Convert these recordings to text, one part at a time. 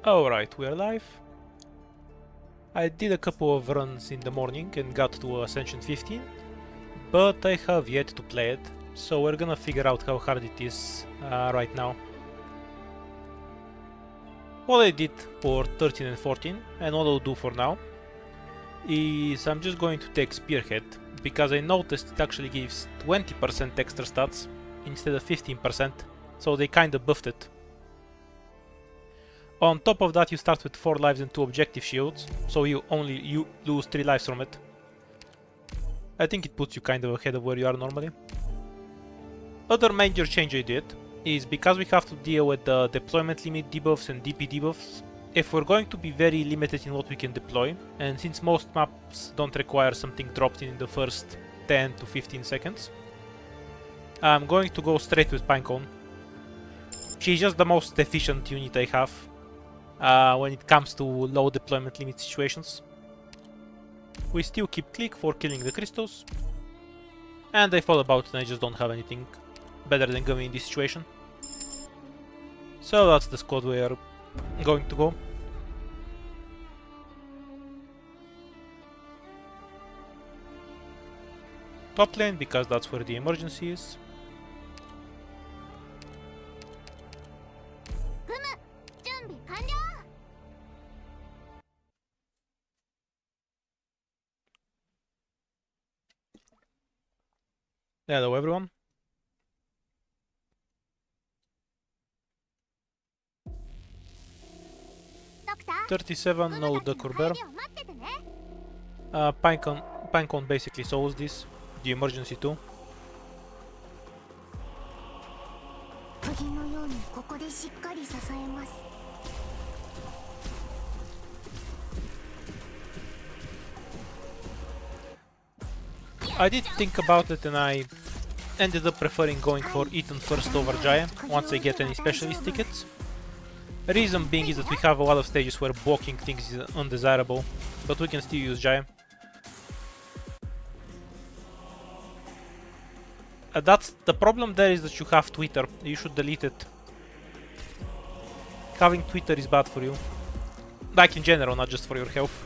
Alright, we're live. I did a couple of runs in the morning and got to Ascension 15, but I have yet to play it, so we're gonna figure out how hard it is right now. What I did for 13 and 14, and what I'll do for now, is I'm just going to take Spearhead, because I noticed it actually gives 20% extra stats instead of 15%, so they kinda buffed it. On top of that, you start with 4 lives and 2 objective shields, so you lose 3 lives from it. I think it puts you kind of ahead of where you are normally. Other major change I did is because we have to deal with the deployment limit debuffs and DP debuffs, if we're going to be very limited in what we can deploy, and since most maps don't require something dropped in the first 10 to 15 seconds, I'm going to go straight with Pinecone. She's just the most efficient unit I have when it comes to low deployment limit situations. We still keep click for killing the crystals, and I fall about and I just don't have anything better than going in this situation. So that's the squad we are going to go. Top lane, because that's where the emergency is. Hello everyone. Doctor? 37, no the Corber. Pinecone basically solves this, the emergency too. I did think about it and I ended up preferring going for Ethan first over Jaya once I get any specialist tickets. The reason being is that we have a lot of stages where blocking things is undesirable, but we can still use Jaya. That's the problem there, is that you have Twitter. You should delete it. Having Twitter is bad for you. Like in general, not just for your health.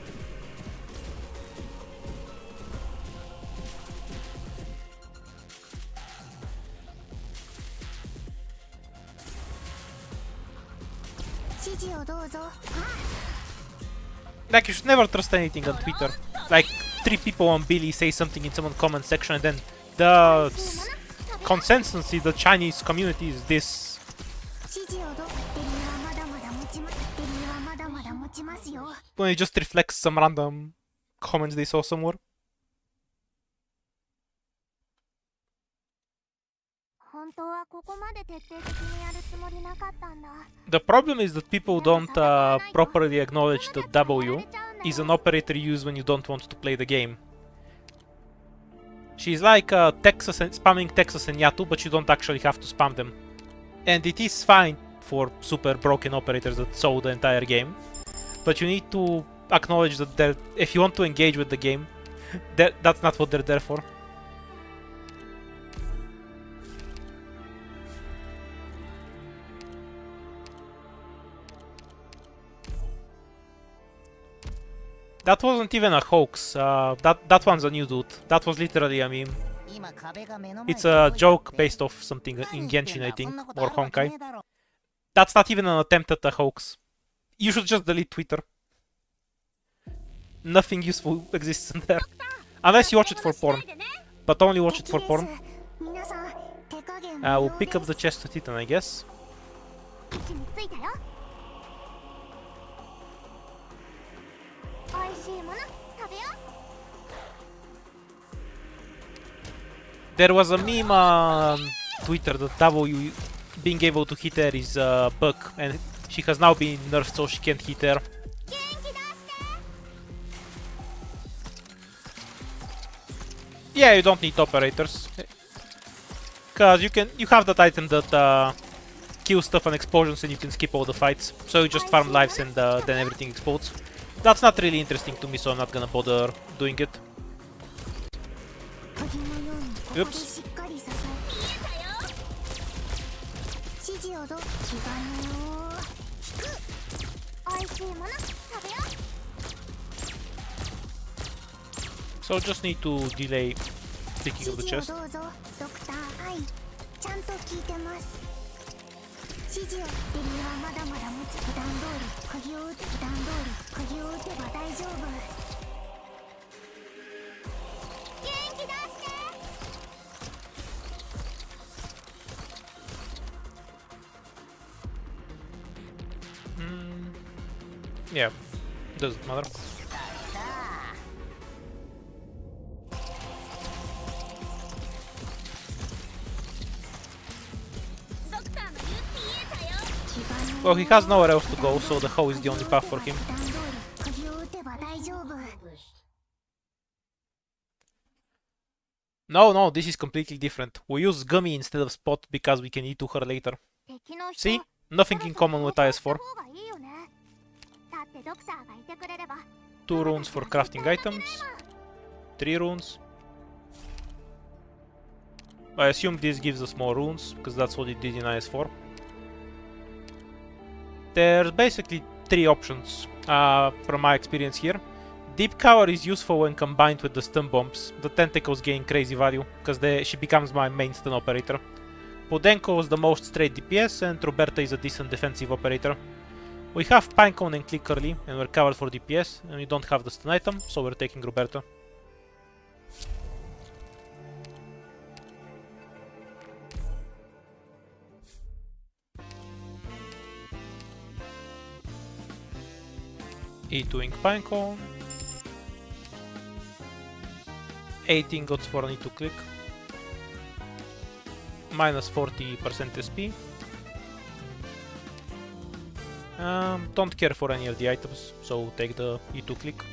Like, you should never trust anything on Twitter. Like, 3 people on Billy say something in someone's comment section and then the consensus in the Chinese community is this. When it just reflects some random comments they saw somewhere. The problem is that people don't properly acknowledge that W is an operator you use when you don't want to play the game. She's like Texas and spamming Texas and Yatu, but you don't actually have to spam them. And it is fine for super broken operators that saw the entire game, but you need to acknowledge that if you want to engage with the game, that's not what they're there for. That wasn't even a hoax. That one's a new dude. That was literally a meme. It's a joke based off something in Genshin, I think, or Honkai. That's not even an attempt at a hoax. You should just delete Twitter. Nothing useful exists in there. Unless you watch it for porn. But only watch it for porn. We'll pick up the chest to Titan, I guess. There was a meme on Twitter that W being able to hit her is a bug, and she has now been nerfed so she can't hit her. Yeah, you don't need operators, cause you have that item that kills stuff on explosions and you can skip all the fights, so you just farm lives and then everything explodes. That's not really interesting to me, so I'm not gonna bother doing it. Oops. So just need to delay picking up the chest. 指示を。リリーはまだまだ持つ。普段通り釘を打て。普段通り釘を打てば大丈夫。元気出して。Yeah, doesn't matter. Well, he has nowhere else to go, so the hoe is the only path for him. No, this is completely different. We use Gummy instead of Spot because we can E2 her later. See? Nothing in common with IS4. 2 runes for crafting items. 3 runes. I assume this gives us more runes, because that's what it did in IS4. There's basically 3 options from my experience here. Deep Cover is useful when combined with the stun bombs. The tentacles gain crazy value, because she becomes my main stun operator. Podenko is the most straight DPS, and Roberta is a decent defensive operator. We have Pinecone and Click early, and we're covered for DPS, and we don't have the stun item, so we're taking Roberta. E2ing Pinecone. 8 ingots for an E2 click. Minus 40% SP. Don't care for any of the items, so take the E2 click.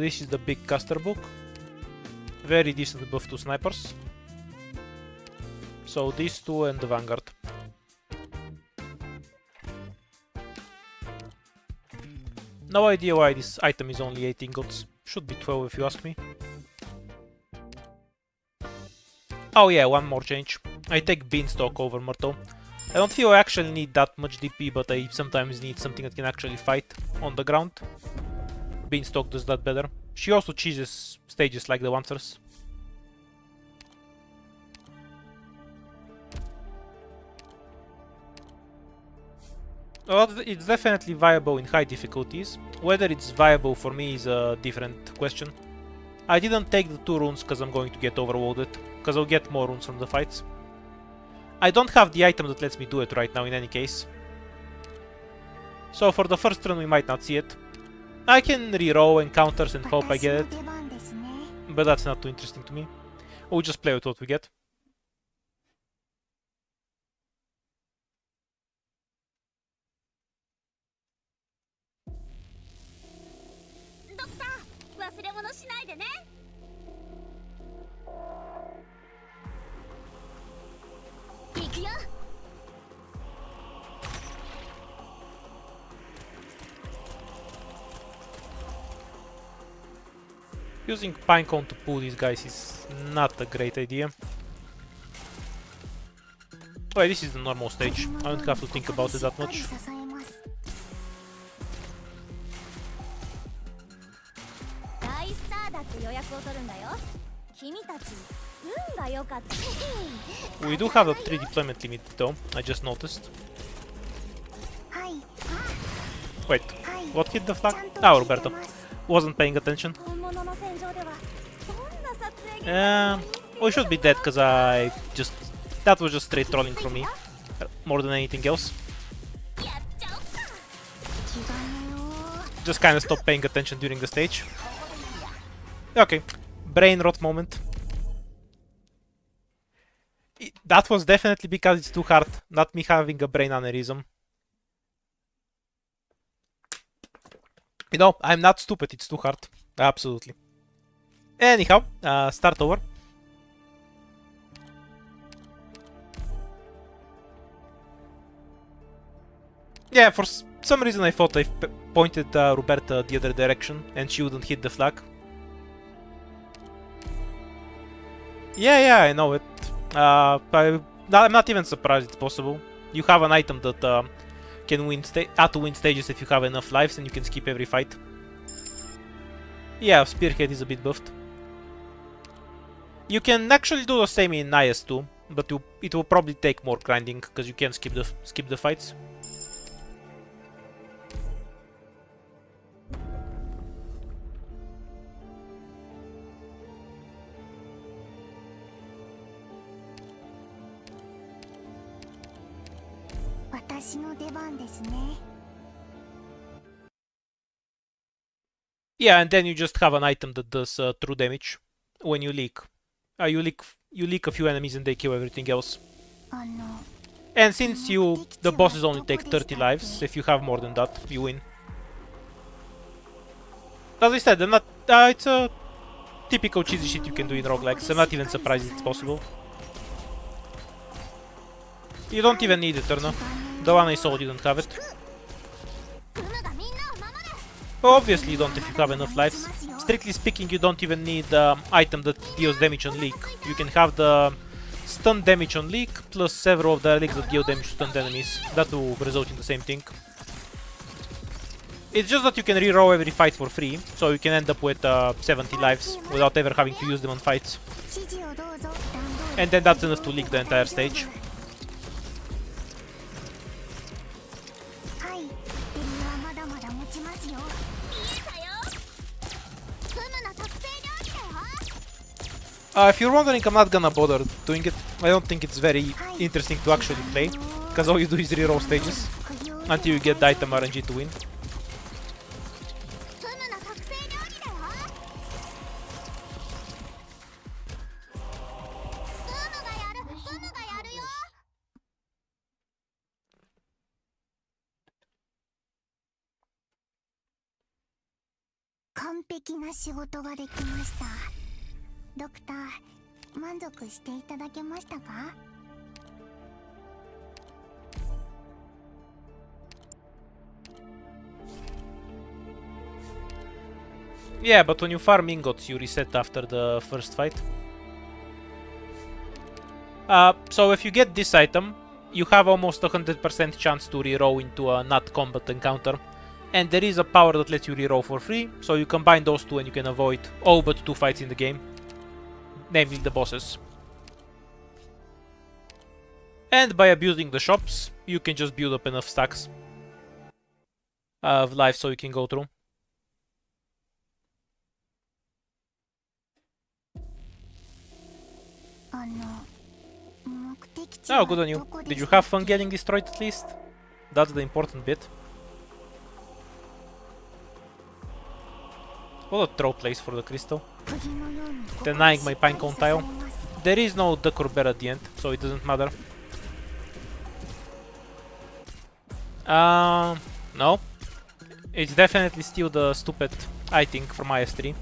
This is the big caster book. Very decent buff to snipers. So these 2 and the Vanguard. No idea why this item is only 8 ingots. Should be 12 if you ask me. Oh yeah, one more change. I take Beanstalk over Myrtle. I don't feel I actually need that much DP, but I sometimes need something that can actually fight on the ground. Beanstalk does that better. She also cheeses stages like the Lancers. Well, it's definitely viable in high difficulties. Whether it's viable for me is a different question. I didn't take the 2 runes because I'm going to get overloaded, because I'll get more runes from the fights. I don't have the item that lets me do it right now in any case. So for the first run we might not see it. I can reroll encounters and hope I get it, but that's not too interesting to me. We'll just play with what we get. Using Pinecone to pull these guys is not a great idea. Oh, this is the normal stage. I don't have to think about it that much. We do have a 3 deployment limit though, I just noticed. Wait, what hit the flag? Oh, Roberto. Wasn't paying attention. We should be dead because that was just straight trolling from me, more than anything else. Just kinda stopped paying attention during the stage. Okay, brain rot moment. That was definitely because it's too hard, not me having a brain aneurysm. You know, I'm not stupid, it's too hard. Absolutely. Anyhow, start over. Yeah, for some reason I thought I pointed Roberta the other direction and she wouldn't hit the flag. Yeah, I know it. I'm not even surprised it's possible. You have an item that can add to win stages if you have enough lives, and you can skip every fight. Yeah, Spearhead is a bit buffed. You can actually do the same in IS too, but it will probably take more grinding because you can skip the fights. Yeah, and then you just have an item that does true damage when you leak. You leak a few enemies and they kill everything else. And since the bosses only take 30 lives, if you have more than that, you win. As I said, it's a typical cheesy shit you can do in roguelikes. I'm not even surprised it's possible. You don't even need Eterna. The one I saw didn't have it. Well, obviously you don't if you have enough lives. Strictly speaking, you don't even need the item that deals damage on leak. You can have the stun damage on leak plus several of the leaks that deal damage to stunned enemies. That will result in the same thing. It's just that you can reroll every fight for free, so you can end up with 70 lives without ever having to use them on fights. And then that's enough to leak the entire stage. If you're wondering, I'm not gonna bother doing it. I don't think it's very interesting to actually play, because all you do is reroll stages until you get the item RNG to win. Yeah, but when you farm ingots, you reset after the first fight. So if you get this item, you have almost 100% chance to reroll into a not combat encounter. And there is a power that lets you reroll for free, so you combine those two and you can avoid all but 2 fights in the game. Namely the bosses. And by abusing the shops, you can just build up enough stacks of life so you can go through. Oh, good on you. Did you have fun getting destroyed at least? That's the important bit. What a throw place for the crystal. Denying my pinecone tile. There is no duck or bear at the end, so it doesn't matter. No. It's definitely still the stupid I think from IS3.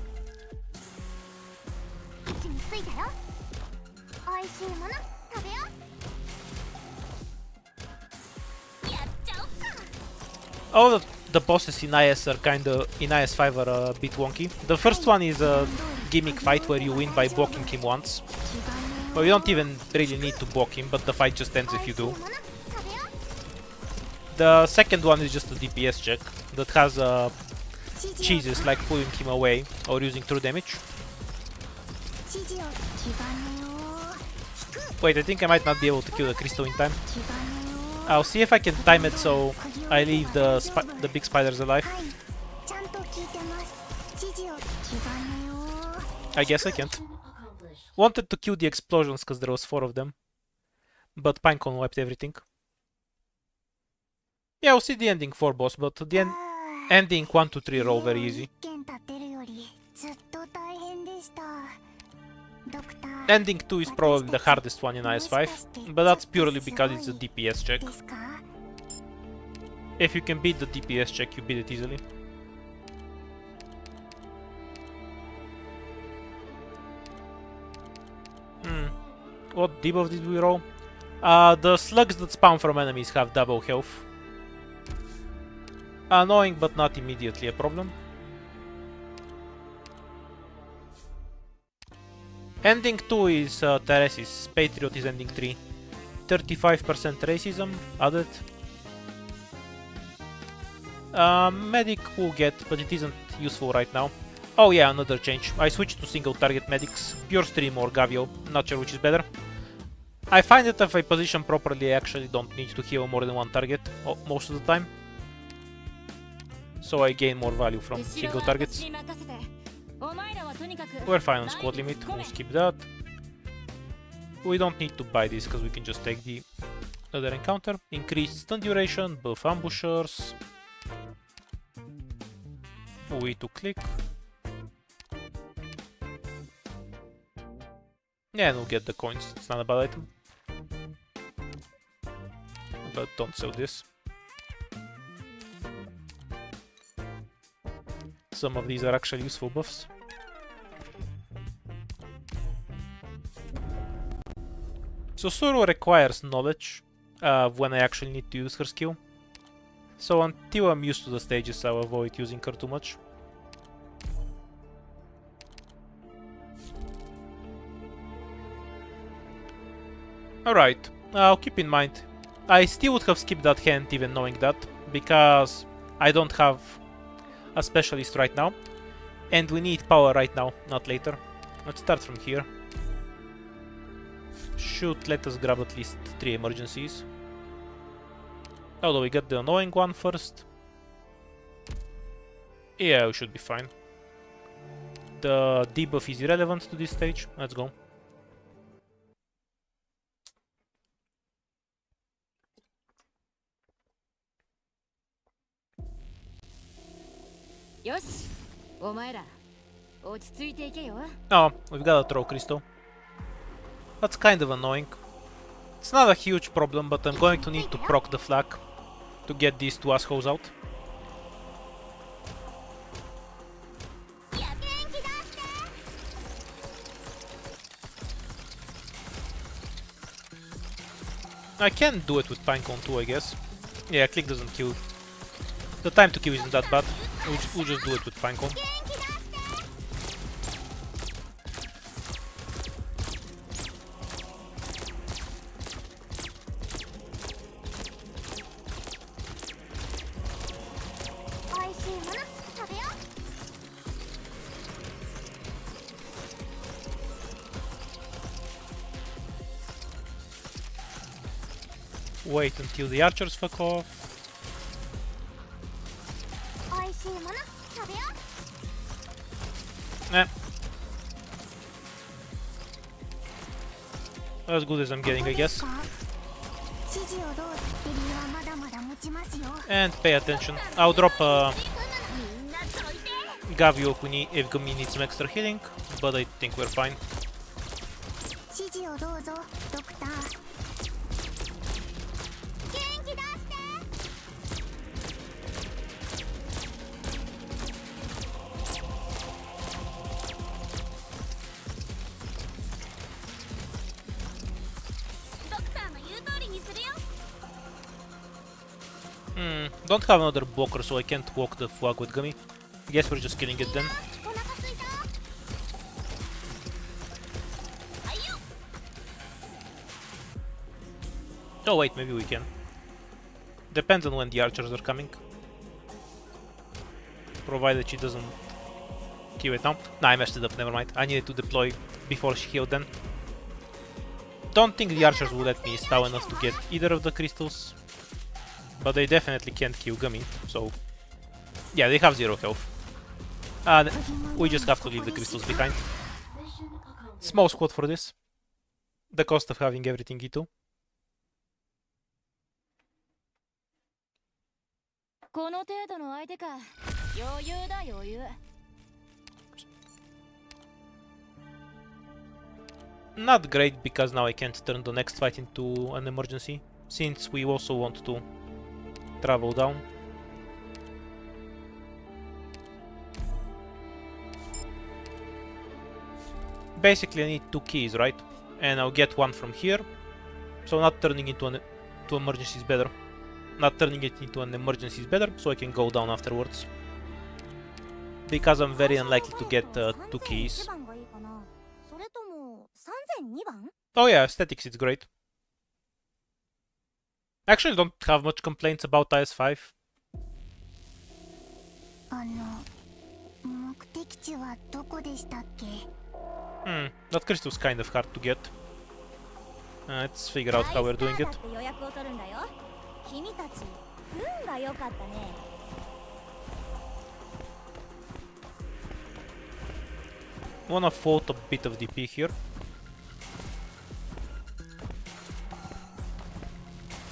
All the bosses in IS are in IS5 are a bit wonky. The first one is a gimmick fight where you win by blocking him once. Well, you don't even really need to block him, but the fight just ends if you do. The second one is just a DPS check that has cheeses like pulling him away or using true damage. Wait, I think I might not be able to kill the crystal in time. I'll see if I can time it so I leave the big spiders alive. I guess I can't. Wanted to kill the explosions because there was 4 of them, but Pinecone wiped everything. Yeah, I'll see the ending 4 boss, but the ending 1 to 3 are all very easy. Ending 2 is probably the hardest one in IS5, but that's purely because it's a DPS check. If you can beat the DPS check, you beat it easily. What debuff did we roll? The slugs that spawn from enemies have double health. Annoying, but not immediately a problem. Ending 2 is Teresis, Patriot is ending 3. 35% racism, added. Medic will get, but it isn't useful right now. Oh yeah, another change. I switched to single target medics, Pure Stream or Gavio, not sure which is better. I find that if I position properly, I actually don't need to heal more than one target most of the time. So I gain more value from single targets. We're fine on squad limit, we'll skip that. We don't need to buy this because we can just take the other encounter. Increased stun duration, buff ambushers. We to click. Yeah, and we'll get the coins, it's not a bad item. But don't sell this. Some of these are actually useful buffs. So Suru requires knowledge when I actually need to use her skill. So until I'm used to the stages, I'll avoid using her too much. Alright, I'll keep in mind. I still would have skipped that hand even knowing that, because I don't have a specialist right now. And we need power right now, not later. Let's start from here. Should let us grab at least 3 emergencies. Although we get the annoying one first. Yeah, we should be fine. The debuff is irrelevant to this stage. Let's go. Oh, we've got a throw crystal. That's kind of annoying. It's not a huge problem, but I'm going to need to proc the flag to get these two assholes out. I can do it with Pinecone too, I guess. Yeah, click doesn't kill. The time to kill isn't that bad. We'll just do it with Pinecone. Wait until the archers fuck off. Eh. As good as I'm getting, I guess. And pay attention. I'll drop Gavio if Gumi needs some extra healing, but I think we're fine. Don't have another blocker, so I can't walk the flag with Gummy. I guess we're just killing it then. Oh wait, maybe we can. Depends on when the archers are coming. Provided she doesn't kill it now. Nah, I messed it up, never mind. I needed to deploy before she healed then. Don't think the archers will let me stall enough to get either of the crystals. But they definitely can't kill Gummy, so... Yeah, they have 0 health. And we just have to leave the crystals behind. Small squad for this. The cost of having everything E2. Not great, because now I can't turn the next fight into an emergency, since we also want to travel down. Basically I need 2 keys, right? And I'll get one from here. So not turning into an emergency is better. Not turning it into an emergency is better, so I can go down afterwards. Because I'm very unlikely to get 2 keys. 3002番 Oh yeah, aesthetics it's great. Actually, don't have much complaints about IS5. 目的地はどこでしたっけ？ That crystal's kind of hard to get. Let's figure out how we're doing it. 予約を取るんだよ。君たち、運が良かったね。Wanna float a bit of DP here.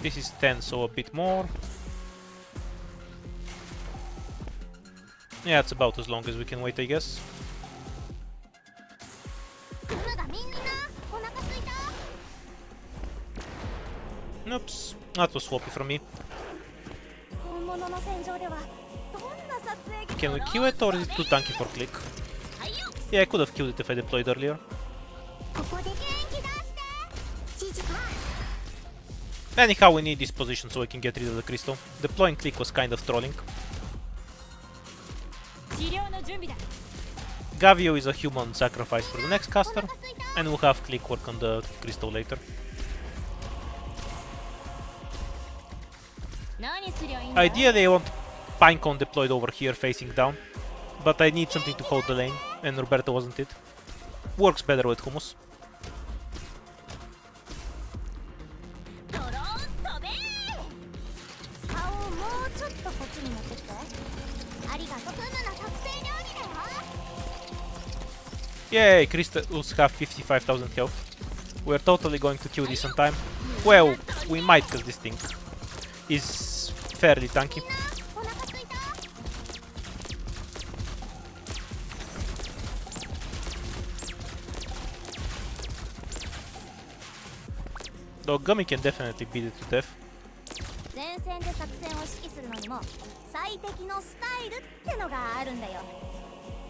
This is 10, so a bit more. Yeah, it's about as long as we can wait, I guess. Oops, that was sloppy from me. Can we kill it, or is it too tanky for click? Yeah, I could have killed it if I deployed earlier. Anyhow, we need this position so we can get rid of the crystal. Deploying click was kind of trolling. Gavio is a human sacrifice for the next caster, and we'll have click work on the crystal later. Ideally, I want Pinecone deployed over here facing down, but I need something to hold the lane, and Roberto wasn't it. Works better with Hummus. Yay, crystals have 55,000 health. We're totally going to kill this on time. Well, we might, because this thing is fairly tanky. Though Gummy can definitely beat it to death.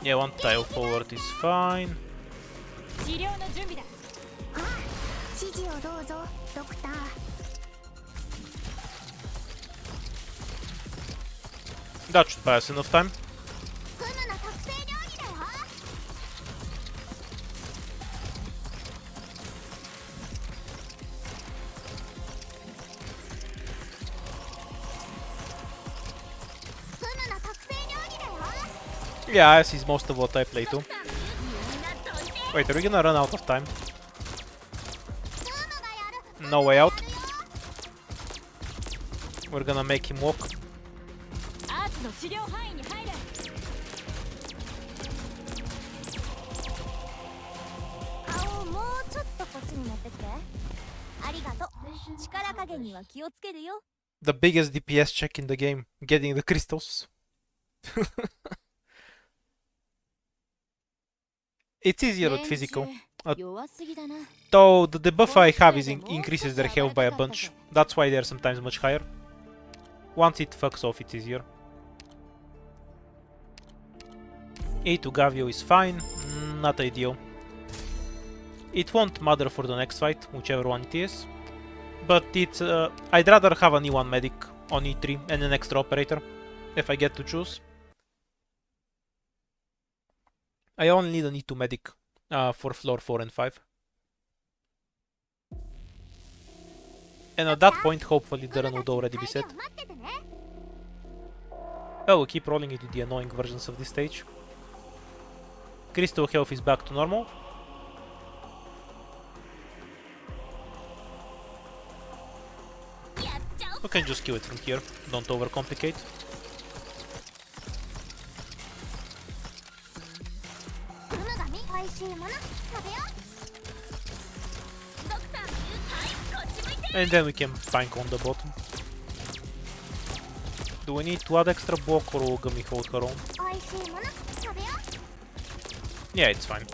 Yeah, one tile forward is fine. That should buy us enough time. Yeah, Ice is most of what I play too. Wait, are we gonna run out of time? No way out. We're gonna make him walk. The biggest DPS check in the game, getting the crystals. It's easier with physical. Though the debuff I have is increases their health by a bunch. That's why they're sometimes much higher. Once it fucks off, it's easier. A to Gavio is fine, not ideal. It won't matter for the next fight, whichever one it is. But it's I'd rather have an E1 medic on E3 and an extra operator, if I get to choose. I only need an E2 medic for floor 4 and 5. And at that point, hopefully the run would already be set. Oh, we keep rolling into the annoying versions of this stage. Crystal health is back to normal. We can just kill it from here, don't overcomplicate. And then we can bank on the bottom. Do we need to add extra block or will Gummy hold her own? Yeah, it's fine.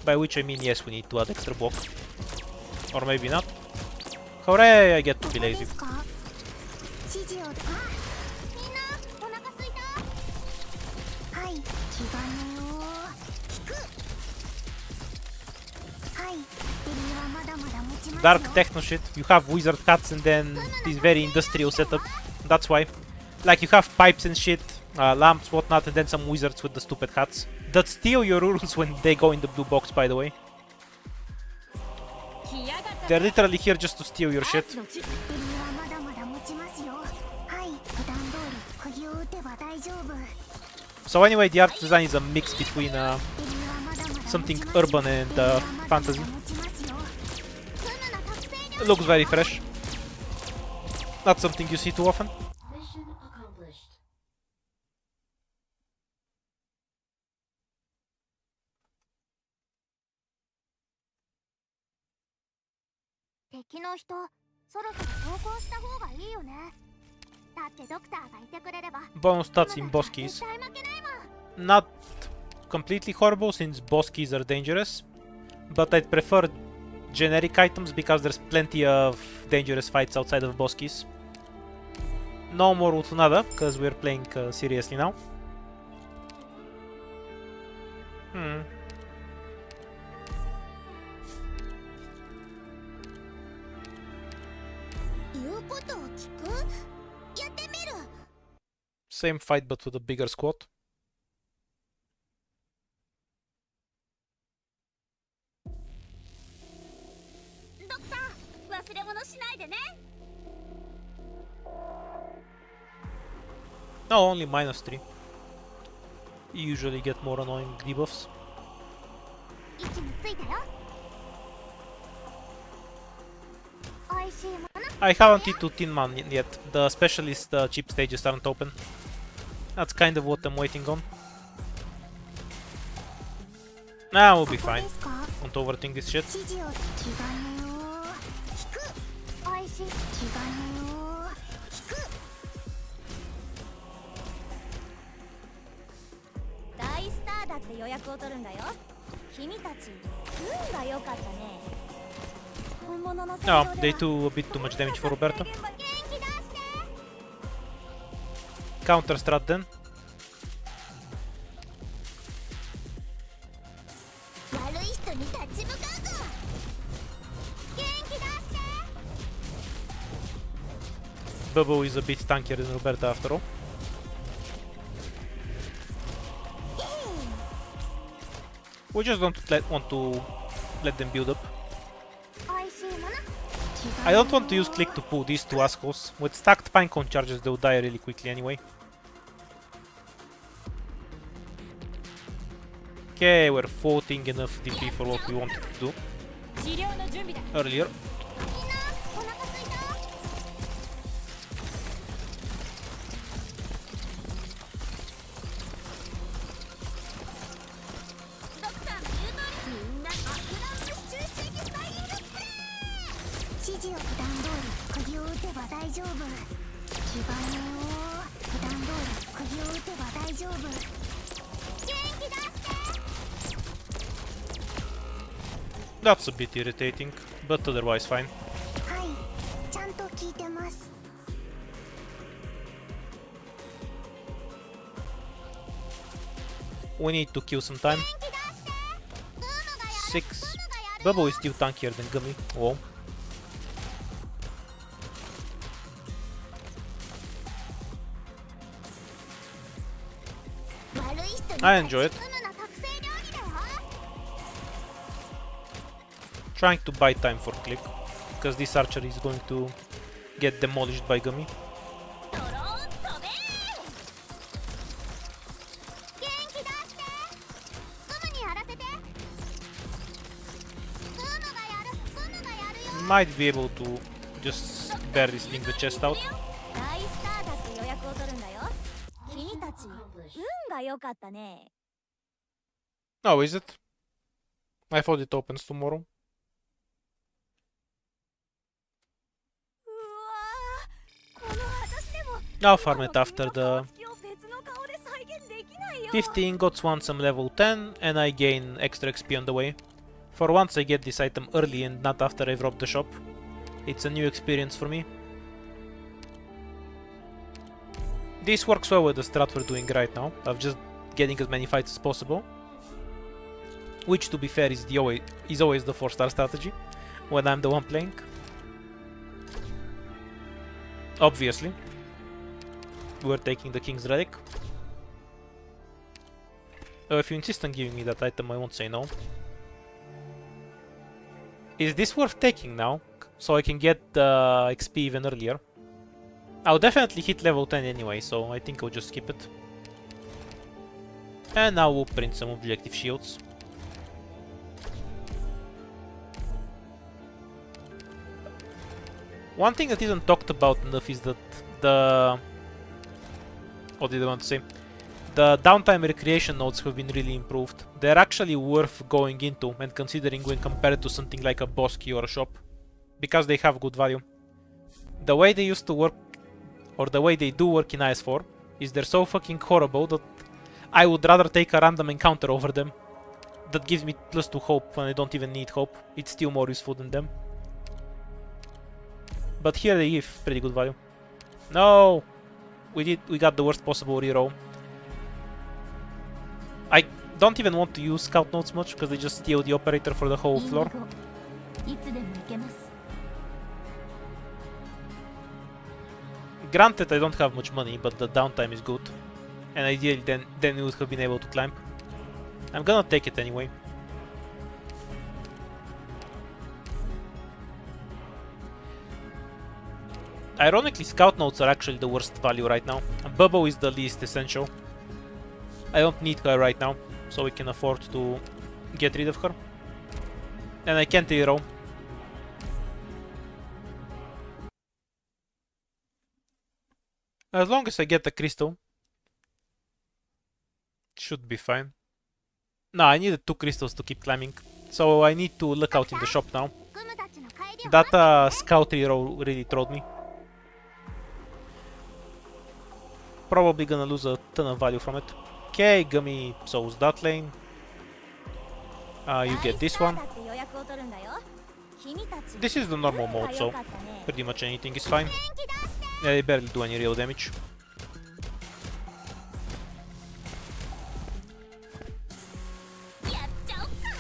By which I mean yes, we need to add extra block. Or maybe not. Hooray, I get to be lazy. Dark techno shit. You have wizard huts and then this very industrial setup. That's why. Like you have pipes and shit, lamps, whatnot, and then some wizards with the stupid huts. That steal your rules when they go in the blue box, by the way. They're literally here just to steal your shit. 国はまだまだ持ちますよ。はい、普段通り釘を打てば大丈夫。 So anyway, the art design is a mix between something urban and fantasy. It looks very fresh. Not something you see too often. Mission accomplished. 敵の人、そろそろ投降した方がいいよね。だってドクターがいてくれれば。 Bonus stats in boss keys. 絶対負けないもん。 Not completely horrible since boss keys are dangerous, but I'd prefer generic items because there's plenty of dangerous fights outside of boss keys. No more Utunada, because we're playing seriously now. Hmm. Same fight but with a bigger squad. No, only -3. You usually get more annoying debuffs. I haven't hit to Tin Man yet. The specialist cheap stages aren't open. That's kind of what I'm waiting on. Nah, we'll be fine. Don't overthink this shit. No, they do a bit too much damage for Roberto. Counter strat then. Bobo is a bit tankier than Roberto after all. We just don't want to let them build up. I don't want to use click to pull these two assholes. With stacked pinecone charges they'll die really quickly anyway. Okay, we're floating enough DP for what we wanted to do earlier. That's a bit irritating, but otherwise fine. We need to kill some time. 6. Bubble is still tankier than Gummy. Whoa. I enjoy it. Trying to buy time for click, because this archer is going to get demolished by Gummy. Might be able to just barely sling the chest out. Oh, is it? I thought it opens tomorrow. I'll farm it after the 50 ingots once I'm level 10 and I gain extra XP on the way. For once I get this item early and not after I've robbed the shop. It's a new experience for me. This works well with the strat we're doing right now, of just getting as many fights as possible. Which, to be fair, is always the 4-star strategy, when I'm the one playing. Obviously. We're taking the King's Relic. If you insist on giving me that item, I won't say no. Is this worth taking now? So I can get the XP even earlier. I'll definitely hit level 10 anyway, so I think I'll just skip it. And now we'll print some objective shields. One thing that isn't talked about enough is that the... What did I want to say? The downtime recreation nodes have been really improved. They're actually worth going into and considering when compared to something like a boss key or a shop. Because they have good value. The way they used to work, or the way they do work in IS4, is they're so fucking horrible that I would rather take a random encounter over them. That gives me +2 hope when I don't even need hope. It's still more useful than them. But here they give pretty good value. No! We got the worst possible reroll. I don't even want to use scout notes much because they just steal the operator for the whole floor. Granted, I don't have much money, but the downtime is good. And ideally then we would have been able to climb. I'm gonna take it anyway. Ironically, scout notes are actually the worst value right now. Bubble is the least essential. I don't need her right now, so we can afford to get rid of her. And I can't reroll. As long as I get the crystal, should be fine. No, I needed 2 crystals to keep climbing, so I need to look out in the shop now. That scout reroll really trolled me. Probably gonna lose a ton of value from it. Okay, Gummy souls that lane. You get this one. This is the normal mode, so pretty much anything is fine. Yeah, they barely do any real damage.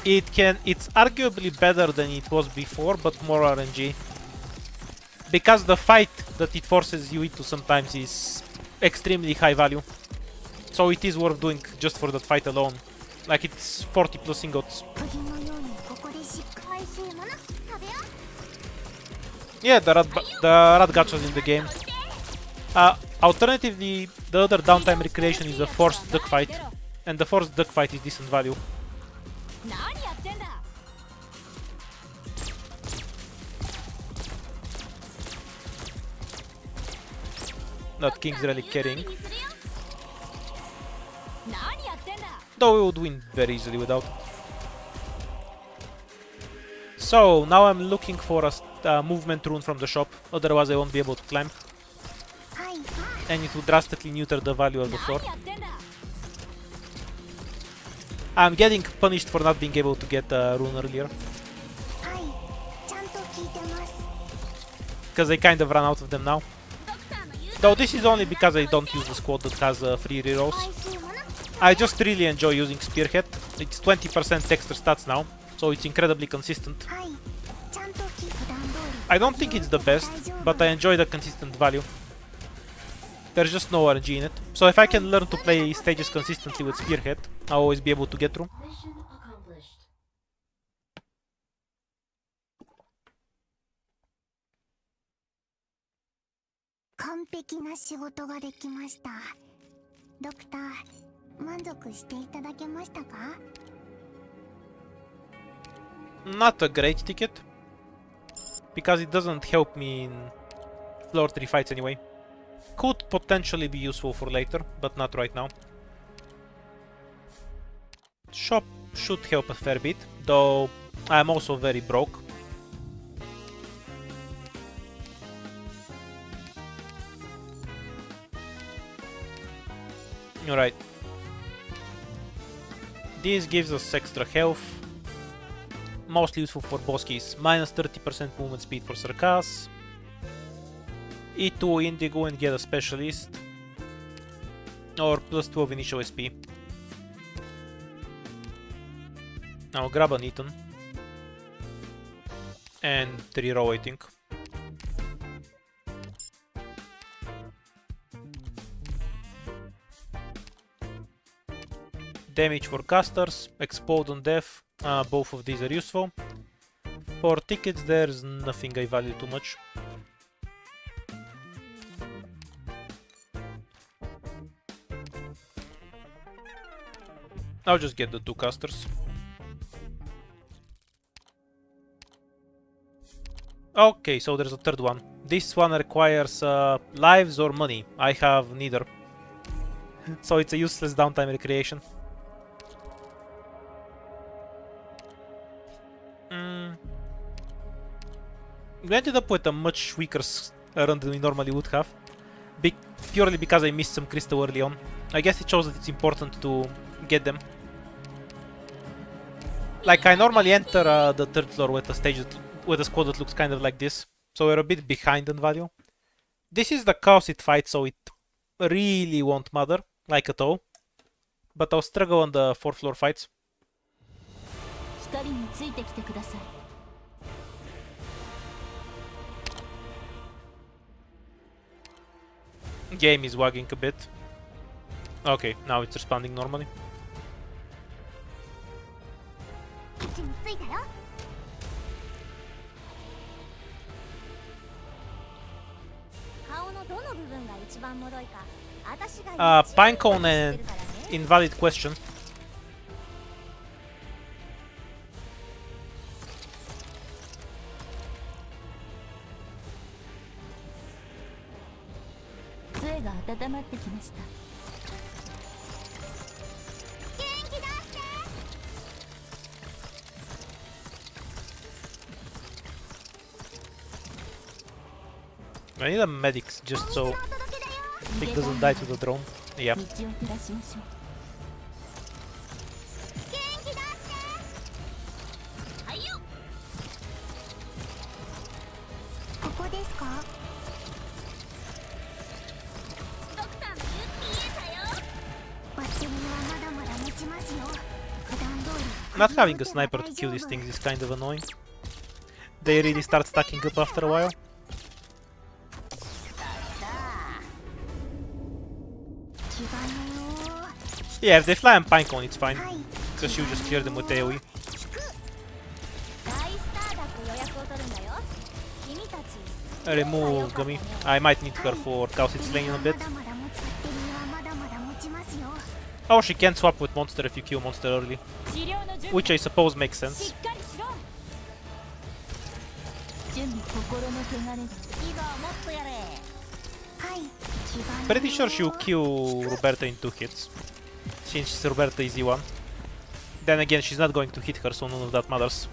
It's arguably better than it was before, but more RNG. Because the fight that it forces you into sometimes is extremely high value. So it is worth doing just for that fight alone. Like it's 40 plus ingots. Yeah, the rat gachas in the game. Alternatively, the other downtime recreation is a forced duck fight. And the forced duck fight is decent value. That king's really carrying. Though we would win very easily without it. So, now I'm looking for a movement rune from the shop, otherwise I won't be able to climb. And it would drastically neuter the value of the floor. I'm getting punished for not being able to get a rune earlier. Because I kind of ran out of them now. Though this is only because I don't use the squad that has free rerolls. I just really enjoy using Spearhead. It's 20% extra stats now, so it's incredibly consistent. I don't think it's the best, but I enjoy the consistent value. There's just no RNG in it. So if I can learn to play stages consistently with Spearhead, I'll always be able to get through. Mission accomplished. 完璧な仕事ができました。ドクター、満足していただけましたか？ Not a great ticket, because it doesn't help me in floor 3 fights anyway. Could potentially be useful for later, but not right now. Shop should help a fair bit, though I'm also very broke. Alright. This gives us extra health. Mostly useful for boss keys. Minus 30% movement speed for Sarkas. E2 Indigo and get a specialist. Or plus 12 initial SP. Now grab an Eton. And 3 row I think. Damage for casters, explode on death, both of these are useful. For tickets, there's nothing I value too much. I'll just get the 2 casters. Okay, so there's a third one. This one requires lives or money. I have neither. So it's a useless downtime recreation. We ended up with a much weaker run than we normally would have. Purely because I missed some crystal early on. I guess it shows that it's important to get them. Like, I normally enter the third floor with a squad that looks kind of like this. So we're a bit behind on value. This is the Caucit fight, so it really won't matter, like at all. But I'll struggle on the 4th floor fights. Game is wagging a bit. Okay, now it's responding normally. Pinecone and invalid question. I need a medic just so Vic doesn't die to the drone. Yeah. Not having a sniper to kill these things is kind of annoying. They really start stacking up after a while. Yeah, if they fly on Pinecone, it's fine. Because you just clear them with AoE. Remove Gummy. I might need her for Caucit's lane in a bit. Oh, she can swap with Monster if you kill Monster early. Which I suppose makes sense. Pretty sure she'll kill Roberta in 2 hits. Since Roberta is E1. Then again, she's not going to hit her, so none of that matters.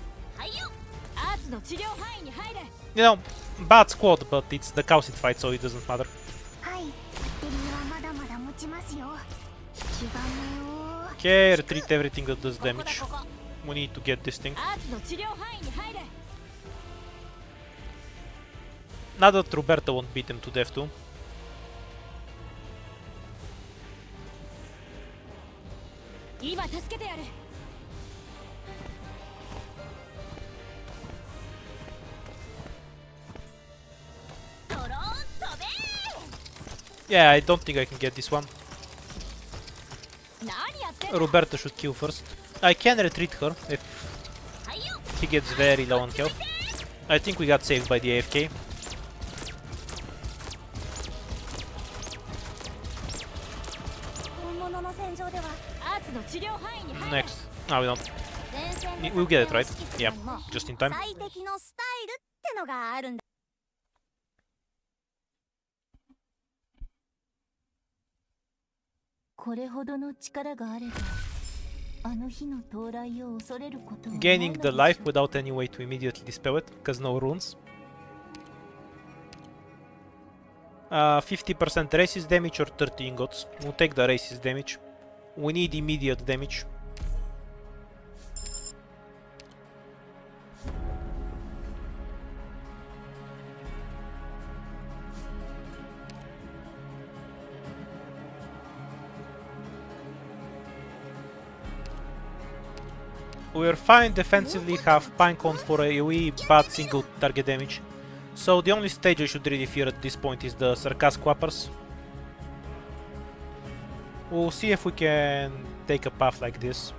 You know, bad squad, but it's the Caucit fight, so it doesn't matter. Okay, retreat everything that does damage. We need to get this thing. Not that Roberta won't beat him to death too. Yeah, I don't think I can get this one. Roberta should kill first. I can retreat her if he gets very low on health. I think we got saved by the AFK. Next. No, we don't. We'll get it, right? Yeah, just in time. Gaining the life without any way to immediately dispel it, because no runes. 50% racist damage or 30 ingots. We'll take the racist damage. We need immediate damage. We're fine defensively, have Pinecone for AoE, but single target damage. So the only stage I should really fear at this point is the Sarkaz Quappers. We'll see if we can take a path like this.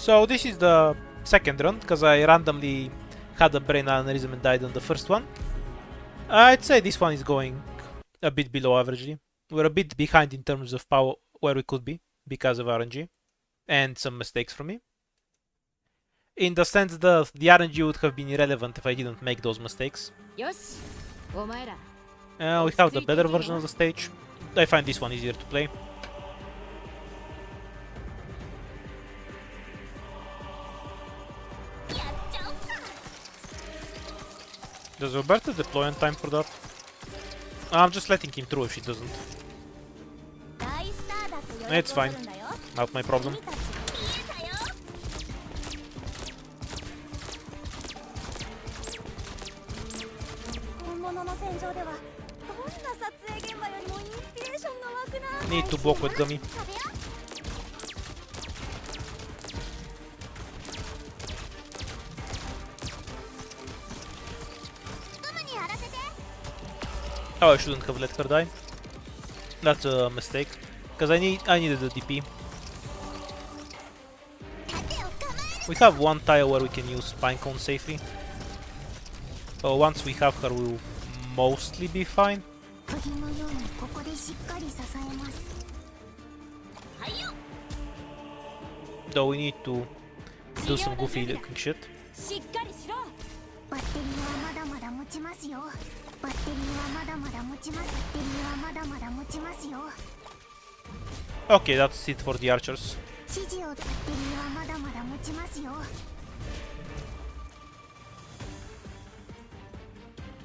So this is the second run, because I randomly had a brain aneurysm and died on the first one. I'd say this one is going a bit below averagely. We're a bit behind in terms of power where we could be because of RNG and some mistakes from me. In the sense that the RNG would have been irrelevant if I didn't make those mistakes. We have the better version of the stage. I find this one easier to play. Does Roberta deploy on time for that? I'm just letting him through if she doesn't. It's fine. Not my problem. Need to block with Gummy. Oh, I shouldn't have let her die. That's a mistake. Because I needed a DP. We have one tile where we can use Pinecone safely. So once we have her, we'll mostly be fine. Though we need to do some goofy looking shit. Okay, that's it for the archers.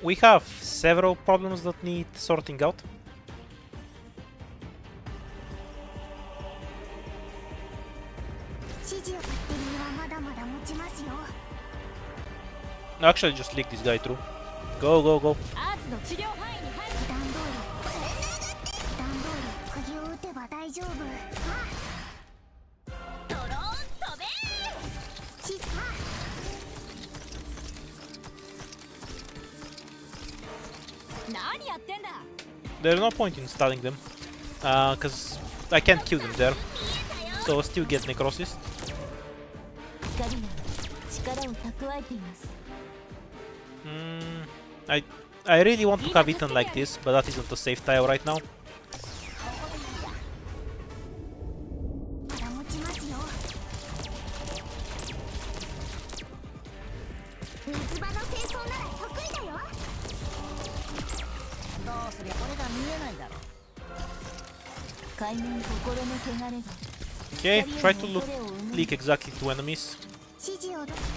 We have several problems that need sorting out. Actually, just leak this guy through. Go, go, go. There's no point in stalling them, because I can't kill them there, so I'll still get necrosis. I really want to have Ethan like this, but that isn't a safe tile right now. Okay, try to leak exactly to enemies,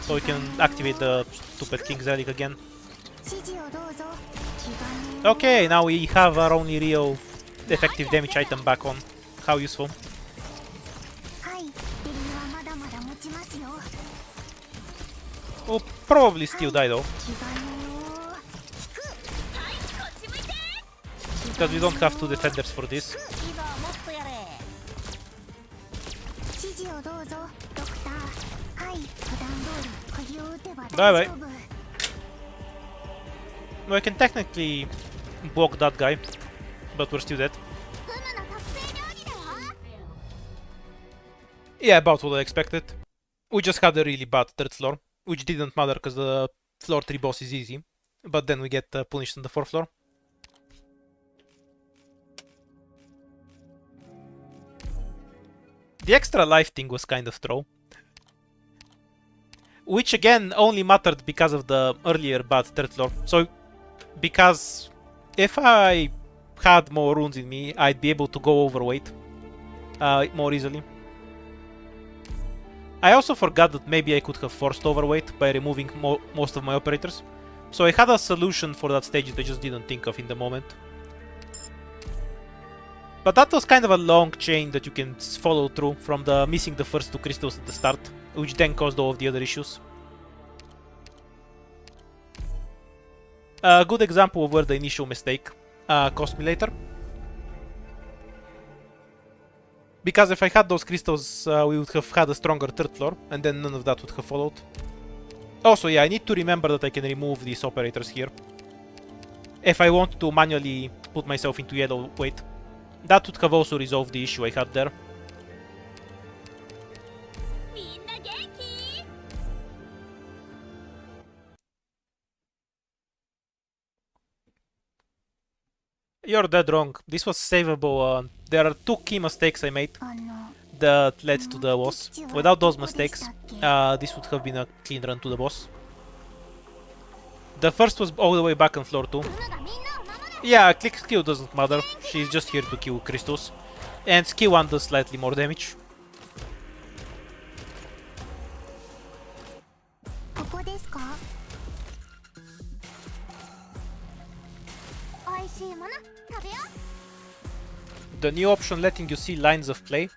so we can activate the stupid King's Relic again. Okay, now we have our only real effective damage item back on. How useful. We'll probably still die though, because we don't have two defenders for this. Bye bye. No, I can technically block that guy, but we're still dead. Yeah, about what I expected. We just had a really bad third floor, which didn't matter because the floor 3 boss is easy, but then we get punished on the 4th floor. The extra life thing was kind of throw. Which again only mattered because of the earlier bad third floor. So, because if I had more runes in me, I'd be able to go overweight more easily. I also forgot that maybe I could have forced overweight by removing most of my operators. So I had a solution for that stage that I just didn't think of in the moment. But that was kind of a long chain that you can follow through from the missing the first 2 crystals at the start, which then caused all of the other issues. A good example of where the initial mistake cost me later. Because if I had those crystals, we would have had a stronger third floor, and then none of that would have followed. Also, yeah, I need to remember that I can remove these operators here if I want to manually put myself into yellow weight. That would have also resolved the issue I had there. You're dead wrong. This was savable. There are two key mistakes I made あの that led to the boss. Without those mistakes, this would have been a clean run to the boss. The first was all the way back on floor 2. ムがみんなを守る Yeah, click skill doesn't matter. She's just here to kill Christos. And skill 1 does slightly more damage. ここですかおいしいもの食べよ The new option letting you see lines of play.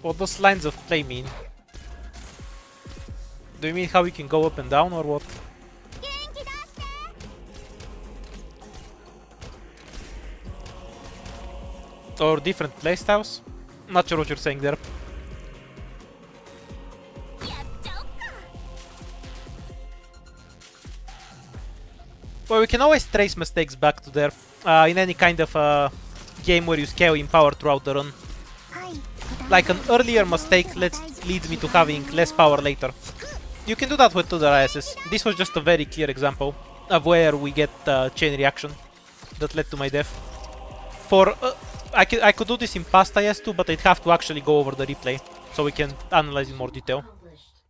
What does lines of play mean? Do you mean how we can go up and down or what? 元気出して Or different playstyles? Not sure what you're saying there. やっちゃおっか Well, we can always trace mistakes back to there. In any kind of game where you scale in power throughout the run. はい Like an earlier mistake leads me to having less power later. You can do that with other ISs. This was just a very clear example of where we get chain reaction that led to my death. For I could do this in past IS too, but I'd have to actually go over the replay so we can analyze in more detail. Accomplished.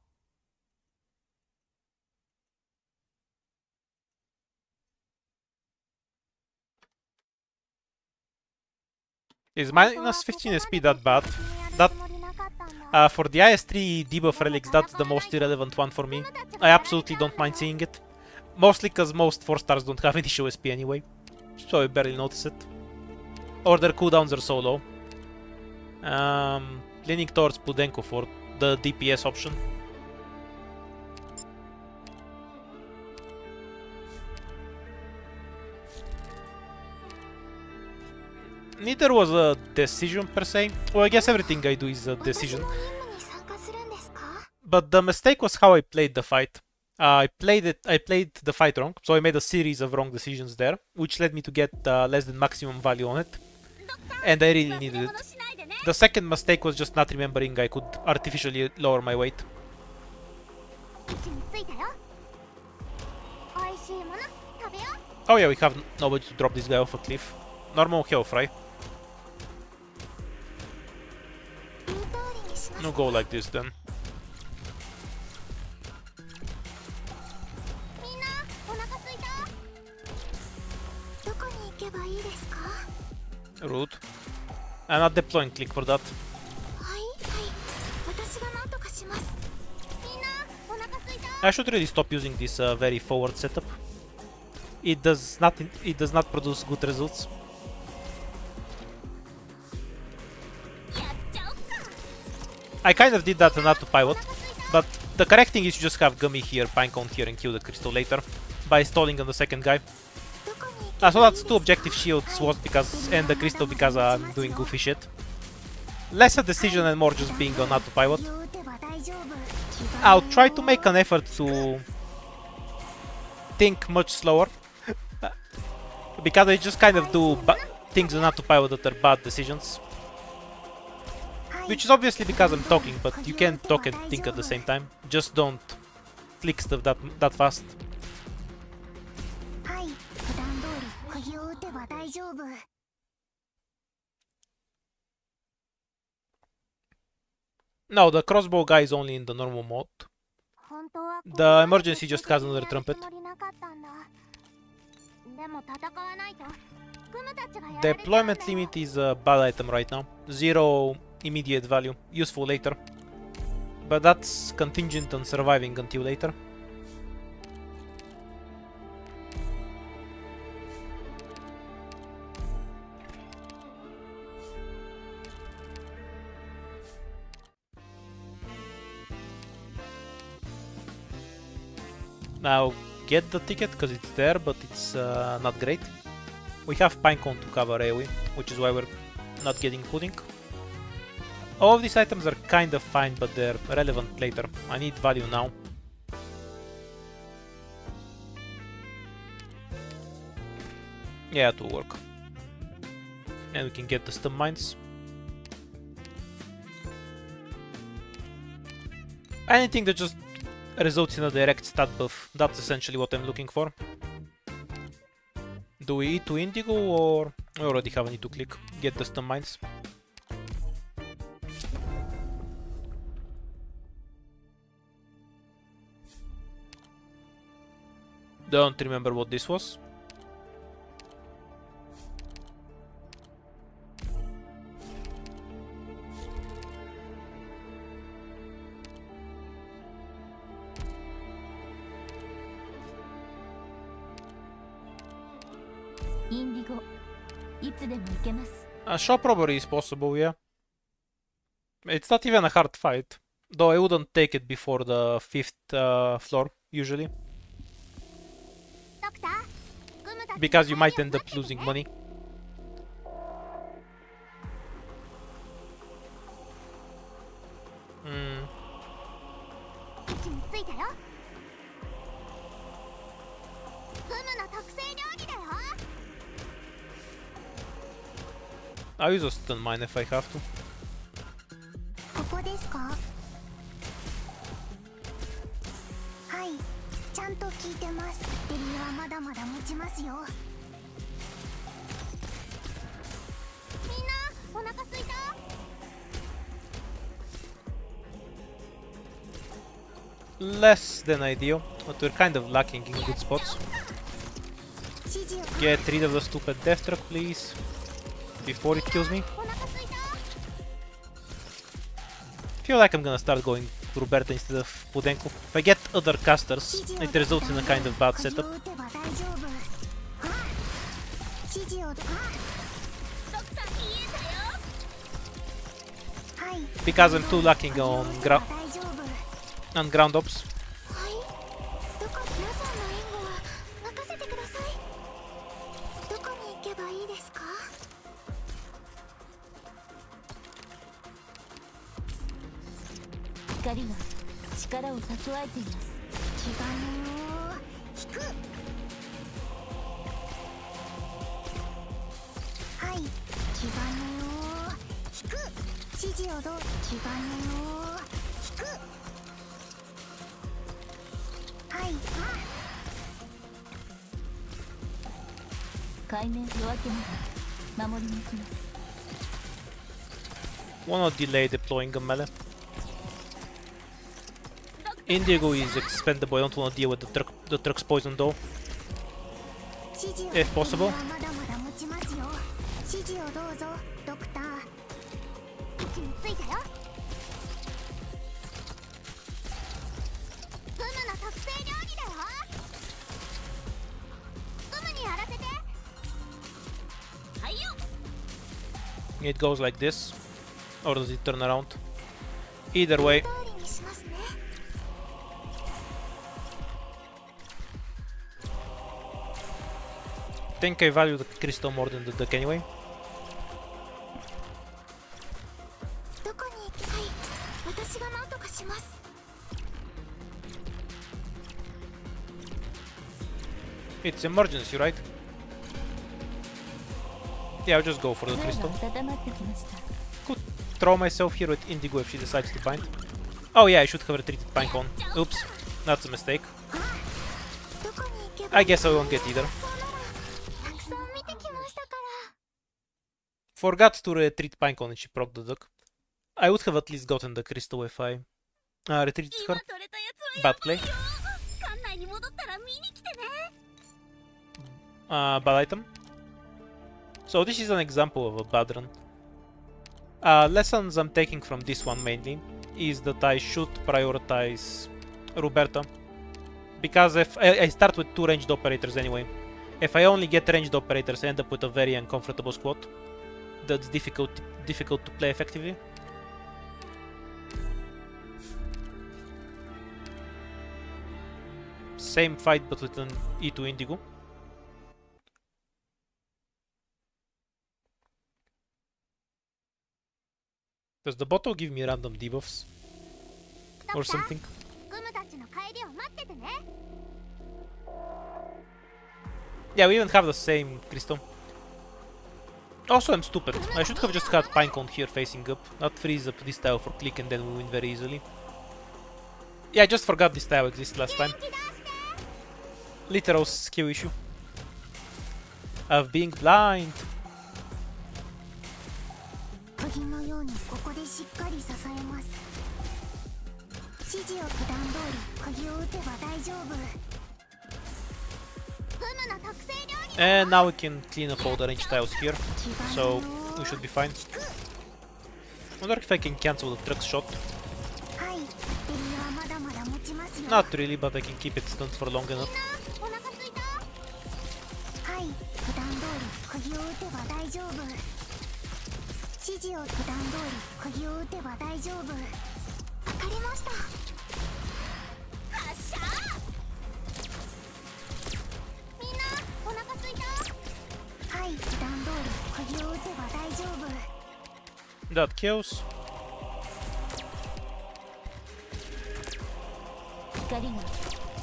Is minus 15 SP that bad? だ For the IS3 debuff relics, that's the most irrelevant one for me. I absolutely don't mind seeing it. Mostly because most 4 stars don't have any show SP anyway. So I barely notice it. Or their cooldowns are so low. Leaning towards Pudenko for the DPS option. Neither was a decision per se. Well, I guess everything I do is a decision. 私も任務に参加するんですか But the mistake was how I played the fight. I played the fight wrong, so I made a series of wrong decisions there, which led me to get less than maximum value on it. And I really needed it. しないでね The second mistake was just not remembering I could artificially lower my weight. 位置についたよおいしいもの食べよ Oh yeah, we have nobody to drop this guy off a cliff. Normal hell fry. 言う通りにします No go like this then. みんなお腹すいたどこに行けばいいですか Rude. I'm not deploying click for that. はいはい私が何とかしますみんなお腹すいた I should really stop using this very forward setup. It does not produce good results. やっちゃおっか I kind of did that on autopilot, but the correct thing is to just have Gummy here, Pinecone here, and kill the crystal later by stalling on the second guy. どこに行け So that's two objective shields was because and the crystal because I'm doing goofy shit. Less a decision and more just being on autopilot. 言うては大丈夫 I'll try to make an effort to think much slower. Because I just kind of do things on autopilot that are bad decisions. Which is obviously because I'm talking, but you can talk and think at the same time. Just don't click stuff that fast. はい普段通り釘を打てば大丈夫 No, the crossbow guy is only in the normal mode. 本当は The emergency just has another trumpet. つもりなかったんだでも戦わないとクムたちがやられちゃうんだ Deployment よ limit is a bad item right now. 0 immediate value. Useful later. But that's contingent on surviving until later. Now get the ticket because it's there, but it's not great. We have Pinecone to cover AoE, which is why we're not getting pudding. All of these items are kind of fine, but they're relevant later. I need value now. Yeah, it will work. And we can get the stun mines. Anything that just results in a direct stat buff, that's essentially what I'm looking for. Do we E2 Indigo or we already have an E2 click? Get the stun mines. Don't remember what this was. Shop robbery is possible, yeah. It's not even a hard fight. Though I wouldn't take it before the 5th floor, usually. Because you might end up losing money. I'll use a stun mine if I have to. ここですか？はい、ちゃんと聞いてます。ベリーはまだまだ持ちますよ。みんな、お腹すいた？ Less than ideal, but we're kind of lacking in good spots. Get rid of the stupid death truck, please. Before it kills me. Feel like I'm gonna start going Roberta instead of Pudenko. If I get other casters, it results in a kind of bad setup. Because I'm too lacking on ground ops. 光が力を蓄えています。気兼ねを引く。はい、気兼ねを引く。指示をどう？気兼ねを引く。はい、海面夜明けまで守りに行きます。Wanna delay deploying a melee. Indigo is expendable, I don't want to deal with the truck's poison though. If possible. It goes like this, or does it turn around? Either way. I think I value the crystal more than the deck anyway. It's emergency, right? Yeah, I'll just go for the crystal. Could throw myself here with Indigo if she decides to bind. Oh yeah, I should have retreated Pinecone. Oops, that's a mistake. I guess I won't get either. Forgot to retreat Pinecone and she procced the duck. I would have at least gotten the crystal if I retreated her. Bad play. Bad item. So this is an example of a bad run. Lessons I'm taking from this one mainly is that I should prioritize Roberta. Because if I start with 2 ranged operators anyway. If I only get ranged operators I end up with a very uncomfortable squad. That's difficult to play effectively. Same fight but with an E2 Indigo. Does the bottle give me random debuffs? Or something? Yeah, we even have the same crystal. Also, I'm stupid. I should have just had Pinecone here facing up, not freeze up this tile for click and then we win very easily. Yeah, I just forgot this tile exists last time. Literal skill issue. of being blind. 釘のようにここでしっかり支えます。指示を普段通り釘を打てば大丈夫。フムの特製料理。 And now we can clean up all the range tiles here, so we should be fine. Wonder if I can cancel the truck shot. はい、バッテリーはまだまだ持ちますよ。 Not really, but I can keep it stunned for long enough. お腹すいた。はい、普段通り釘を打てば大丈夫。指示を普段通り釘を打てば大丈夫。わかりました。発射。みんなお腹すいた。はい、普段通り釘を打てば大丈夫。 That kills. 光が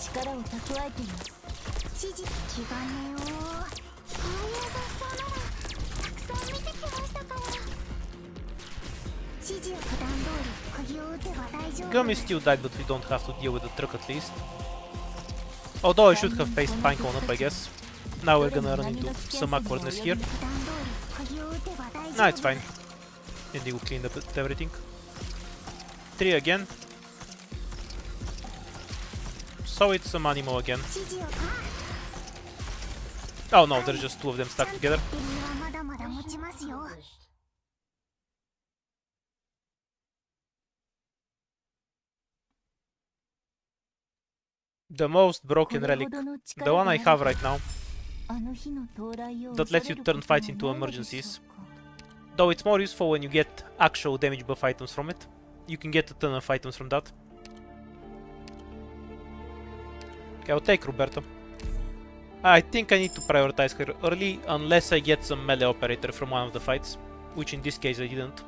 力を蓄えています。指示気がねよ。こういう雑草ならたくさん見てきましたから。指示を普段通り釘を打てば大丈夫。 Gummy still died, but we don't have to deal with the truck at least. Although I should have faced Pinecone up, I guess. Now we're gonna run into some awkwardness here. Nah, it's fine. Indeed, we cleaned up everything. 3 again. So it's some animal again. Oh no, there's just 2 of them stuck together. Accomplished. The most broken relic, the one I have right now, that lets you turn fights into emergencies. Though it's more useful when you get actual damage buff items from it. You can get a ton of items from that. Okay, I'll take Roberta. I think I need to prioritize her early unless I get some melee operator from one of the fights, which in this case I didn't.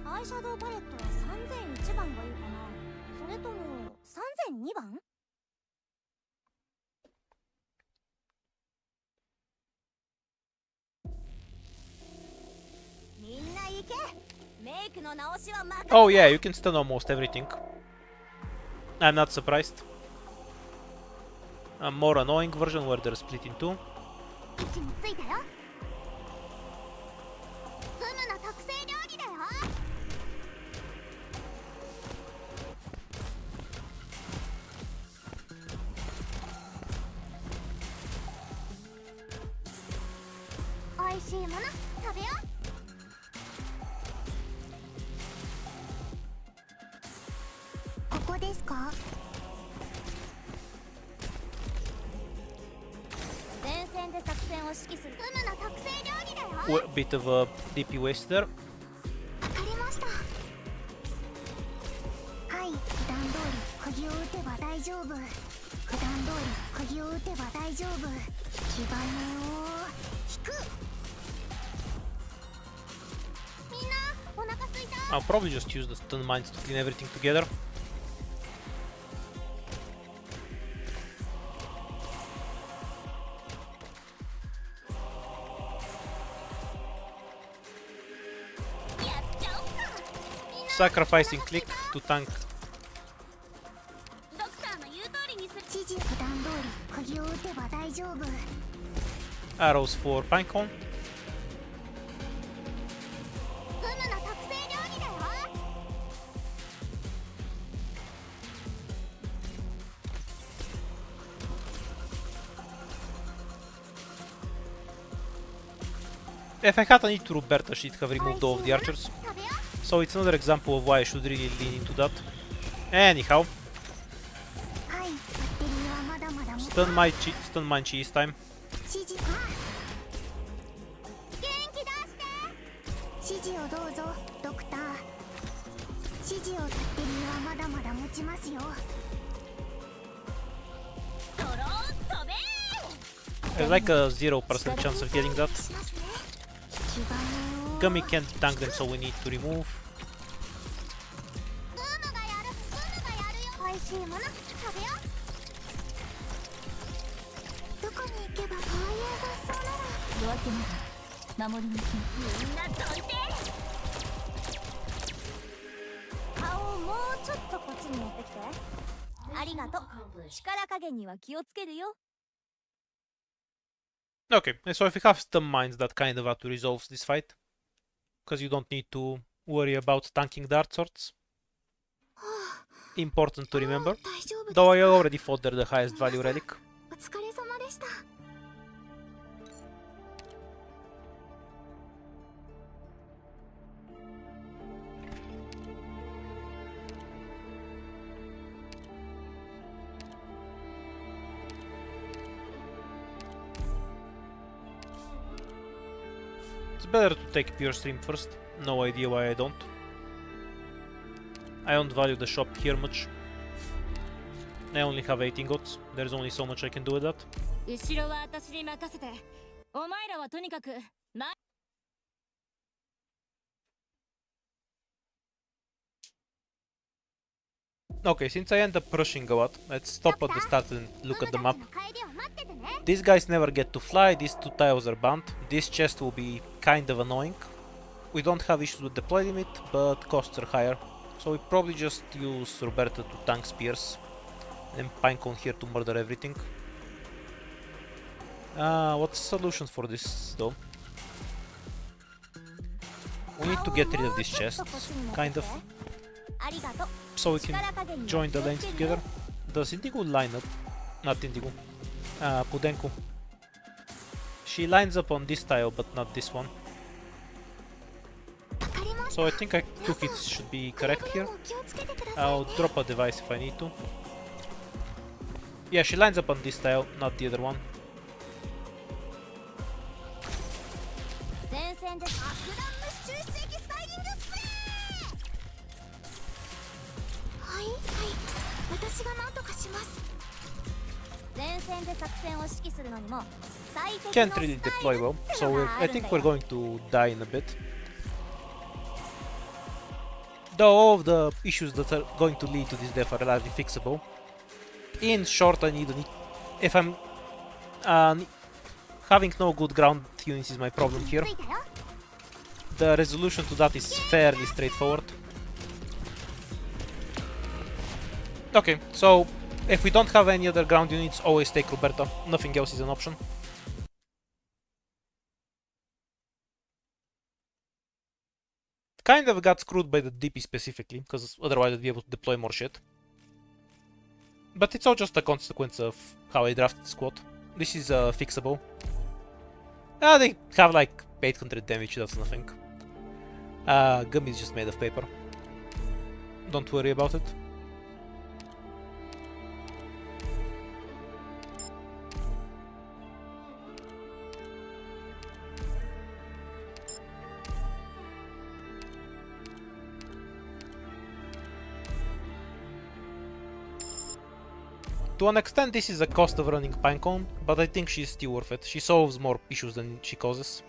アイシャドウパレットは3001番がいいかな。それとも3002番？みんな行け。メイクの直しは任せ。 Oh yeah, you can stun almost everything. I'm not surprised. A more annoying version where they're split in 2. 位置についたよ。フムの特製料理だよ。おいしいもの食べよう。ここですか？前線で作戦を指揮する。フムの特製料理だよ。 A bit of a DP waste there. わかりました。はい、普段通り釘を打てば大丈夫。普段通り釘を打てば大丈夫。気がねを引く。みんなお腹すいた。 I'll probably just use the stun mines to clean everything together. Sacrificing click to tank. ドクターの言う通りにする。指示普段通り釘を打てば大丈夫。 Arrows for Pinecone. フムの特製料理だよ。 If I hadn't hit Roberta, she'd have removed all of the archers. 食べよう。 So it's another example of why I should really lean into that. Anyhow, はい、バッテリーはまだまだ持つ。 stun mine cheese time. 指示元気出して。指示をどうぞドクター。指示をバッテリーはまだまだ持ちますよ。ドローン飛べ。 There's like a 0% chance of getting that. しますね。気がねを。 Gummy can't tank them, so we need to remove. ブームがやる。ブームがやるよ。おいしいもの食べよう。どこに行けばこういう雑草なら。夜明けまで守りに行きます。みんなどいて。顔をもうちょっとこっちに持ってきて。ありがとう。 Accomplished. 力加減には気をつけるよ。 Okay, so if we have stun mines, that kind of auto-resolves this fight. Because you don't need to worry about tanking dart swords. Important to remember. 大丈夫です Though I か already fought there the highest value relic. お疲れ様でした It's better to take pure stream first. No idea why I don't. I don't value the shop here much. I only have 8 ingots. There's only so much I can do with that. 後ろは私に任せて。お前らはとにかく、ま、 Okay, since I end up rushing a lot, let's stop at the start and look at the map. 帰りを待っててね These guys never get to fly, these 2 tiles are banned. This chest will be kind of annoying. We don't have issues with deploy limit, but costs are higher. So we probably just use Roberta to tank spears. And Pinecone here to murder everything. What's the solution for this though? We need to get rid of this chest, kind of, ありがとう。 so we can 力加減には join the 気を lanes つけるよ。 together. Does Indigo line up? Not Indigo. Pudenko. She lines up on this tile, but not this one. わかりました So I think 2 hits should be correct here. 気をつけてください I'll drop a device if I need to. Yeah, she lines up on this tile, not the other one. 前線で爆弾無視中止スタイリングスプレーはいはい私が何とかします 前線で作戦を指揮するのにも最適の Can't スタイ really ル deploy well, って so のがあ I るん think だ we're よ。 going to die in a bit. Though all of the issues that are going to lead to this death are largely fixable. In short, I need if I'm having no good ground units is my problem here. ついたよ The resolution to that is fairly straightforward. Okay, so if we don't have any other ground units, always take Roberta. Nothing else is an option. Kind of got screwed by the DP specifically, because otherwise I'd be able to deploy more shit. But it's all just a consequence of how I drafted the squad. This is fixable. They have like 800 damage, that's nothing. Gummy is just made of paper. Don't worry about it. To an extent, this is a cost of running Pinecone, but I think she's still worth it. She solves more issues than she causes.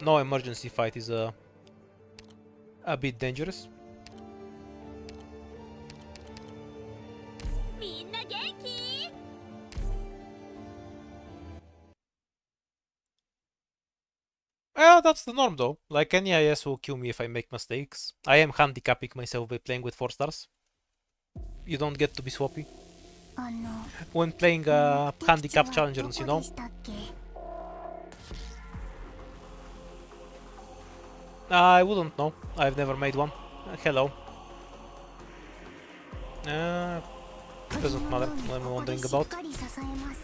No emergency fight is a bit dangerous. みんな元気？ Well, that's the norm though. Like any IS will kill me if I make mistakes. I am handicapping myself by playing with 4 stars. You don't get to be swappy. あの When playing handicap challengers, you know. どこでしたっけ I wouldn't know. I've never made one. Hello. Doesn't matter. What I'm wondering ここ about. でしっかり支えます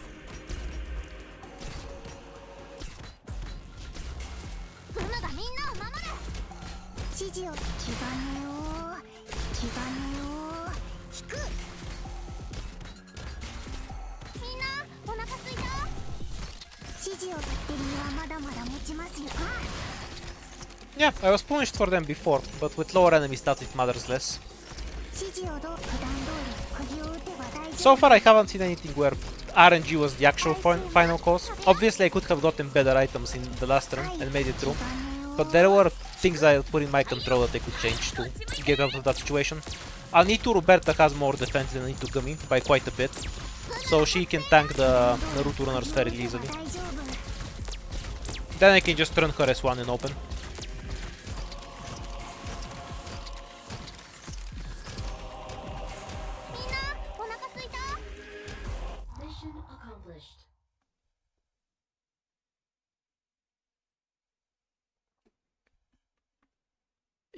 ブムがみんなを守る指示を気兼ねを引くみんなお腹すいた指示をバッテリーはまだまだ持ちますよ Yeah, I was punished for them before, but with lower enemy stats it matters less. 指示を普段通り釘を打てば大丈 So 夫 far I haven't seen anything where RNG was the actual final cause. Obviously I could have gotten better items in the last run and made it through. But there were things I put in my control that I could change to get out of that situation. Nitu Roberta has more defense than Nitu Gumi by quite a bit, so she can tank the Naruto runners fairly easily. 大丈夫 Then I can just turn her S1 and open.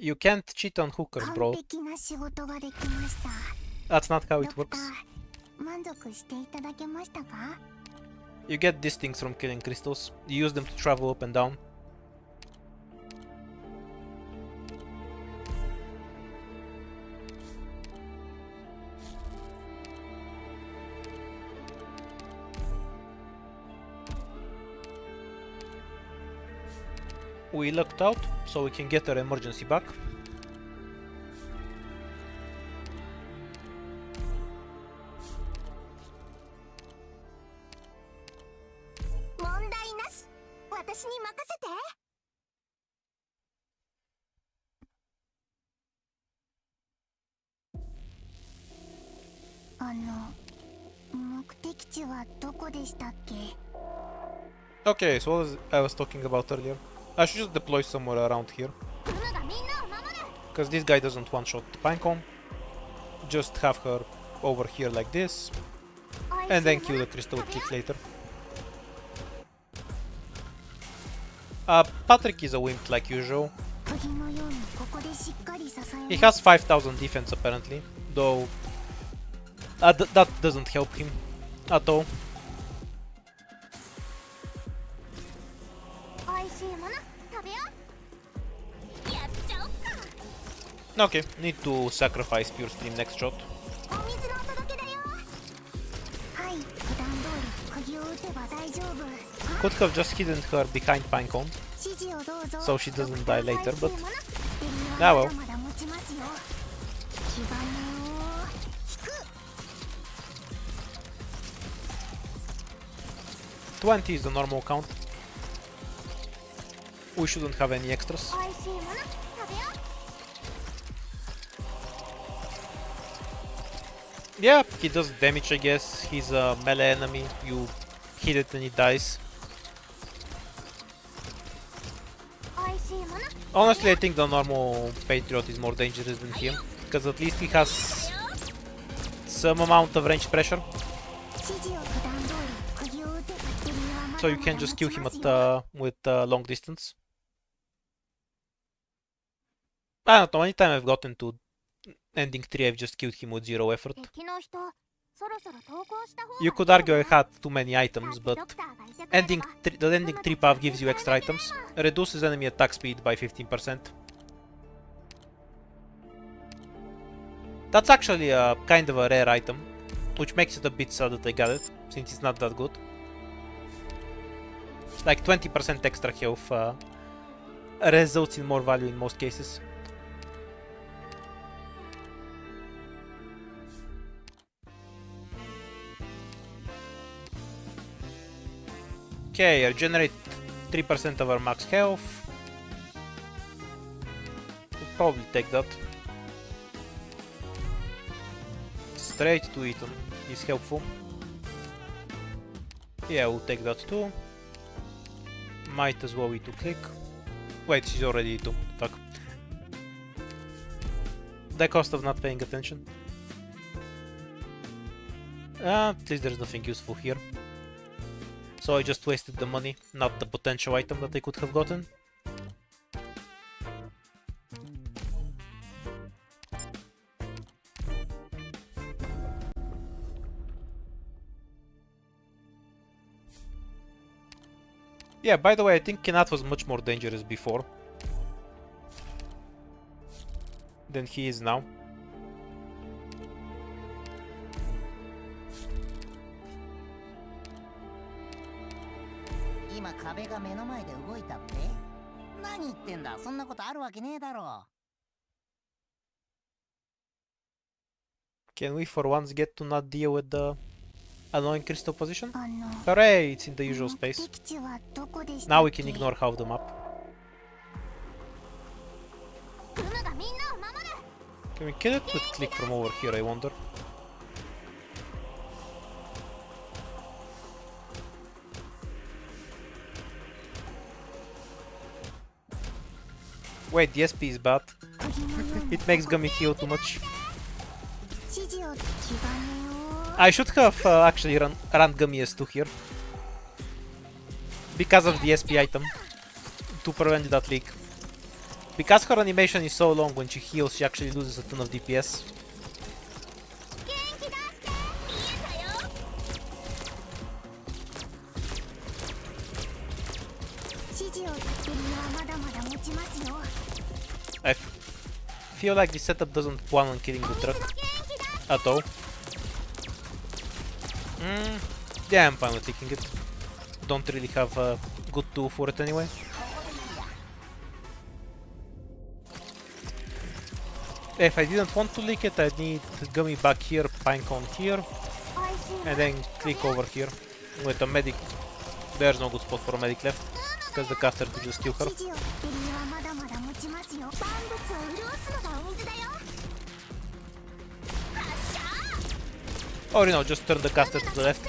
You can't cheat on hookers, 完 bro. 璧な仕事ができました。 That's not how ド it クタ works. ー、満足していただけましたか？ You get these things from killing crystals. You use them to travel up and down. We looked out, so we can get our emergency back. 問題なし。私に任せて。目的地はどこでしたっけ？ Okay, so what was I was talking about earlier? I should just deploy somewhere around here. ムムがみんなを守る。 Because this guy doesn't one-shot the pinecone. Just have her over here like this. And then kill the crystal with kick later. Patrick is a wimp like usual. 釘のようにここでしっかり支え He ます。 has 5000 defense apparently. Though that doesn't help him at all. 美味しいもの食べよう。やっちゃおっか。 Okay, need to sacrifice pure stream next shot. お水のお届けだよ。はい、普段通り釘を打てば大丈夫。 Could have just hidden her behind pinecone. 指示をどうぞ。 So she doesn't die later, but 美味しいものベリー Ah, は well. まだまだ持ちますよ。火種を引く。 20 is the normal count. We shouldn't have any extras. 美味しいもの食べよう。 Yeah, he does damage, I guess. He's a melee enemy. You hit it and he dies. 美味しいもの。 Honestly, I think the normal Patriot is more dangerous than him. Because at least he has some amount of range pressure. 指示を普段通り釘を打てばベリーはまだまだ So you can just kill him 持ち at ますよ。 with long distance. I don't know, anytime I've gotten to ending 3, I've just killed him with 0 effort. 敵の人、そろそろ投降した方が You could argue I had too many items, but ending the ending 3 path gives you extra items, reduces enemy attack speed by 15%. That's actually a kind of a rare item, which makes it a bit sad that I got it, since it's not that good. Like 20% extra health results in more value in most cases. Okay, regenerate 3% of our max health. We'll probably take that. Straight to Eaton is helpful. Yeah, we'll take that too. Might as well eat to click. Wait, she's already E2. Fuck. The cost of not paying attention. At least there's nothing useful here. So I just wasted the money, not the potential item that I could have gotten. Yeah, by the way, I think Kenat was much more dangerous before than he is now. Can we for once get to not deal with the annoying crystal position? あの Hooray, it's in the usual 目 space. 的地はどこでした Now っ we け？ can ignore half the map. ムムがみんなを守る。 Can we kill it with click from over here, I wonder? Wait, the SP is bad. 釘のように It makes Gummy heal too much. 指示を火種を I should have actually run Gummy S2 here. Because of the SP item. To prevent that leak. Because her animation is so long, when she heals, she actually loses a ton of DPS. 元気だって見えたよ。指示を立てるのはまだまだ持ちますよ。 I feel like this setup doesn't plan on killing the truck at all. Yeah, I'm fine with taking it. Don't really have a good tool for it anyway. If I didn't want to leak it, I'd need Gummy back here, Pinecone here, and then click over here. With a medic, there's no good spot for a medic left, because the caster could just kill her. 指示を立てるのはまだまだ持ちますよ。万物を潤すのがお水だよ。発射 Or, you know, just turn the caster to the left.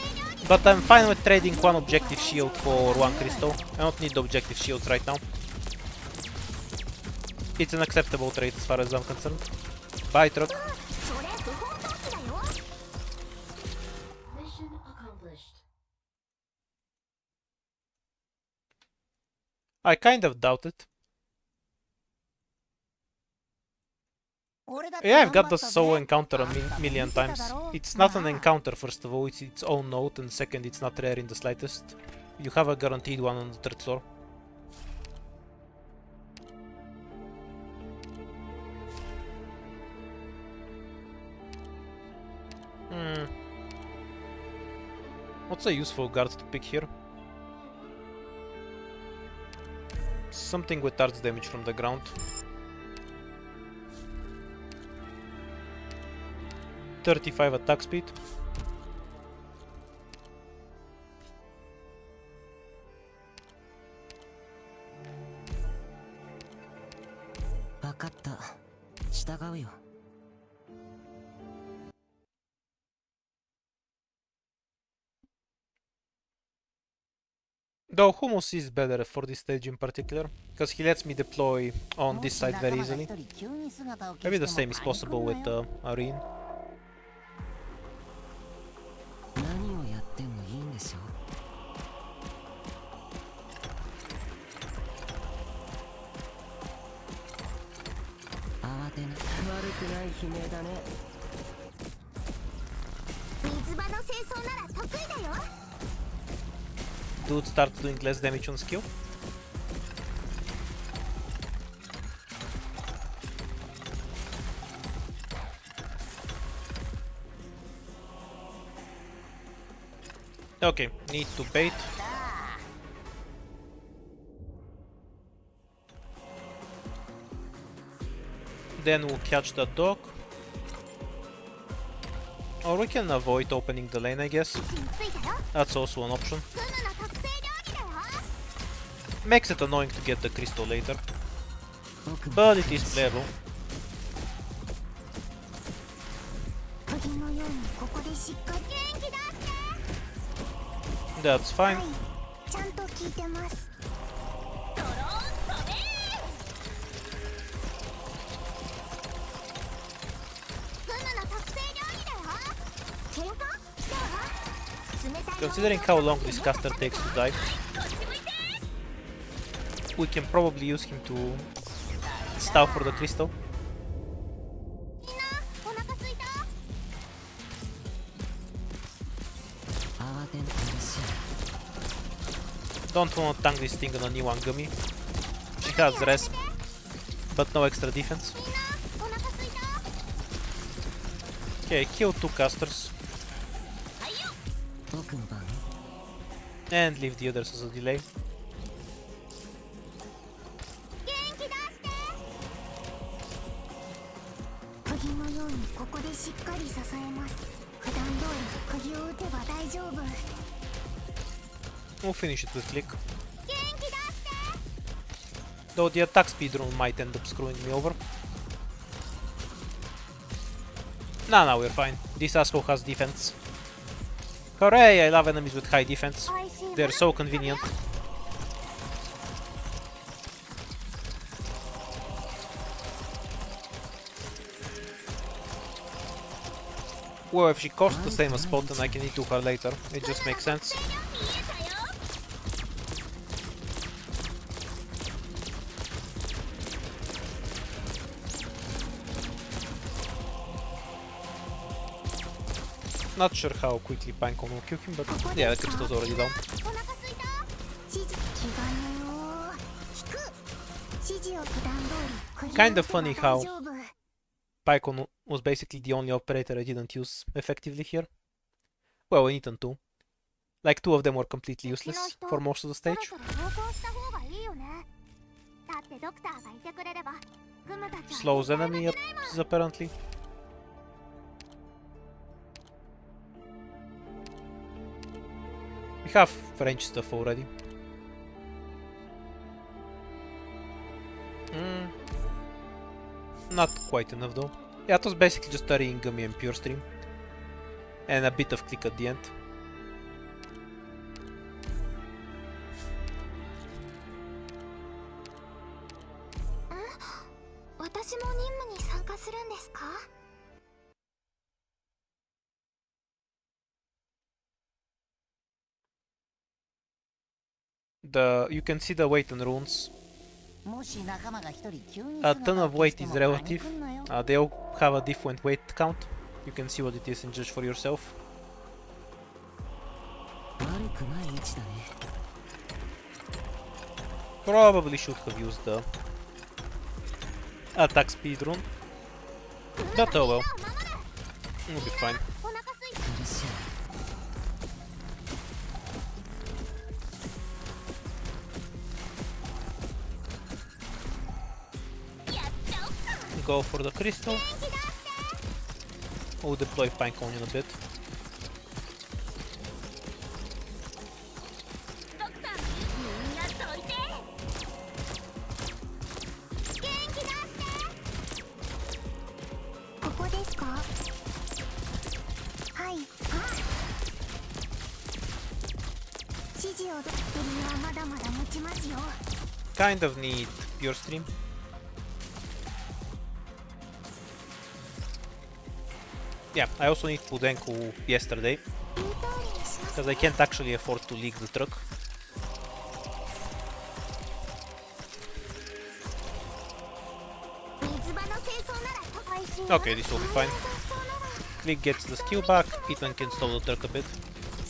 But I'm fine with trading one objective shield for one crystal. I don't need the objective shields right now. It's an acceptable trade as far as I'm concerned. Bye, truck. それ不法投棄だよ。 Mission accomplished. I kind of doubt it. Yeah, I've got the solo encounter a million times. It's not an encounter, first of all, it's its own note, and second, it's not rare in the slightest. You have a guaranteed one on the third floor. What's a useful guard to pick here? Something with arts damage from the ground. 35 attack speed. Though Humus is better for this stage in particular, because he lets me deploy on this side very easily. Maybe the same is possible with Arene. 何をやってもいいんでしょ慌てな悪くない悲鳴だね。水場の清掃なら得意だよ。 Dude starts doing less damage on skill. Okay, need to bait. Then we'll catch the dog. Or we can avoid opening the lane, I guess. ついたよ。 That's also an option. フムの特製料理だよ。 Makes it annoying to get the crystal later, 僕も but it is playable. 釘のようにここでしっかり。元気だって。 That's fine. はい、ちゃんと聞いてます。ドローン飛べフムの特製料理だよ。喧嘩どう冷たい Considering how long this caster takes to die, we can probably use him to stall for the crystal. みんなお腹すいた。 慌てな嬉しい。 Don't want to tank this thing on a new one gummy. She has res, but no extra defense. みんなお腹すいた。 Okay, kill two casters はいよ。僕の番 and leave the others as a delay. 元気だって釘のようにここでしっかり支えます。普段通り釘を打てば大丈夫。 We'll finish it with click. 元気だって Though the attack speed rune might end up screwing me over. Nah, we're fine. This asshole has defense. Hooray, I love enemies with high defense. They're so convenient. Well, if she costs the same as spot, then I can eat to her later. It just makes sense. 見えたよ。 元 Not sure how quickly Pinecone will kill him, but yeah, the crystal's already down. お腹すいた。指示気兼ねを聞く。指示を普段通り。 Kind of funny how 大丈夫。 Pinecone was basically the only operator I didn't use effectively here. Well, in Eaton too. Like, two of them were completely useless for most of the そろ stage. そろ同行した方がいいよね。だってドクターがいてくれればグムたちは Slows enemy up, apparently. We have French stuff already. Not quite enough though. Yeah, it was basically just tarrying Gummy and Pure Stream. And a bit of click at the end. 私も任務に参加するんですか？ You can see the weight and runes. もし仲間が一人急に A ton of weight 姿 is を消しても relative. パニクんなよ They all have a different weight count. You can see what it is and judge for yourself. 悪くない位置だね Probably should have used the attack speed rune. But oh well. We'll be fine. お腹すいた。苦しい Go for the crystal. We'll deploy Pinecone in a bit. ドクターみんなどいて。元気出して。ここですか？はい。指示をど君はまだまだ持ちますよ。 Kind of need Pure Stream. Yeah, I also need Pudenku yesterday, 言う通りにします。 because I can't actually afford to leak the truck. 水場の清掃なら配信 Okay, this will be fine. Click gets the skill back, Ethan can slow the truck a bit.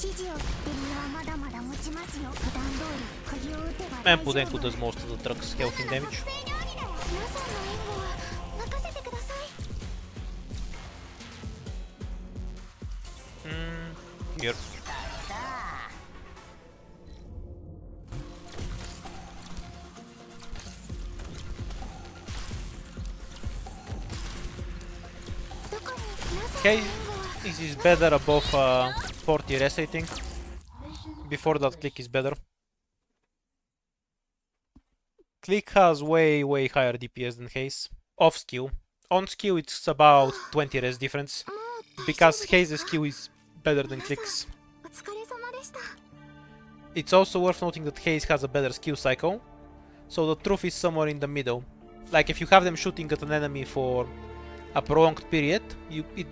指示を君はまだまだ持ちますよ。普段通り釘を打てば And 大丈 Pudenku 夫。 does most of the truck's health and damage. 皆さんの援護は任せてください。 Here. Okay, this is better above 40 res, I think. Before that, Click is better. Click has way higher DPS than Haze. Off skill. On skill, it's about 20 res difference. Because Haze's skill is better than Click's. お疲れ様でした。 It's also worth noting that Haze has a better skill cycle. So the truth is somewhere in the middle. Like if you have them shooting at an enemy for a prolonged period,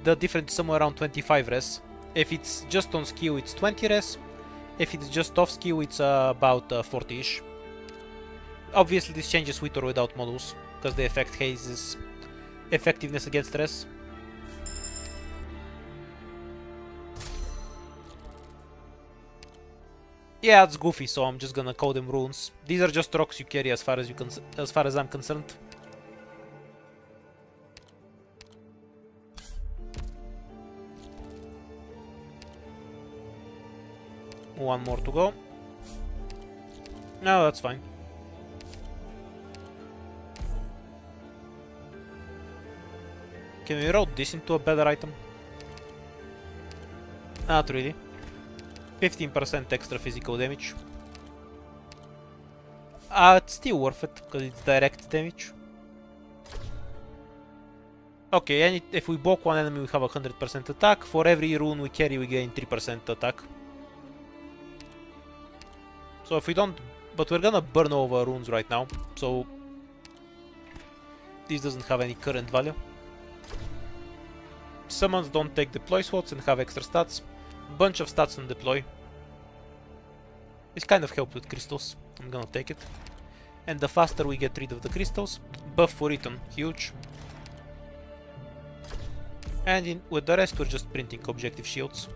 the difference is somewhere around 25 res. If it's just on skill, it's 20 res. If it's just off skill, it's about 40-ish. Obviously this changes with or without models, because they affect Haze's effectiveness against res. Yeah, it's goofy, so I'm just gonna call them runes. These are just rocks you carry as far as I'm concerned. One more to go. No, that's fine. Can we route this into a better item? Not really. 15% extra physical damage. It's still worth it, because it's direct damage. Okay, and if we block one enemy we have 100% attack. For every rune we carry we gain 3% attack. So if we don't... But we're gonna burn over runes right now, so... This doesn't have any current value. Summons don't take deploy slots and have extra stats. Bunch of stats on deploy. This kind of helped with crystals. I'm gonna take it. And the faster we get rid of the crystals, buff for Eaton, huge. And with the rest we're just printing objective shields.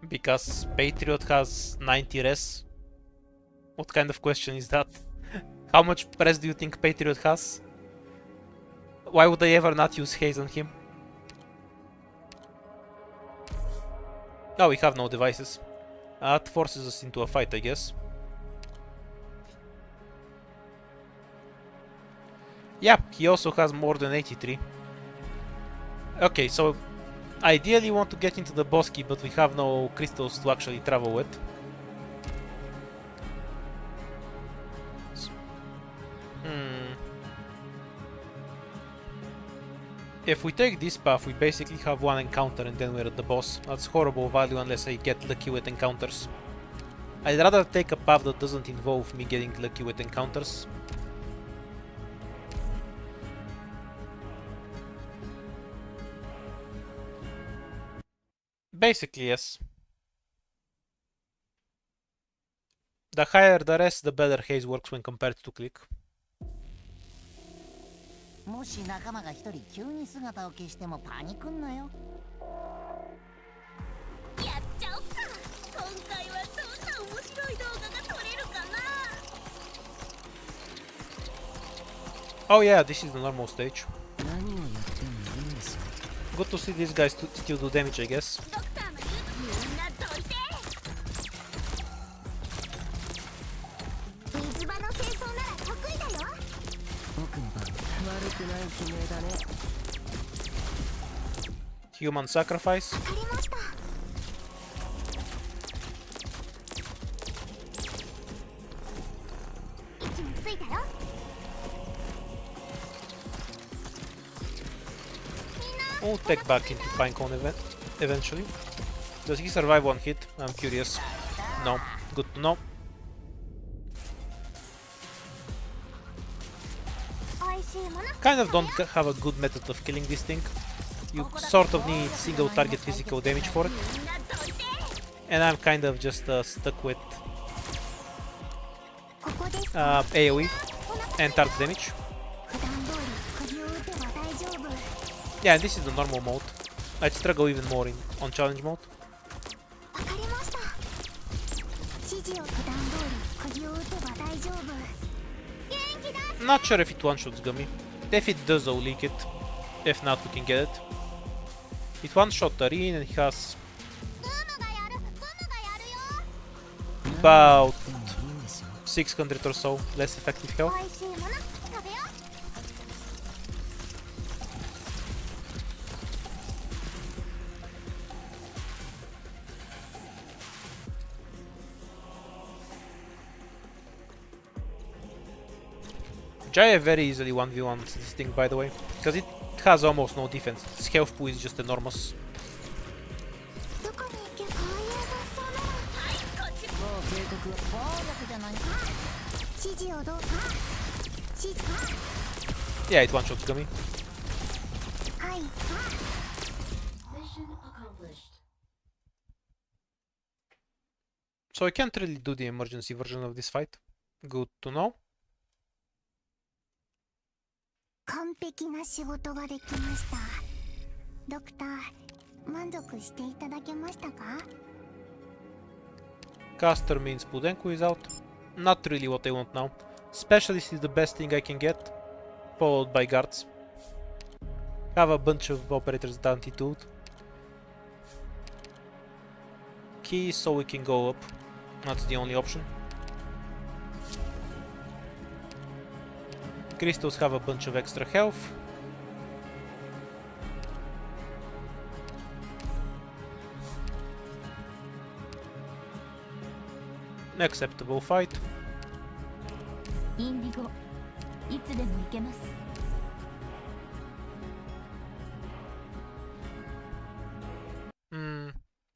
Because Patriot has 90 res? What kind of question is that? How much res do you think Patriot has? Why would I ever not use haze on him? Oh, we have no devices. That forces us into a fight, I guess. Yeah, he also has more than 83. Okay, so ideally we want to get into the bosky, but we have no crystals to actually travel with. If we take this path, we basically have one encounter and then we're at the boss. That's horrible value unless I get lucky with encounters. I'd rather take a path that doesn't involve me getting lucky with encounters. Basically, yes. The higher the rest, the better haze works when compared to click. もし仲間が一人急に姿を消してもパニクんなよ。やっちゃおっか。今回はどんな面白い動画が撮れるかな。Oh yeah, this is the normal stage. 何をやってもいいんですよ。 Good to see these guys still do damage, I guess. ドクターの言うとみんなどいて。水場の清掃なら得意だよ。僕の番。悪くない決めだね。 Human sacrifice. わかりました。位置についたよ。 We'll take back into Pinecone eventually. Does he survive one hit? I'm curious. No. Good to know. おいしいもの。 Kind of don't have a good method of killing this thing. You sort of need single target physical damage for it. みんなどいて。 And I'm kind of just stuck with ここです。 AoE and target damage. 普段通り釘を打てば大丈夫。 Yeah, this is the normal mode. I'd struggle even more on challenge mode. わかりました。指示を普段通り釘を打てば大丈夫。元気だ。 Not sure if it one-shots Gummy. If it does, I'll leak it. If not, we can get it. It one-shot Tarin and he has ブームがやる。ブームがやるよ。 about いいんですよ。 600 or so less effective health. おいしいもの食べよう。 Jaya very easily 1v1 this thing, by the way, because it has almost no defense. Its health pool is just enormous. どこに行けばこういう雑草なら。はい、こっち。もう警告暴力じゃないか。指示をどうぞ。指示。 Yeah, it one-shots Gummy. はい。 Mission accomplished. So I can't really do the emergency version of this fight. Good to know. 完璧な仕事ができました。ドクター、満足していただけましたか？ Caster means Pudenku is out. Not really what I want now. Specialist is the best thing I can get, followed by guards. Have a bunch of operators down T2. Keys so we can go up. That's the only option. Crystals have a bunch of extra health. Acceptable fight. インディゴ、いつでも行けます。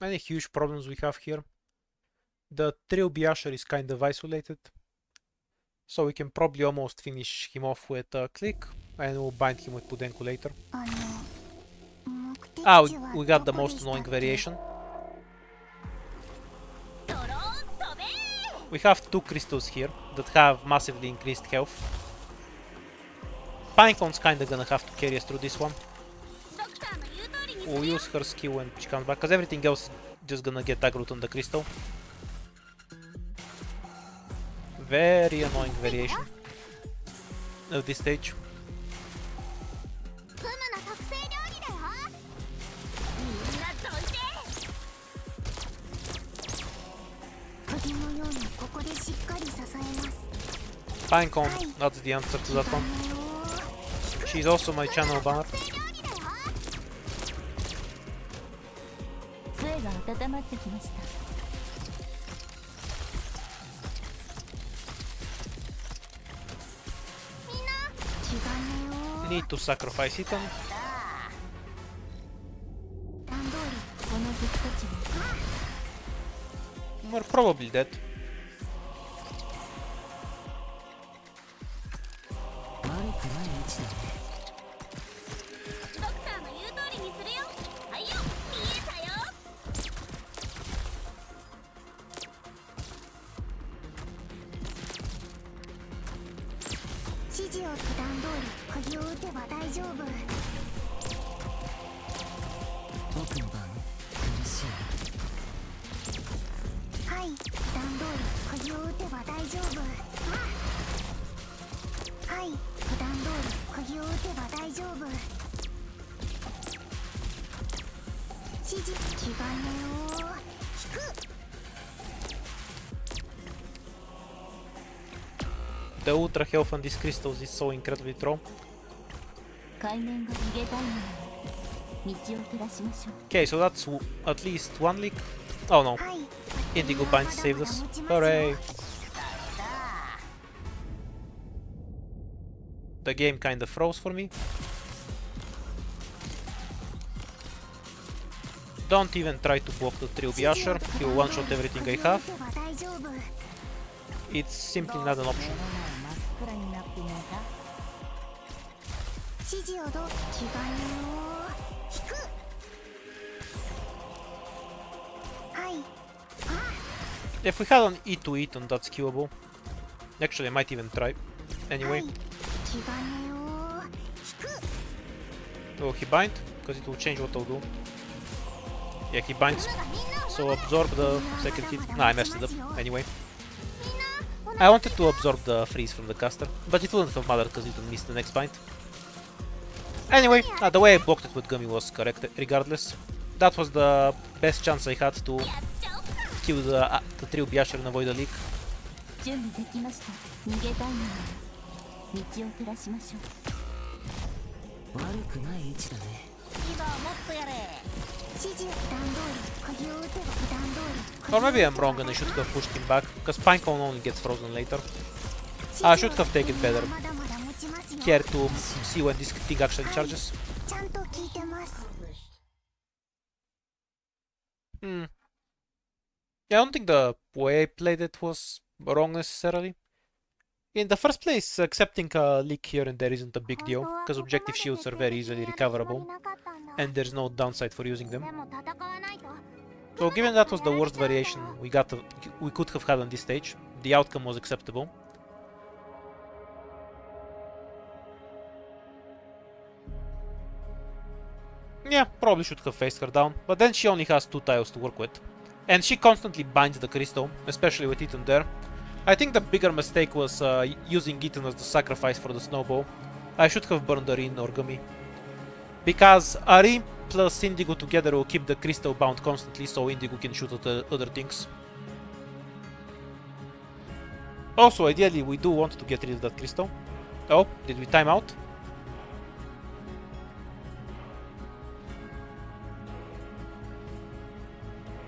Any huge problems we have here? The Trilby Usher is kind of isolated. So we can probably almost finish him off with a click. And we'll bind him with Pudenku later. 目的地 Ah, は we got the どこで most したっ annoying け？ variation. ドローン飛べー。We have two crystals here that have massively increased health. Pinecone's kinda gonna have to carry us through this one. ドクターの言う通りにす We'll るよ use her skill when she comes back, because everything else is just gonna get aggroed on the crystal. Very annoying variation of this stage. フムの特製料理だよ。みんなどいて鍵のようにここでしっかり支えます。 Pinecone, that's the answer to that one. She's also my channel banner. 杖が温まってきました Need to sacrifice Ethan. 段通りこの敵たちは We're probably dead. 悪くない位置だね。ドクターの言う通りにするよはいよ見えたよ指示を普段通り釘を打てば大丈夫。僕の番苦しい。はい普段通り釘を打てば大丈夫。はい普段通り釘を打てば大丈夫。指示気兼ねを引く。 The ultra health on these crystals is so incredibly strong. 海面が逃げたいのなら道を照らしましょう Okay, so that's at least one leak. Oh no, はい Indigo Binds saved us. Hooray! The game kinda froze for me. Don't even try to block the Trilby Usher, he'll one-shot everything I have. It's simply not an option. 真っ暗になっていないか。指示をど気兼ねを引く。はい。 If we had an E to Eton, that's killable. Actually, I might even try. は Anyway, い。気兼ねを引く。 will he bind? Because it will change what I'll do. Yeah, he binds. So absorb the second hit. Nah, I messed it up. Anyway. I wanted to absorb the freeze from the caster, but it wouldn't have mattered because it would miss the next bind. Anyway, the way I blocked it with Gummy was correct regardless. That was the best chance I had to kill the Trilby Usher and avoid the leak. 準備できました逃げたいのなら道を照らしましょう悪くない位置だね。今もっとやれ。指示普段通り釘を打てば普段通り。 Or maybe I'm wrong and I should have pushed him back, because Pinecone only gets frozen later. I should have taken better まだまだ持ちますよ。 care to see when this thing actually charges. ちゃんと聞いてます。 Hmm. Yeah, I don't think the way I played it was wrong necessarily. In the first place, accepting a leak here and there isn't a big deal, because objective shields are very easily recoverable, and there's no downside for using them. でも戦わないと。 So given that was the worst variation we could have had on this stage, the outcome was acceptable. Yeah, probably should have faced her down, but then she only has 2 tiles to work with. And she constantly binds the crystal, especially with Ethan there. I think the bigger mistake was using Ethan as the sacrifice for the snowball. I should have burned Arin or Gummy. Because Arin plus Indigo together will keep the crystal bound constantly, so Indigo can shoot at other things. Also, ideally, we do want to get rid of that crystal. Oh, did we time out?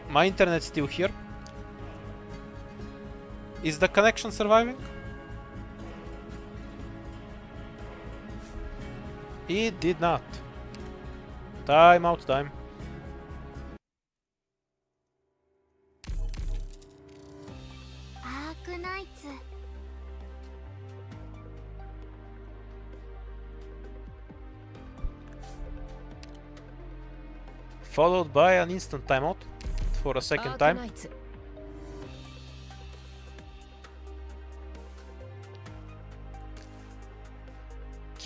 My internet's still here. Is the connection surviving? It did not. Time out time. Followed by an instant timeout for a second time.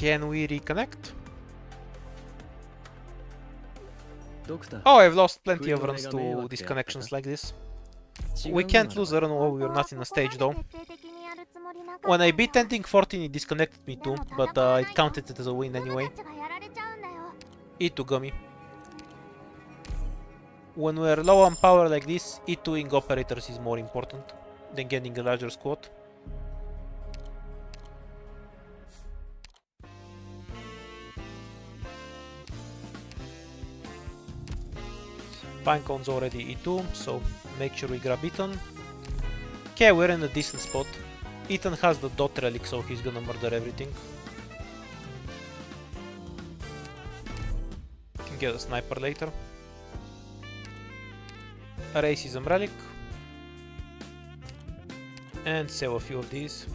Can we reconnect? Oh, I've lost plenty of runs to disconnections like this. We can't lose a run while we're not in a stage though. When I beat ending 14 it disconnected me too, but it counted it as a win anyway. E2 When we're low on power like this, E2ing operators is more important than getting a larger squad. Pinecone's already E2, so make sure we grab Ethan. Okay, we're in a decent spot. Ethan has the dot relic, so he's gonna murder everything. Can get a sniper later. A racism relic. And save a few of these.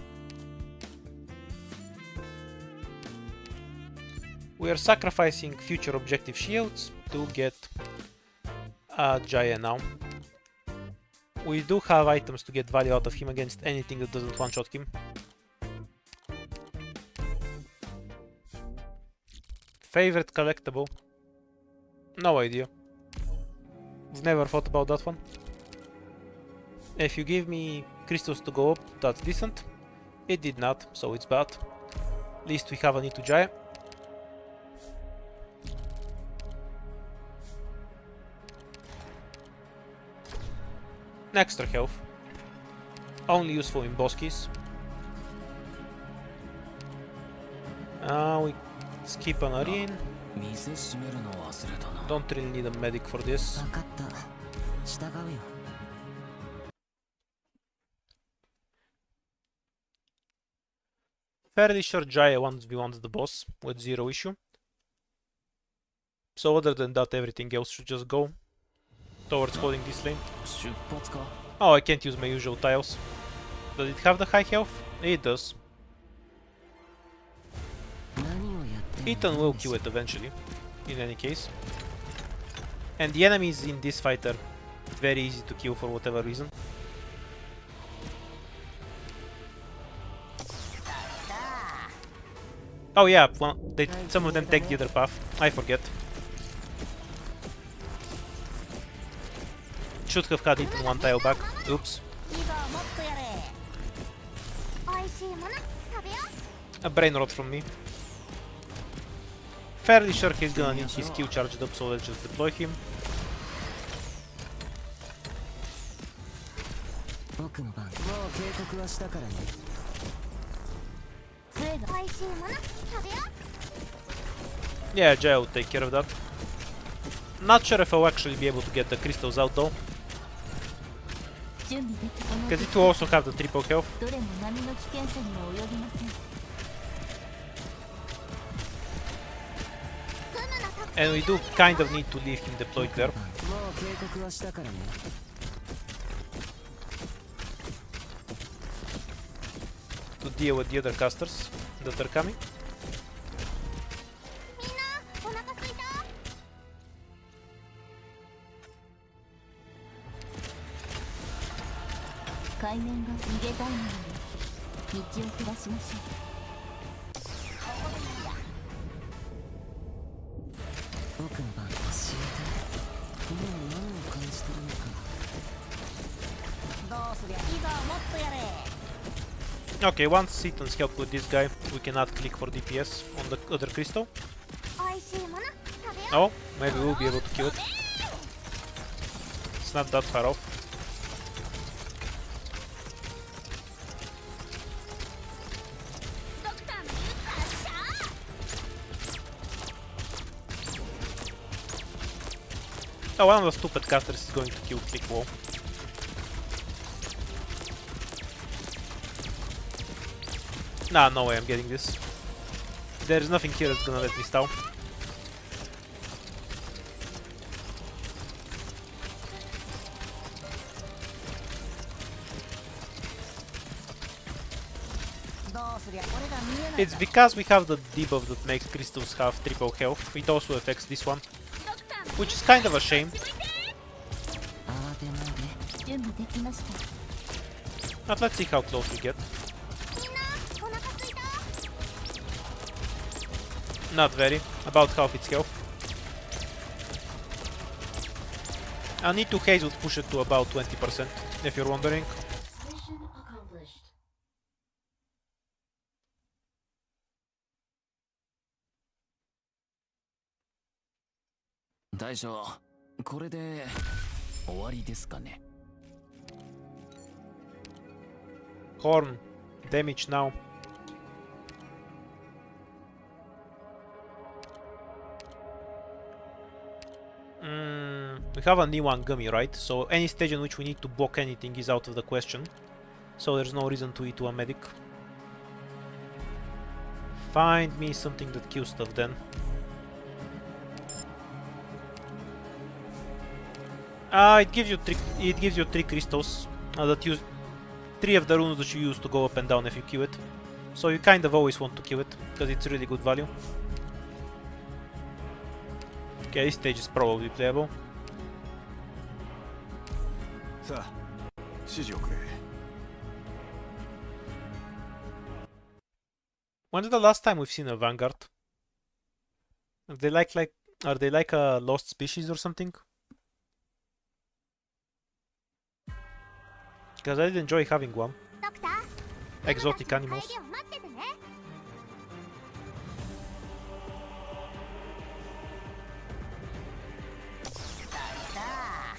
We are sacrificing future objective shields to get Jaya now. We do have items to get value out of him against anything that doesn't one-shot him. Favorite collectible? No idea. I've never thought about that one. If you give me crystals to go up, that's decent. It did not, so it's bad. At least we have a need to Jaya. Extra health. Only useful in boss keys. We skip an arena. Don't really need a medic for this. Fairly sure Jaya 1v1's the boss with zero issue. So other than that, everything else should just go towards holding this lane. Oh, I can't use my usual tiles. Does it have the high health? It does. Ethan will kill it eventually, in any case. And the enemies in this fight are very easy to kill for whatever reason. Oh yeah, some of them take the other path. I forget. Should have had eaten one tile back. Oops. A brain rot from me. Fairly sure he's gonna need his Q charged up, so let's just deploy him. Yeah, Jaya will take care of that. Not sure if I'll actually be able to get the crystals out though. Because it will also have the triple health. And we do kind of need to leave him deployed there. To deal with the other casters that are coming. Okay, once Ethan's helped with this guy, we cannot click for DPS on the other crystal. Oh, maybe we'll be able to kill it. It's not that far off. Oh, one of the stupid casters is going to kill click wall. Nah, no way I'm getting this. There's nothing here that's gonna let me stall. It's because we have the debuff that makes crystals have triple health. It also affects this one, which is kind of a shame. But let's see how close we get. Not very. About half its health. I need to haze would push it to about 20%, if you're wondering. Mission accomplished. 大将、これで終わりですかね。Horn. Damage now. We have a Niwan Gummy, right? So any stage in which we need to block anything is out of the question. So there's no reason to eat to a medic. Find me something that kills stuff then. It gives you three crystals that use 3 of the runes that you use to go up and down if you kill it. So you kind of always want to kill it, because it's really good value. Okay, this stage is probably playable. When's the last time we've seen a Vanguard? Are they like a lost species or something? Because I did enjoy having one. ドクター Exotic animals. 帰りを待っててね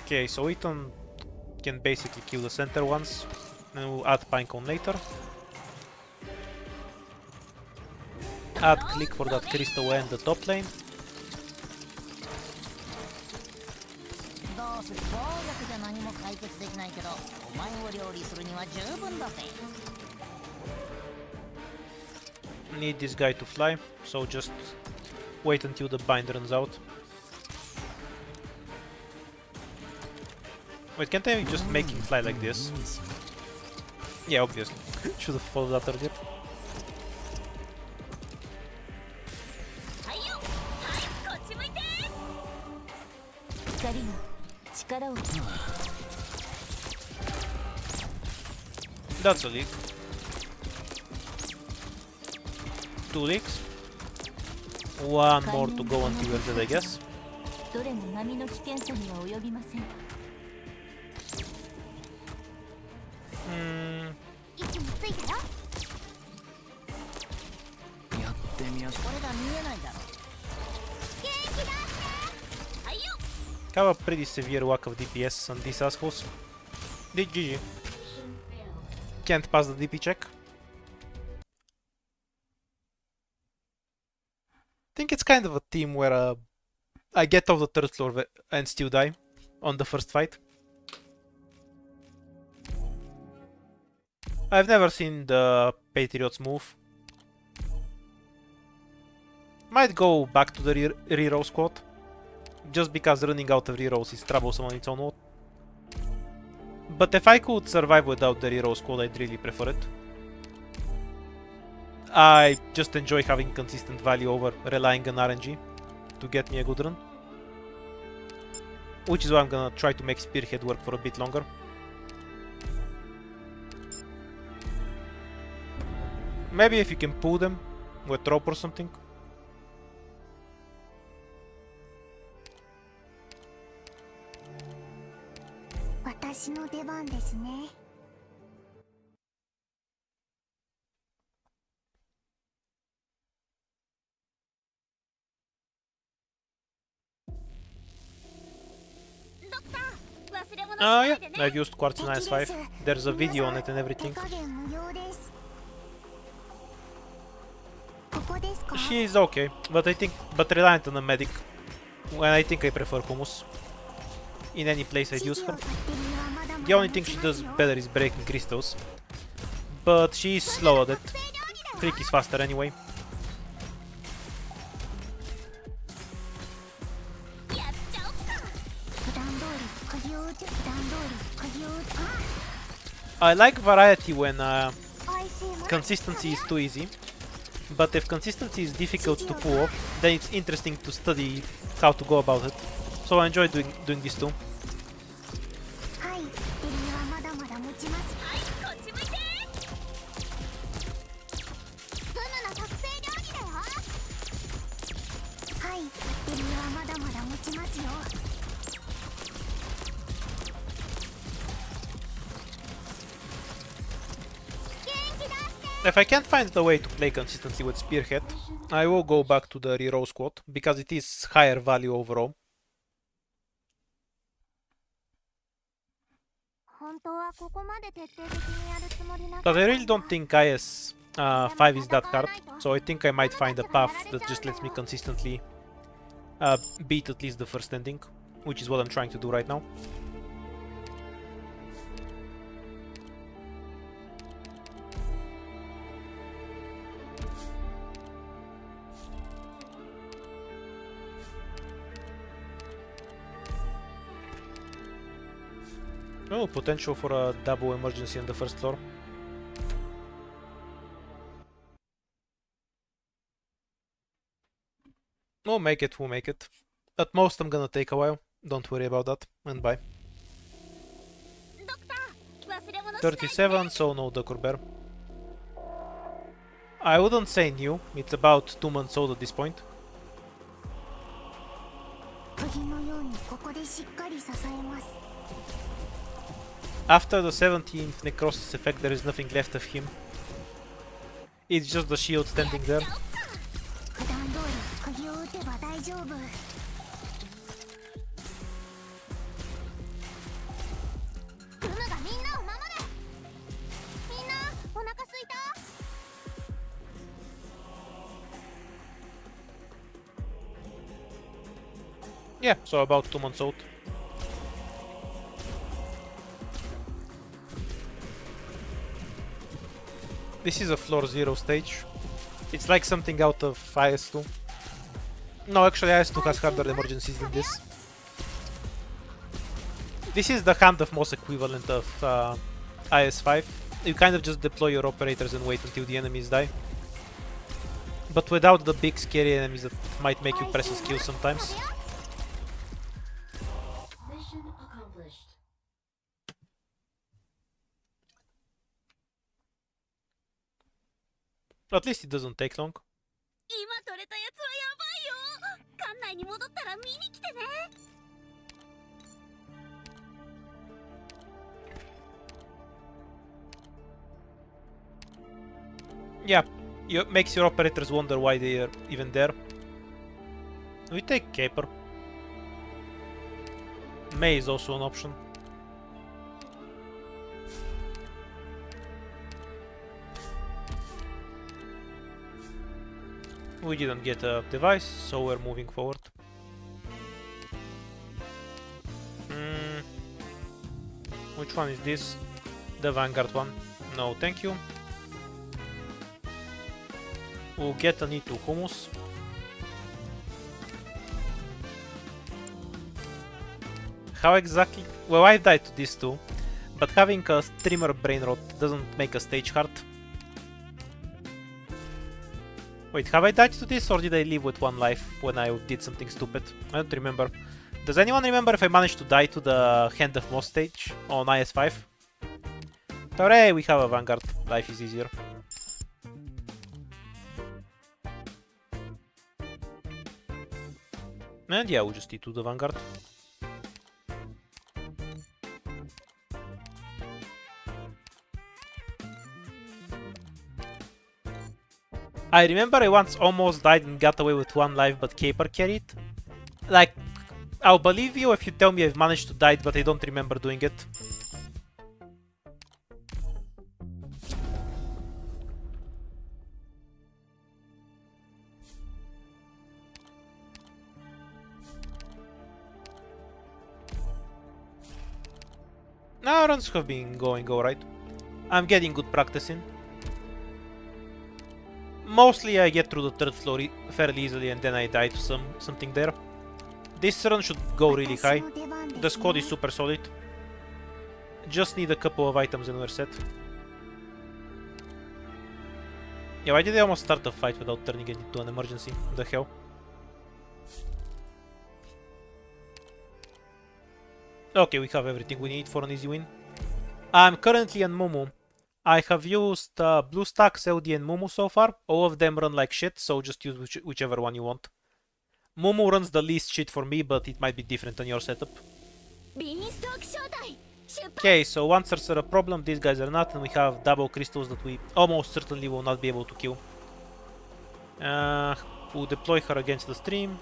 Okay, so Ethan can basically kill the center ones, and we'll add Pinecone later. Add click for that crystal and the top lane. どうする暴力じゃ何も解決できないけど、お前を料理するには十分だぜ。 Need this guy to fly, so just wait until the bind runs out. Wait, can't I just make him fly like this? Yeah, obviously. Should have followed that earlier. はいよはいこっち向いて光が力を That's a leak. 2 leaks. One more to go until we're dead, I guess. どれも波の危険さには及びません 位置についたよやってみやす。これが見えないだろ。元気出してはいよ Have a pretty severe whack of DPS on these assholes. GG. Mission failed. Can't pass the DP check. I think it's kind of a team where I get off the third floor and still die on the first fight. I've never seen the Patriots move. Might go back to the reroll squad, just because running out of rerolls is troublesome on its own note. But if I could survive without the reroll squad, I'd really prefer it. I just enjoy having consistent value over relying on RNG to get me a good run. Which is why I'm gonna try to make Spearhead work for a bit longer. Maybe if you can pull them with rope or something.「私の出番ですね」 Oh yeah, I've used Quartz in IS5. There's a video on it and everything. 手加減無用ですここですか She's okay, but reliant on a medic. When I think I prefer Hummus. In any place I'd use her. The only thing she does better is breaking crystals. But she's slow at it. Freak is faster anyway. やっちゃおっか普段通り釘を打つ普段通り釘を打つ I like variety when おいしいもの consistency is too easy. But if consistency is difficult to pull off, then it's interesting to study how to go about it. So I enjoy doing this too. はいデリはまだまだ持ちますはいこっち向いてフムの特製料理だよしますよ。 If I can't find a way to play consistently with Spearhead, I will go back to the reroll squad, because it is higher value overall. 本当はここまで徹底的にやるつもりなかった But I really don't think IS 5 is that hard, so I think I might find a path that just lets me consistently beat at least the first ending, which is what I'm trying to do right now. Oh, potential for a double emergency on the first floor. We'll make it, we'll make it. At most I'm gonna take a while, don't worry about that, and bye. 37, so no Ducker Bear. I wouldn't say new, it's about 2 months old at this point. 釘のようにここでしっかり支えます。 After the 17th necrosis effect, there is nothing left of him. It's just the shield standing there. 普段通り釘を打てば大丈夫。ルムがみんなを守る。みんなお腹すいた？ Yeah, so about 2 months old. This is a floor 0 stage. It's like something out of IS2. No, actually IS2 has harder emergencies than this. This is the Hand of Moss equivalent of IS5. You kind of just deploy your operators and wait until the enemies die. But without the big scary enemies that might make you press a skill sometimes. Mission accomplished. At least it doesn't take long. 今取れたやつはやばいよ。館内に戻ったら見に来てね。 Yeah, it makes your operators wonder why they are even there. We take Caper. May is also an option. We didn't get a device, so we're moving forward. Which one is this? The Vanguard one. No, thank you. We'll get an E2 Hummus. How exactly? Well, I've died to this too, but having a streamer brain rot doesn't make a stage hard. Wait, have I died to this or did I leave with 1 life when I did something stupid? I don't remember. Does anyone remember if I managed to die to the Hand of Moss stage on IS5? Hooray, we have a Vanguard. Life is easier. And yeah, we'll just need to the Vanguard. I remember I once almost died and got away with 1 life, but Caper carried. Like, I'll believe you if you tell me I've managed to die, but I don't remember doing it. Now runs have been going alright. I'm getting good practice in. Mostly I get through the 3rd floor fairly easily and then I die to something there. This run should go really high. The squad is super solid. Just need a couple of items and we're set. Yeah, why did I almost start a fight without turning it into an emergency? The hell? Okay, we have everything we need for an easy win. I'm currently on Mumu. I have used BlueStacks, LD and Mumu so far. All of them run like shit, so just use whichever one you want. Momo runs the least shit for me, but it might be different on your setup. ビーンストーク招待出発 Okay, so once are a problem, these guys are not, and we have double crystals that we almost certainly will not be able to kill. We'll deploy her against the stream.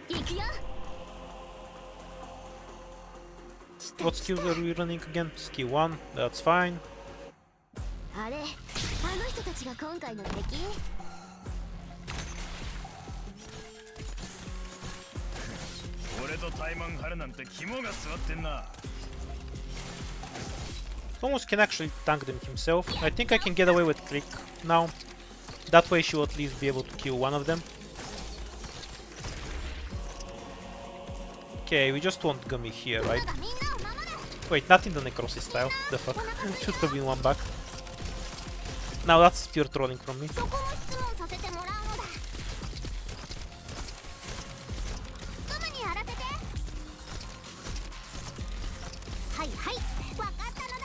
行くよ What skills are we running again? Skill 1, that's fine. あれあの人たちが今回の敵 俺とタイマン張るなんて肝が座ってんな。 Thomas can actually tank them himself. I think I can get away with click now. That way she'll at least be able to kill one of them. Okay, we just want Gummy here, right? みんなを守る Wait, not in the Necrosis style. The fuck? Should have been one back. Now that's pure trolling from me. そこも質問させてもらうのだすぐにやらせてはいはいわかったのだ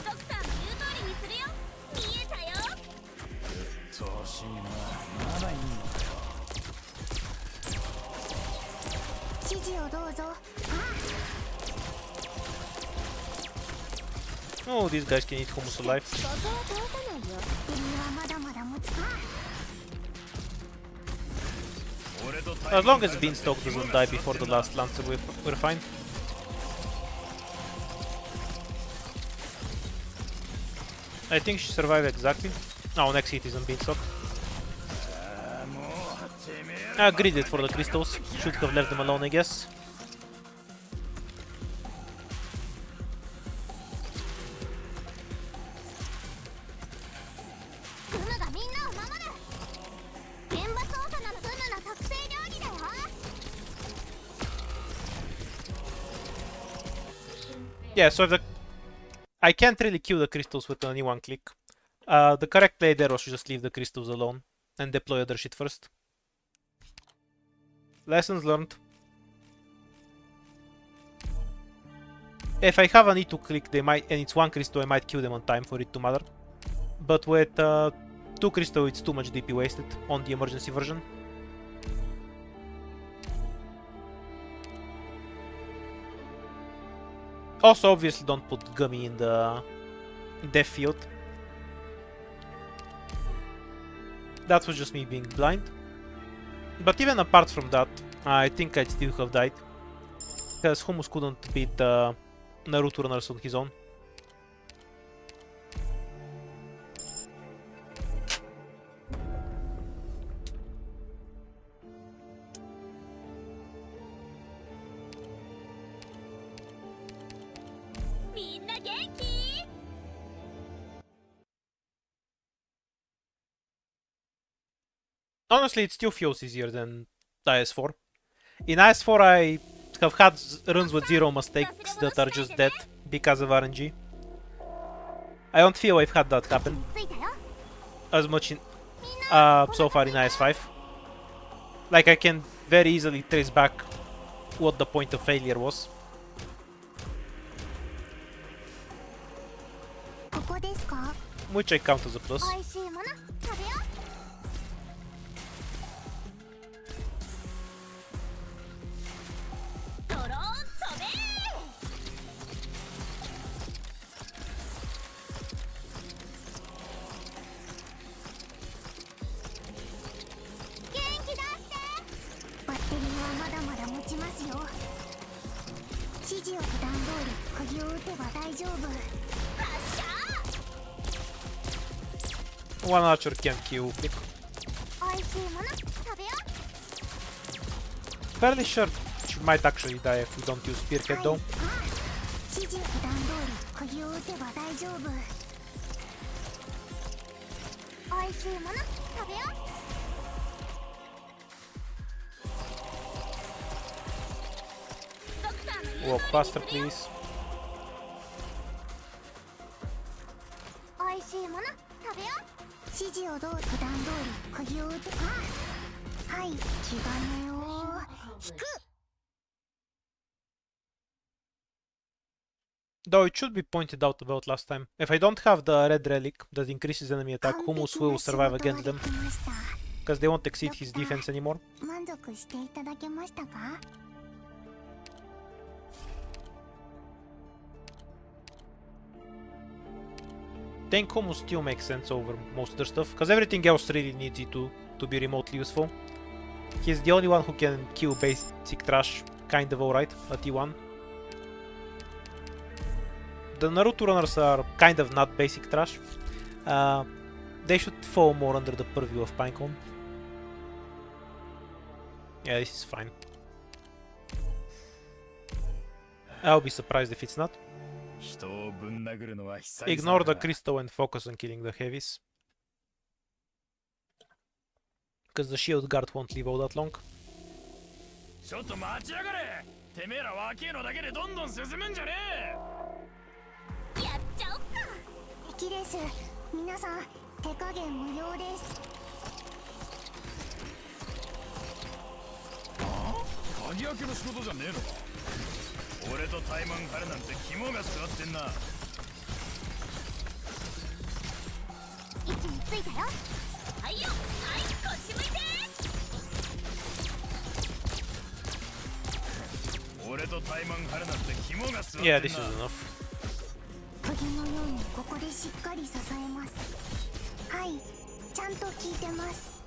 ドクターの言う通りにするよ見えたよ調子いいな。まだいいのかよ。指示をどうぞ Oh, these guys can eat hummus alive. ここは通さないよ君はまだまだ持つ 俺とタイ As マン long as Beanstalk doesn't die before the last Lancer, we're fine. I think she survived exactly. Oh, next hit is on Beanstalk. もうてめえら Greeded for the crystals. Should have left them alone, I guess. Yeah, so if the... I can't really kill the crystals with only one click. The correct play there was to just leave the crystals alone and deploy other shit first. Lessons learned. If I have a need to click, they might, and it's one crystal, I might kill them on time for it to matter. But with two crystal, it's too much DP wasted on the emergency version. Also, obviously, don't put Gummy in the death field. That was just me being blind. But even apart from that, I think I'd still have died. Because Hummus couldn't beat the Naruto runners on his own. Honestly, it still feels easier than IS4. In IS4, I have had runs with zero mistakes that are just dead because of RNG. I don't feel I've had that happen as much in, so far in IS5. Like, I can very easily trace back what the point of failure was. Which I count as a plus. One archer can kill Pick. Fairly sure she might actually die if we don't use Spearhead though. Walk faster, please. Though it should be pointed out about last time, if I don't have the red relic that increases enemy attack, Hummus will survive against them. because they won't exceed his defense anymore. 満足していただけましたか？ Tank Homo still makes sense over most other stuff, because everything else really needs it to be remotely useful. He's the only one who can kill basic trash, kind of alright, at T1. The Naruto runners are kind of not basic trash. They should fall more under the purview of Pinecone. Yeah, this is fine. I'll be surprised if it's not. Ignore the crystal and focus on killing the heavies. Because the shield guard won't live all that long. ちょっと待ちやがれ。てめえら若えのだけでどんどん進むんじゃねえ。やっちゃおっか。敵です。皆さん、手加減無料です。鍵開けの仕事じゃねえのか。俺とタイマン張るなんて肝が据わってんな。位置についたよ。はいよ、はい、腰向いて。俺とタイマン張るなんて肝が据わってんな。Yeah, this is enough. 釘のようにここでしっかり支えます。はい、ちゃんと効いてます。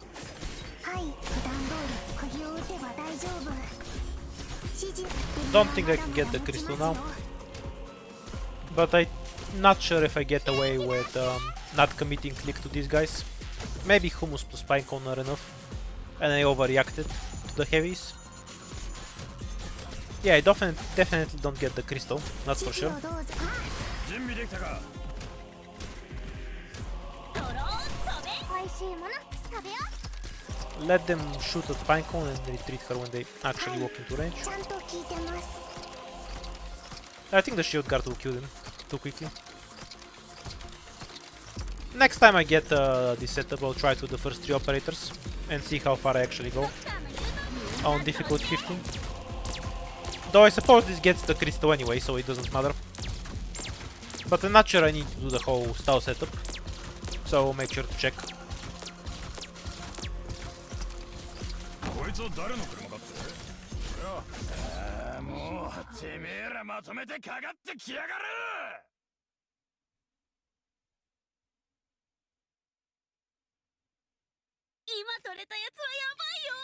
はい、普段通り釘を打てば大丈夫。指示。Don't think I can get the crystal now. But I'm not sure if I get away with not committing click to these guys. Maybe Hummus plus Pinecone are enough. And I overreacted to the heavies. Yeah, I definitely don't get the crystal, that's for sure. 準備できたか。美味しいもの食べよう。 Let them shoot at Pinecone and retreat her when they actually walk into range. ちゃんと効いてます。 I think the shield guard will kill them too quickly. Next time I get this setup, I'll try it with the first 3 operators and see how far I actually go on difficulty 15. Though I suppose this gets the crystal anyway, so it doesn't matter. But I'm not sure I need to do the whole style setup, so I'll make sure to check. こいつは誰の車だって？ああ、もうてめえらまとめてかかってきやがる！今取れたやつはやばいよ。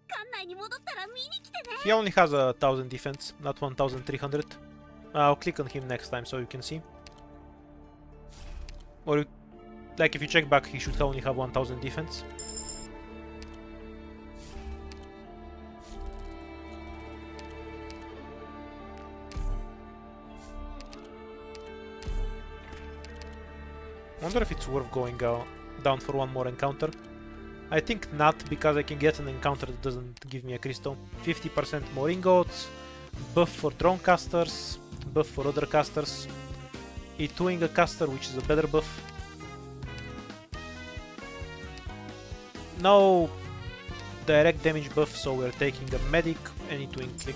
館内に戻ったら見に来てね。 He only has 1000 defense, not 1300. I'll click on him next time so you can see. Or, like, if you check back, he should only have 1000 defense. Wonder if it's worth going down for one more encounter. I think not, because I can get an encounter that doesn't give me a crystal. 50% more ingots, buff for drone casters, buff for other casters, E2ing a caster, which is a better buff. No direct damage buff, so we're taking a medic and E2ing click.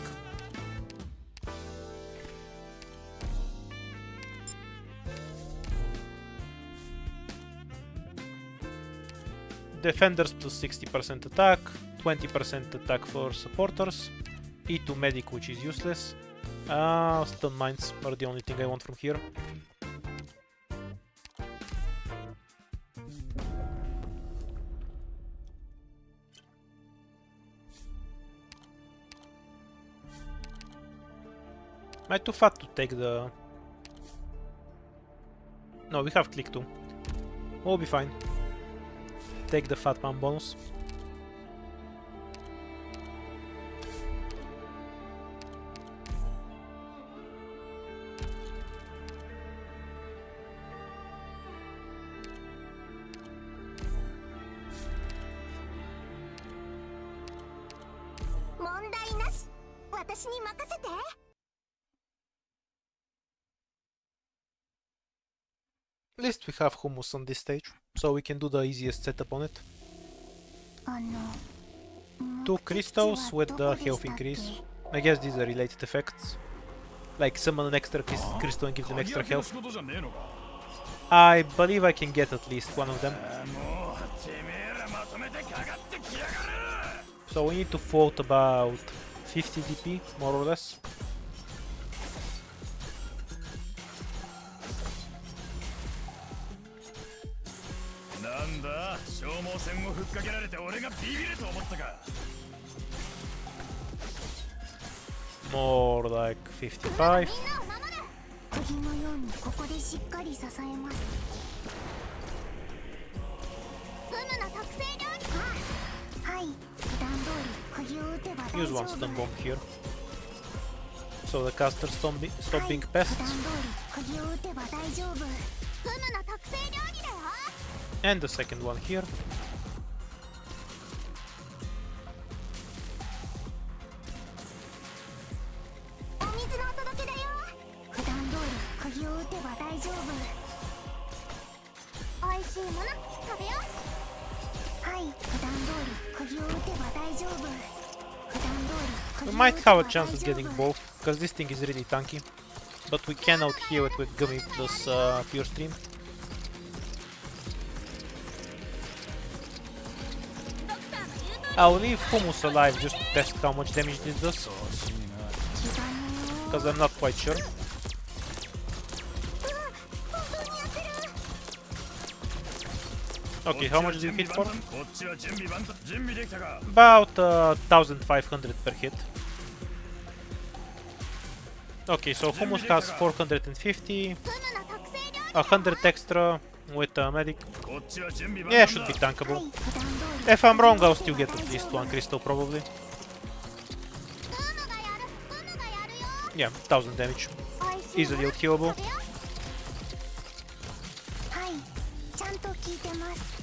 Defenders plus 60% attack, 20% attack for supporters, E2 medic, which is useless. Stun mines are the only thing I want from here. Am I too fat to take the... No, we have click too. We'll be fine. Take the fat man bonus. At least we have Hummus on this stage, so we can do the easiest setup on it. 2 crystals with the health increase. I guess these are related effects. Like summon an extra crystal and give them extra health. I believe I can get at least one of them. So we need to float about 50 DP, more or less. More like 55. 釘のようにここでしっかり支えます。ふむの特製料理。はい、普段通り釘を打てば大 Use 丈 one 夫。 stun bomb here. So the caster stop being 普 pests. 段通り釘を打てば大丈夫。ふむの特製料理だよ。 And the second one here. お水のお届けだよ。普段通り釘を打てば大丈夫。おいしいもの食べよう。はい、普段通り釘を打てば大丈夫。普段通り We 釘を might 打てば have a 大 chance 丈 of 夫。 getting both, because this thing is really tanky. But we cannot heal it with Gummy plus Pure Stream. I'll leave Hummus alive just to test how much damage this does, because I'm not quite sure. Okay, how much did you hit for? About 1500 per hit. Okay, so Hummus has 450, 100 extra with medic. Yeah, should be tankable. If I'm wrong, I'll still get at least one crystal probably. Yeah, 1000 damage. Easily out-healable. はい、ちゃんと聞いてます。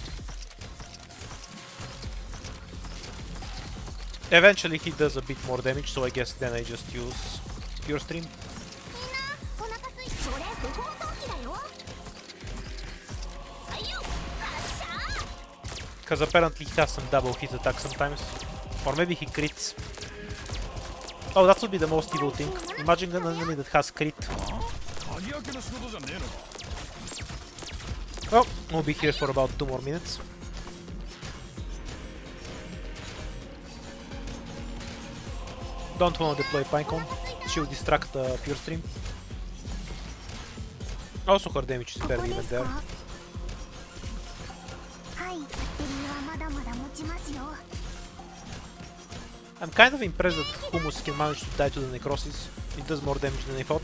Eventually he does a bit more damage, so I guess then I just use Pure Stream. みんなお腹すいそれ不法投棄だよ。はいよ。発射。 Because apparently he has some double hit attack sometimes. Or maybe he crits. Oh, that would be the most evil thing. Imagine an enemy that has crit. Oh, we'll be here for about 2 more minutes. Don't want to deploy Pinecone. She'll distract the Pure Stream. Also her damage is ここ barely で even すか。 there. はい、バッテリーはまだまだ持ちますよ。 I'm kind of impressed that Hummus can manage to die to the Necrosis. It does more damage than I thought.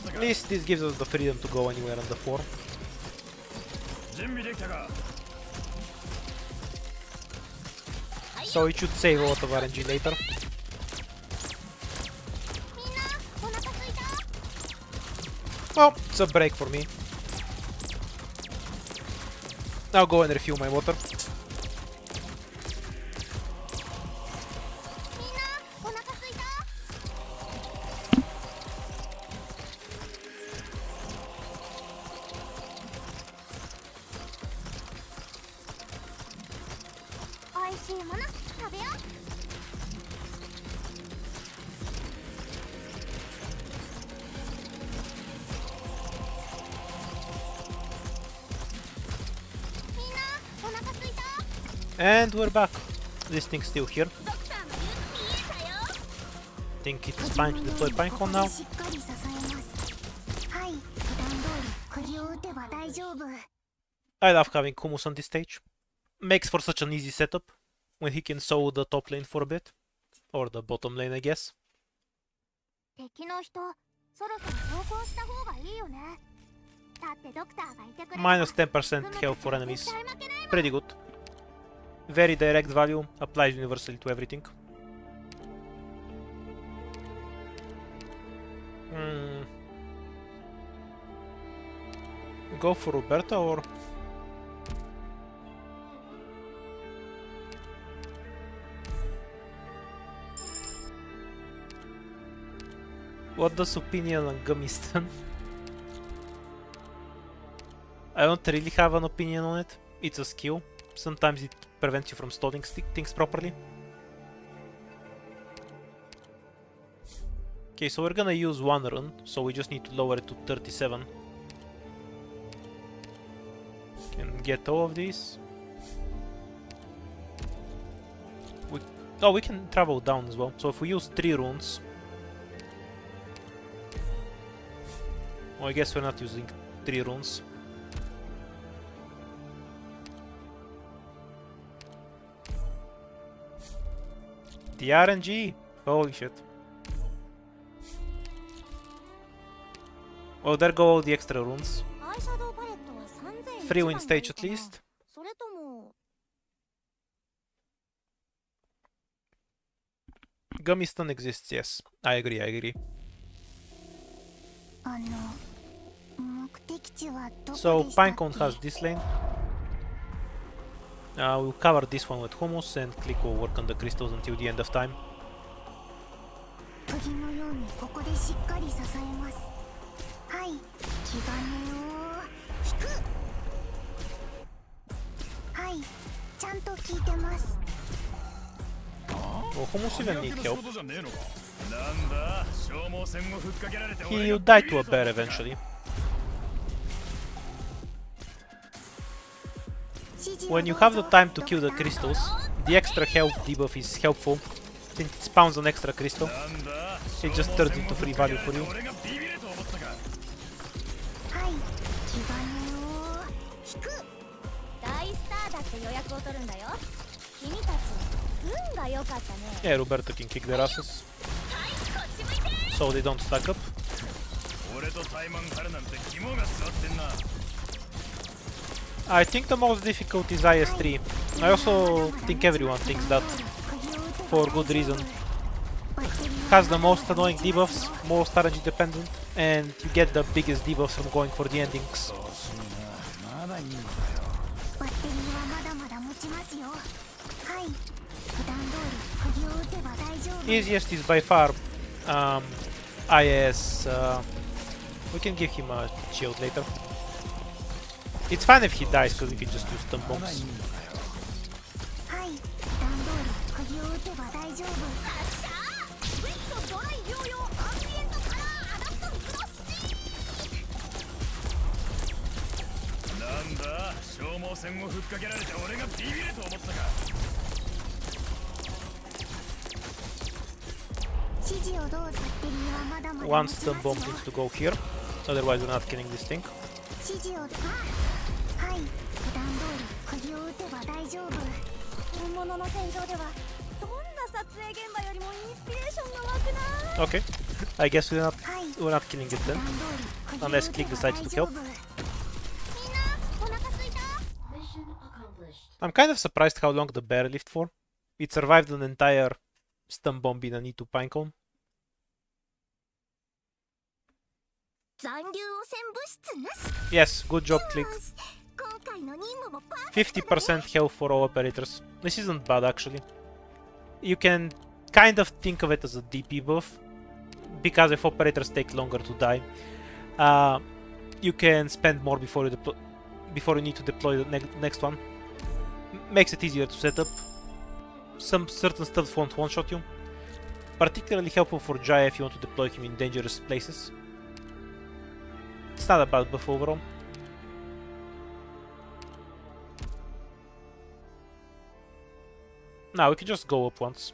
At least this gives us the freedom to go anywhere on the floor. So it should save a lot of RNG later. みんなお腹すいた。 Well, it's a break for me. I'll go and refill my water. みんなお腹すいた。おいしいもの食べよう。 みんなお腹すいた。 And we're back. This thing's still here. ドクターの言う見えたよ。 Think it's fine to deploy Pinecone now. しっかり支えます。はい、普段通り釘を打てば大丈夫。 I love having Hummus on this stage. Makes for such an easy setup when he can sow the top lane for a bit. Or the bottom lane, I guess. 敵の人、そろそろ投降した方がいいよね。だってドクターがいてくれる。 Minus 10% health for enemies. Pretty good. Very direct value, applies universally to everything. Go for Roberta or... What does opinion on Gummiston? I don't really have an opinion on it. It's a skill. Sometimes it prevents you from stalling things properly. Okay, so we're gonna use 1 rune, so we just need to lower it to 37. Can get all of these. We can travel down as well. So if we use 3 runes... Well, I guess we're not using 3 runes. The RNG! Holy shit. Well, there go all the extra runes. 3 win stage at least. それとも Gummy stun exists, yes. I agree, I agree. 目的地はどこで So したっけ Pinecone has this lane. We'll cover this one with hummus and Click will work on the crystals until the end of time. 鳥のようにここでしっかり支えます。はい、気兼ねを引く。はい、ちゃんと聞いてます。 Well, hummus even need help. ことじゃねえのか。なんだ消耗戦をふっかけられて He'll die to a bear eventually. When you have the time to kill the crystals, the extra health debuff is helpful. Since it spawns an extra crystal, it just turns into free value for you. 俺がビビると思ったか。はい、気兼ねを引く。大スターだって予約を取るんだよ。君たち運が良かったね。 Yeah, Roberto can kick their asses. So they don't stack up. 俺とタイマン張るなんて肝が座ってんな。 I think the most difficult is IS3. I also think everyone thinks that, for good reason. Has the most annoying debuffs, most RNG dependent, and you get the biggest debuffs from going for the endings. バッテリーはまだまだ持ちますよ。はい、普段通り釘を打てば大丈夫。 Easiest is by far IS. We can give him a shield later. It's fine if he dies, because we can just use stun bombs. はい、普段通り釘を打てば大丈夫。なんだ消耗戦をふっかけられて俺がビビると思ったか。指示をどうぞ。バッテリーはまだまだ One 持ち stun ます bomb よ。 needs to go here, otherwise we're not killing this thing. 指示をはい、普段通り釘を打てば大丈夫。本物の戦場ではどんな撮影現場よりもインスピレーションが湧くな。 Okay, I guess we're はい、 not killing it 普 then. 段通り釘を Unless 打て Click ば decides 大 to 丈 help. 夫。 Mission accomplished. I'm kind of surprised how long the bear lived for. It survived an entire stun bomb in an E2 Pinecone. 残留汚染物質なし。 Yes, good job, Click. 今回の任務もパーフェクトだね。 50% health for all operators. This isn't bad actually. You can kind of think of it as a DP buff, because if operators take longer to die, you can spend more before you need to deploy the next one. Makes it easier to set up. Some certain stuff won't one-shot you. Particularly helpful for Jaya if you want to deploy him in dangerous places. It's not a bad buff overall. Now we can just go up once,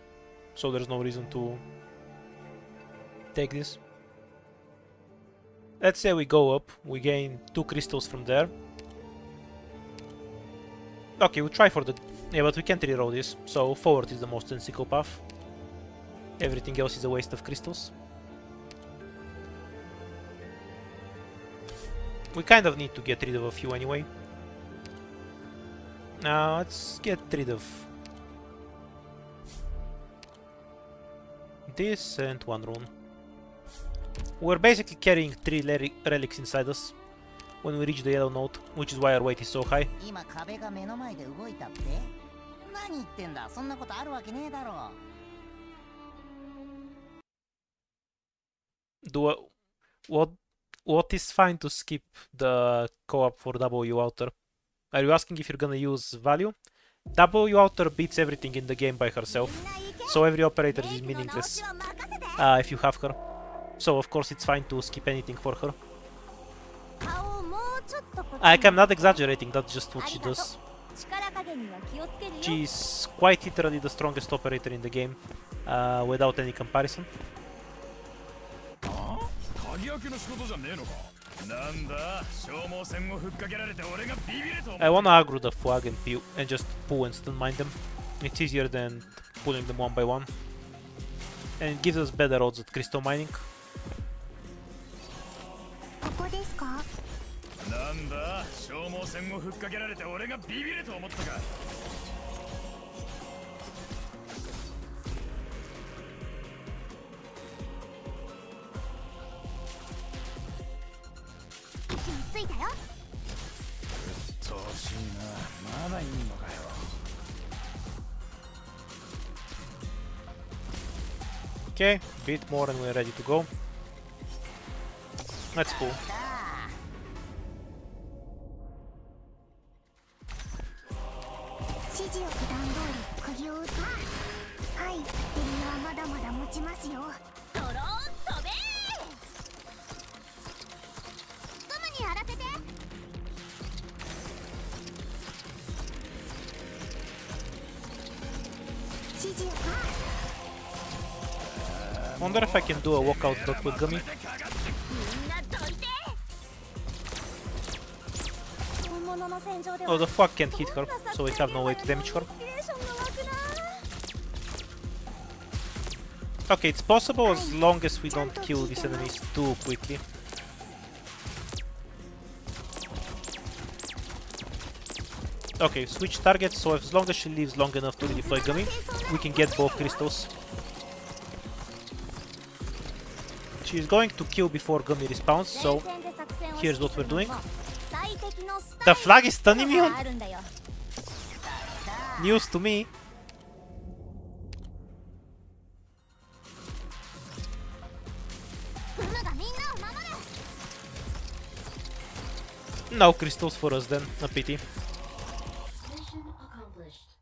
so there's no reason to take this. Let's say we go up, we gain 2 crystals from there. Okay, we'll try for the... Yeah, but we can't reroll this, so forward is the most sensible path. Everything else is a waste of crystals. We kind of need to get rid of a few anyway. Now let's get rid of this and 1 rune. We're basically carrying 3 relics inside us when we reach the yellow node, which is why our weight is so high. 今壁が目の前で動いたって。何言ってんだ、そんなことあるわけねえだろ。 What is fine to skip the co-op for W Outer? Are you asking if you're gonna use value? W Outer beats everything in the game by herself, so every operator is meaningless if you have her. So of course it's fine to skip anything for her. 顔をもうちょっとこっち Like, I'm not exaggerating, that's just what she ありがとう does. 力加減には気をつけるよ She's quite literally the strongest operator in the game, without any comparison. あ鍵開けの仕事じゃねえのか。なんだ消耗戦をふっかけられて俺がビビると思う。 I wanna aggro the flag and just pull and stun mine them. It's easier than pulling them one by one. And it gives us better odds at crystal mining. ここですか？なんだ消耗戦をふっかけられて俺がビビると思ったか。位置についたよ。調子いいな。まだいいのかよ。 Okay, bit more and we're ready to go. Let's pull. 指示を普段通り釘を打った。はい、敵はまだまだ持ちますよ。ドローン飛べゴムにやらせて。指示を Wonder if I can do a walkout dot with Gummy. みんなどいて本物の戦場では Oh, the flag can't hit her, so we have no way to damage her. インスピレーションが湧くな Okay, it's possible as long as we don't kill these enemies too quickly. Okay, switch targets, so as long as she lives long enough to redeploy Gummy, we can get both crystals. She's going to kill before Gummy respawns, so here's what we're doing. The flag is stun immune? News to me. No crystals for us then, a pity. Mission accomplished.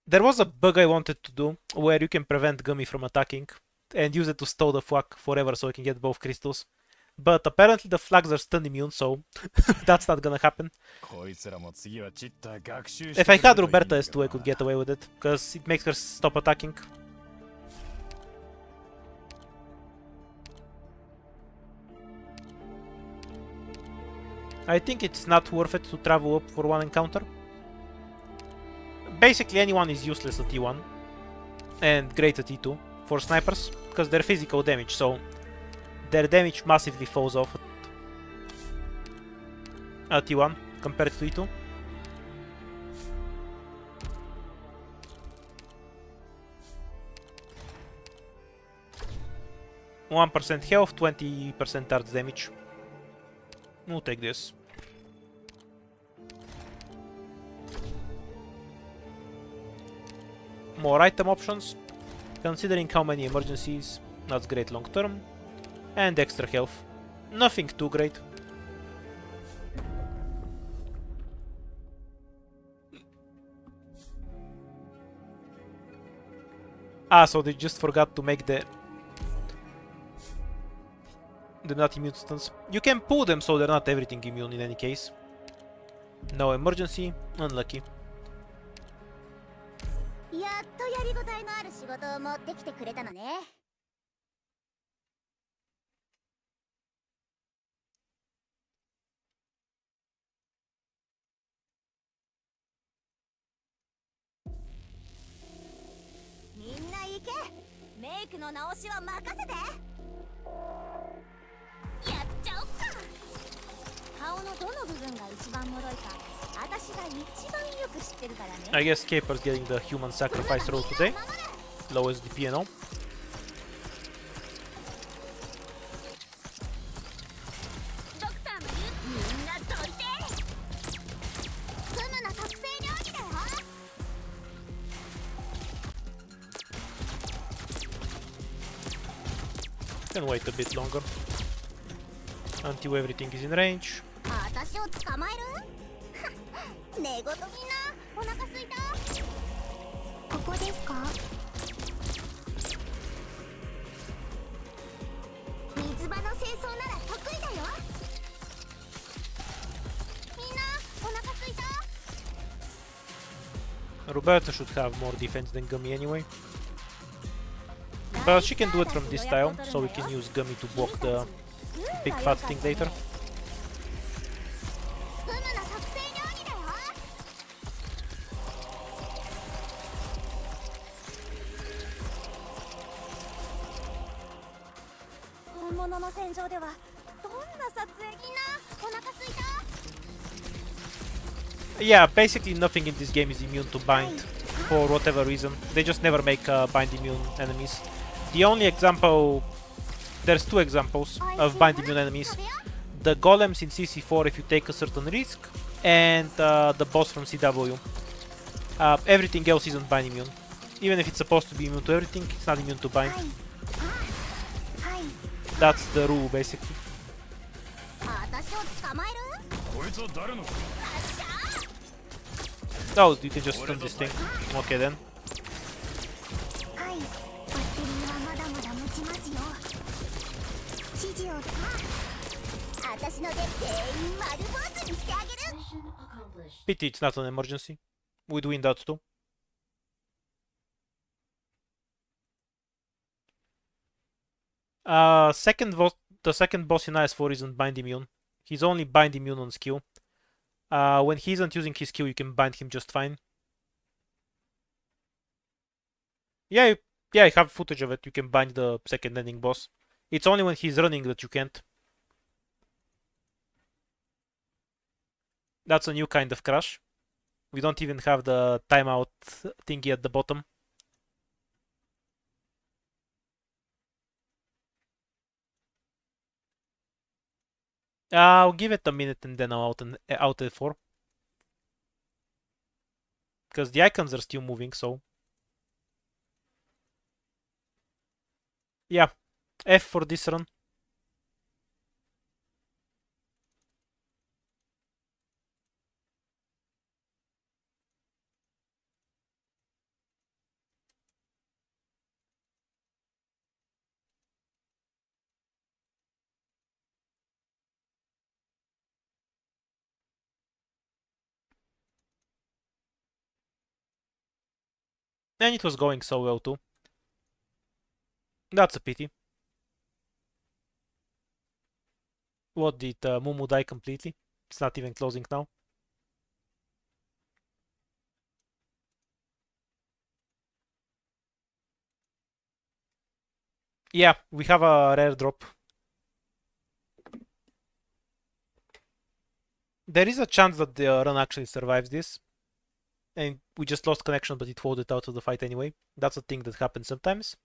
There was a bug I wanted to do where you can prevent Gummy from attacking and use it to stow the flag forever so I can get both crystals. But apparently the flags are stun immune, so that's not gonna happen. If I had Roberta S2 I could get away with it, because it makes her stop attacking. I think it's not worth it to travel up for one encounter. Basically anyone is useless at T1 and great at T2 for snipers, because they're physical damage, so their damage massively falls off at T1 compared to T2. %1 health, 20% arts damage. We'll take this. More item options. Considering how many emergencies, that's great long term. And extra health. Nothing too great. Ah, so they just forgot to make the not immune stuns. You can pull them so they're not everything immune in any case. No emergency, unlucky. やっとやりごたえのある仕事を持ってきてくれたのね。みんな行け。メイクの直しは任せて。やっちゃおっか。顔のどの部分が一番脆いか、私が一番よく知ってるからね。I guess Caper's getting the human sacrifice role today. Lowest DP and all. ドクターも言う。みんなどいて。クムの特製料理だよ。Can wait a bit longer until everything is in range. 私を捕まえる？寝言みんなお腹すいた。ここですか？操なら得意だよ。みんなお腹すいた？ Roberta should have more defense than Gummy anyway. But she can do it from this tile, so we can use Gummy to block the big fat thing later. フムの特製料理だよ。本物の戦場ではどんな撮影？みんなお腹すいた？ Yeah, basically nothing in this game is immune to bind, for whatever reason. They just never make bind immune enemies. The only example... There's two examples of bind immune enemies. The golems in CC4 if you take a certain risk, and the boss from CW. Everything else isn't bind immune. Even if it's supposed to be immune to everything, it's not immune to bind. That's the rule, basically. 私を捕まえる？こいつは誰の？ Oh, you can just stun this thing. Okay then. はい、バッテリーはまだまだ持ちますよ。指示を。私ので全員丸坊主にしてあげる。 Mission accomplished. Pity it's not an emergency. We'd win that too. The second boss in IS4 isn't bind immune. He's only bind immune on skill. When he isn't using his skill, you can bind him just fine. Yeah, I have footage of it. You can bind the second ending boss. It's only when he's running that you can't. That's a new kind of crash. We don't even have the timeout thingy at the bottom. I'll give it a minute and then I'll out F4. Because the icons are still moving, so... Yeah, F for this run. And it was going so well too. That's a pity. What, did Mumu die completely? It's not even closing now. Yeah, we have a rare drop. There is a chance that the run actually survives this. And we just lost connection, but it folded out of the fight anyway. That's a thing that happens sometimes.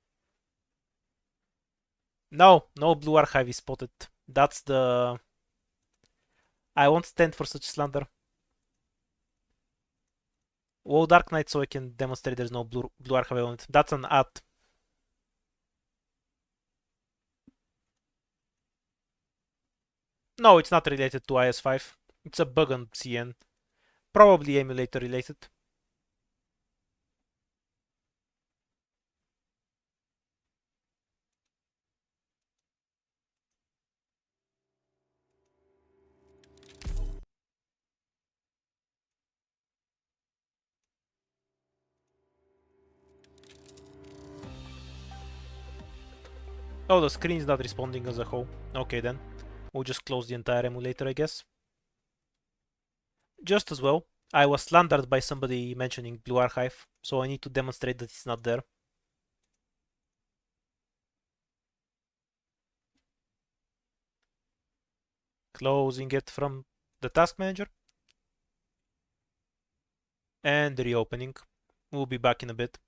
No blue archive is spotted. That's the... I won't stand for such slander. Whoa, Dark Knight, so I can demonstrate there's no blue archive on it. That's an ad. No, it's not related to IS5. It's a bug on CN. Probably emulator related. Oh, the screen is not responding as a whole. Okay then. We'll just close the entire emulator, I guess. Just as well. I was slandered by somebody mentioning Blue Archive, so I need to demonstrate that it's not there. Closing it from the task manager. And reopening. We'll be back in a bit.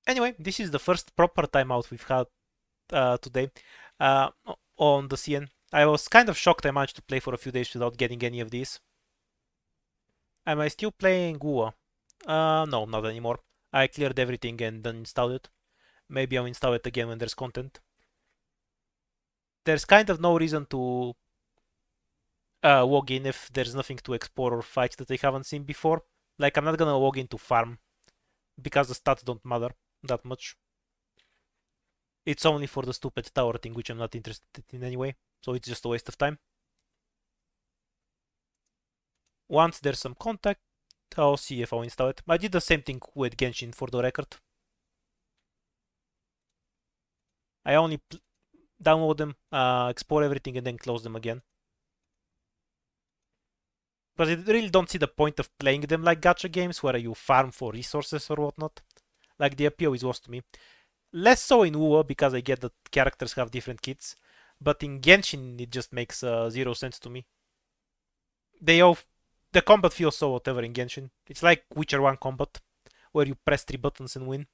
Anyway, this is the first proper timeout we've had today on the CN. I was kind of shocked I managed to play for a few days without getting any of these. Am I still playing Gua? No, not anymore. I cleared everything and then installed it. Maybe I'll install it again when there's content. There's kind of no reason to log in if there's nothing to explore or fight that I haven't seen before. Like, I'm not gonna log in to farm. because the stats don't matter that much. It's only for the stupid tower thing, which I'm not interested in anyway, so it's just a waste of time. Once there's some contact, I'll see if I'll install it. I did the same thing with Genshin for the record. I only download them, export everything, and then close them again. But I really don't see the point of playing them like gacha games where you farm for resources or whatnot. Like the appeal is lost to me. Less so in WoW because I get that characters have different kits. But in Genshin it just makes 0 sense to me. The combat feels so whatever in Genshin. It's like Witcher 1 combat, where you press 3 buttons and win.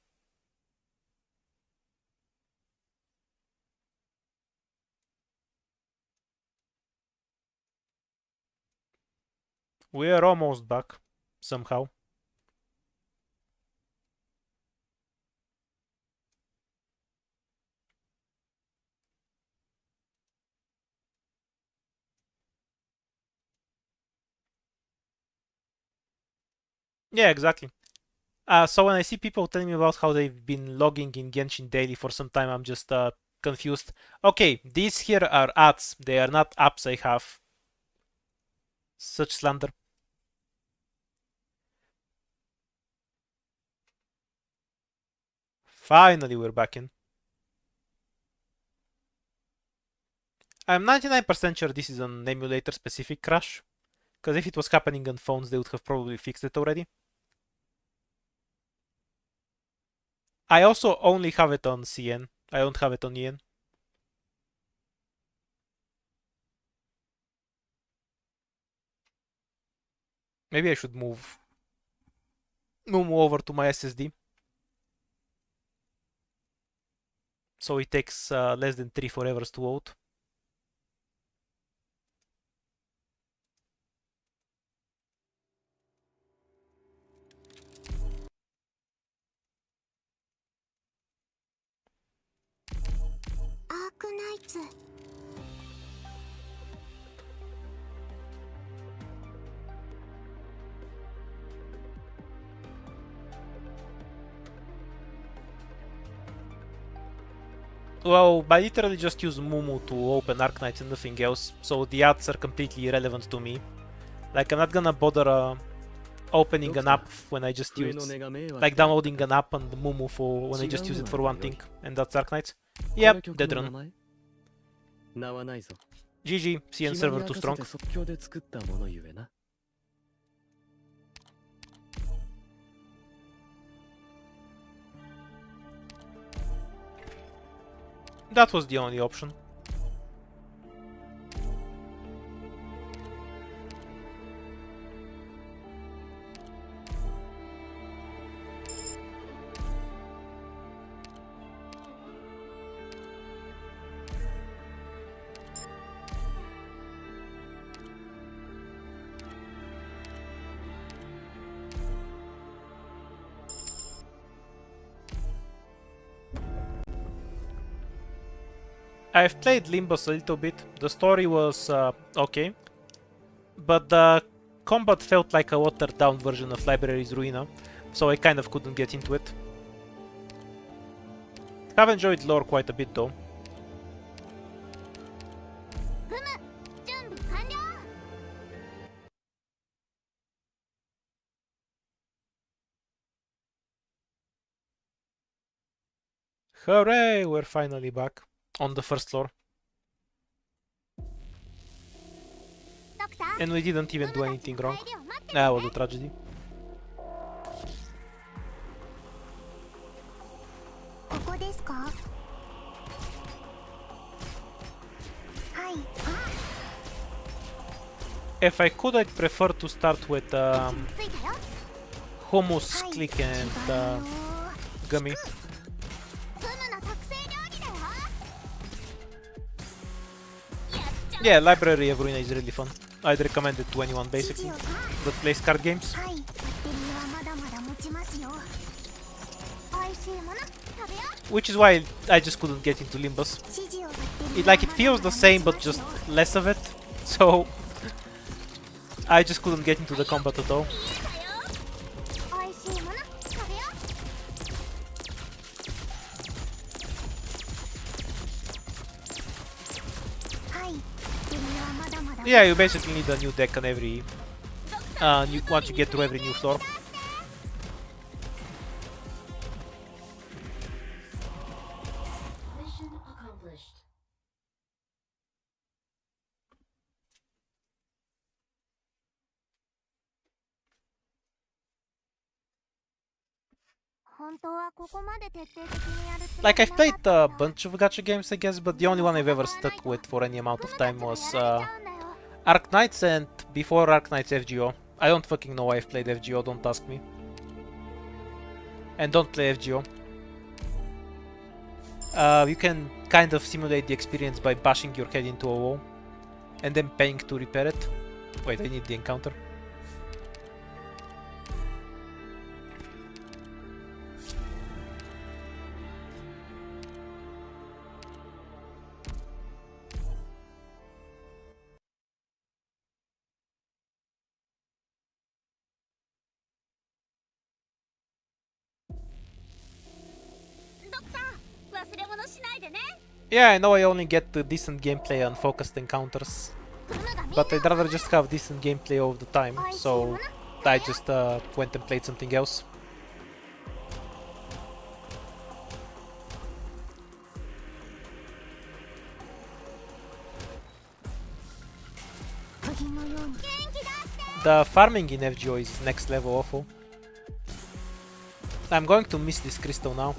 We are almost back, somehow. Yeah, exactly. So when I see people telling me about how they've been logging in Genshin daily for some time, I'm just confused. Okay, these here are ads. They are not apps I have. Such slander. Finally, we're back in. I'm 99% sure this is an emulator specific crash. Because if it was happening on phones, they would have probably fixed it already. I also only have it on CN. I don't have it on EN. Maybe I should move over to my SSD. So it takes less than 3-4 hours to load. Arc Knights. Well, I literally just use Mumu to open Arc Knights and nothing else, so the ads are completely irrelevant to me. Like, I'm not gonna bother opening an app when I just use... Like, downloading an app on the Mumu for when I just use it for one thing, and that's Arc Knights. Yep, dead run. GG, CN server too strong. That was the only option. I've played Limbus a little bit. The story was okay, but the combat felt like a watered down version of Library's Ruina, so I kind of couldn't get into it. I've enjoyed lore quite a bit though. Hooray, we're finally back on the first floor. And we didn't even do anything wrong. Ah, what a tragedy. If I could, I'd prefer to start with hummus, click, and gummy. Yeah, Library of Ruina is really fun. I'd recommend it to anyone basically that plays card games. Which is why I just couldn't get into Limbus. It feels the same but just less of it. So I just couldn't get into the combat at all. Yeah, you basically need a new deck on every once you get through every new floor. Mission accomplished. Like, I've played a bunch of gacha games, I guess, but the only one I've ever stuck with for any amount of time was Arc Knights, and before Arc Knights FGO. I don't fucking know why I've played FGO, don't ask me. And don't play FGO. You can kind of simulate the experience by bashing your head into a wall and then paying to repair it. Wait, I need the encounter. Yeah, I know I only get decent gameplay on focused encounters, but I'd rather just have decent gameplay all the time, so I just went and played something else. The farming in FGO is next level awful. I'm going to miss this crystal now,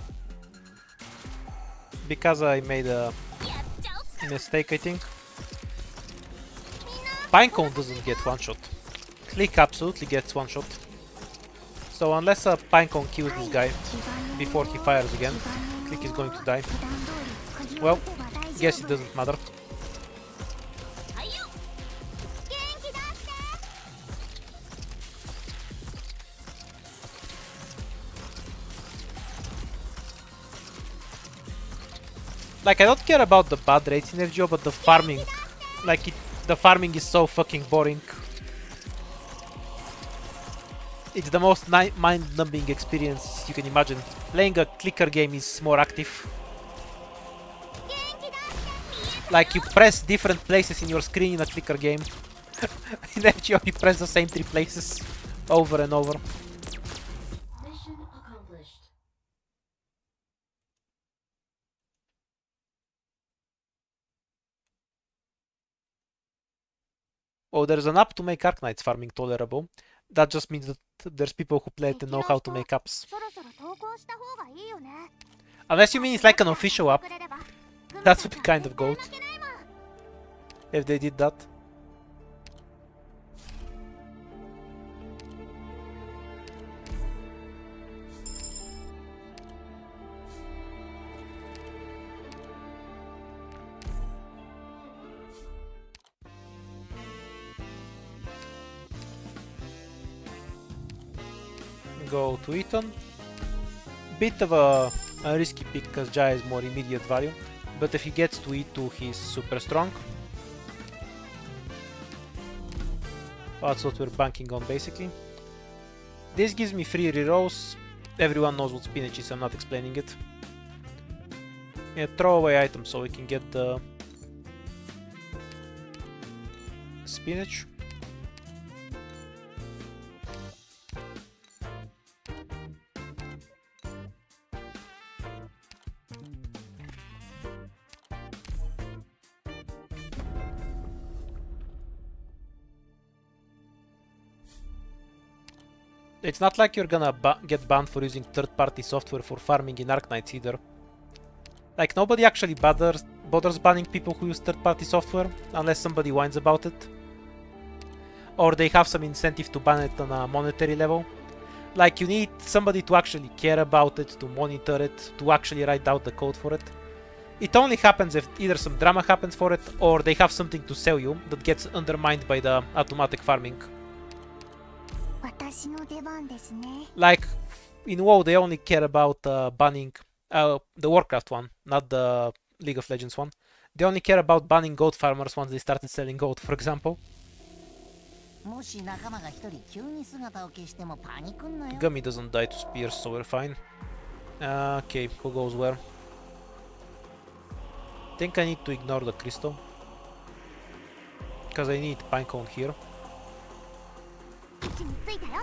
because I made a mistake, I think. Pinecone doesn't get one shot. Click absolutely gets one shot. So unless a Pinecone kills this guy before he fires again, Click is going to die. Well, guess it doesn't matter. Like, I don't care about the bad rates in FGO, but the farming, like, the farming is so fucking boring. It's the most mind-numbing experience you can imagine. Playing a clicker game is more active. Like, you press different places in your screen in a clicker game. In FGO, you press the same 3 places over and over. Mission accomplished. Oh, there's an app to make Arc Knights farming tolerable. That just means that there's people who play it and know how to make apps. Unless you mean it's like an official app. That would be kind of goat. If they did that. Go to Eton. Bit of a risky pick because Jai has more immediate value, but if he gets to E2 he's super strong. That's what we're banking on basically. This gives me free rerolls. Everyone knows what spinach is, I'm not explaining it. Yeah, throw away items so we can get the spinach. It's not like you're gonna get banned for using third-party software for farming in Arc Knights either. Like, nobody actually bothers banning people who use third-party software, unless somebody whines about it. Or they have some incentive to ban it on a monetary level. Like, you need somebody to actually care about it, to monitor it, to actually write out the code for it. It only happens if either some drama happens for it, or they have something to sell you that gets undermined by the automatic farming. Like, in WoW they only care about banning the Warcraft one, not the League of Legends one. They only care about banning goat farmers once they started selling goat, for example. Gummy doesn't die to spears, so we're fine. Okay, who goes where? Think I need to ignore the crystal. Because I need pinecone here. 位置についたよ。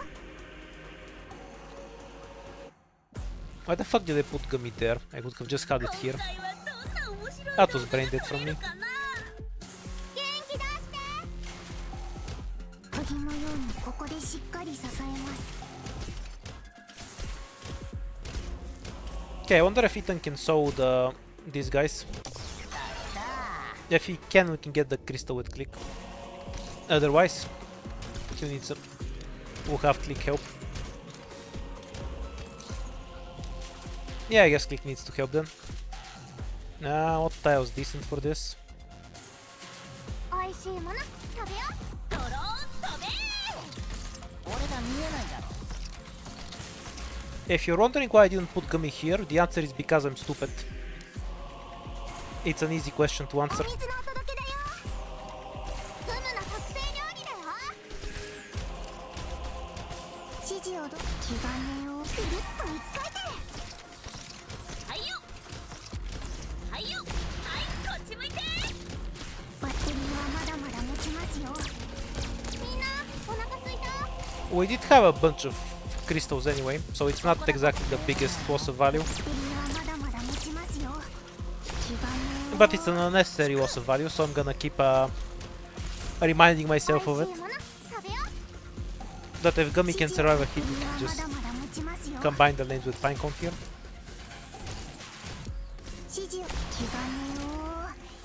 Why the fuck did I put gummy there? I could have just had it here. That was brain dead from me. 元気出して。鍵のようにここでしっかり支えます。 Okay, I wonder if Ethan can sew these guys. If he can, we can get the crystal with click. Otherwise, he needs some. We'll have click help. Yeah, I guess click needs to help then. What tile's decent for this? 美味しいもの食べよう。ドローン飛べ。俺ら見えないだろ。 If you're wondering why I didn't put gummy here, the answer is because I'm stupid. It's an easy question to お answer. 水のお届けだよ。フムの特製料理だよ。指示をど気兼ねをくるっと一回転。はいよ。はいよ。はい、こっち向いて。バッテリーはまだまだ持ちますよ。みんなお腹すいた。 We did have a bunch of crystals anyway, so it's not exactly the biggest loss of value. バッテリーはまだまだ持ちますよ。気兼ねを。 But it's an unnecessary loss of value, so I'm gonna keep reminding myself of it. 美味しいもの食べよう。 That if Gummy can survive a hit, we can ま just だまだ持ちますよ。 combine the lanes with Pinecone here. 指示を気兼ねを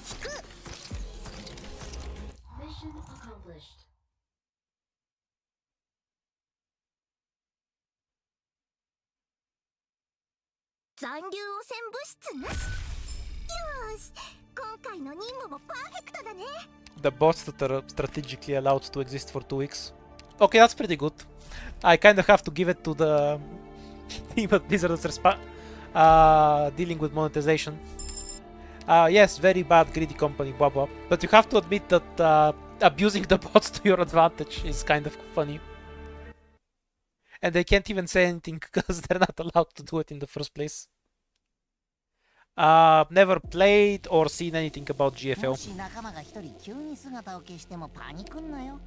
引く。 Mission accomplished. 残留汚染物質なし。よし、今回の任務もパーフェクトだね。 The bots that are strategically allowed to exist for 2 weeks. Okay, that's pretty good. I kind of have to give it to the team at Blizzard that's dealing with monetization. Yes, very bad, greedy company, blah blah. But you have to admit that abusing the bots to your advantage is kind of funny. And they can't even say anything because they're not allowed to do it in the first place. Never played or seen anything about も GFL. し仲間が一人急に姿を消してもパニクんなよ。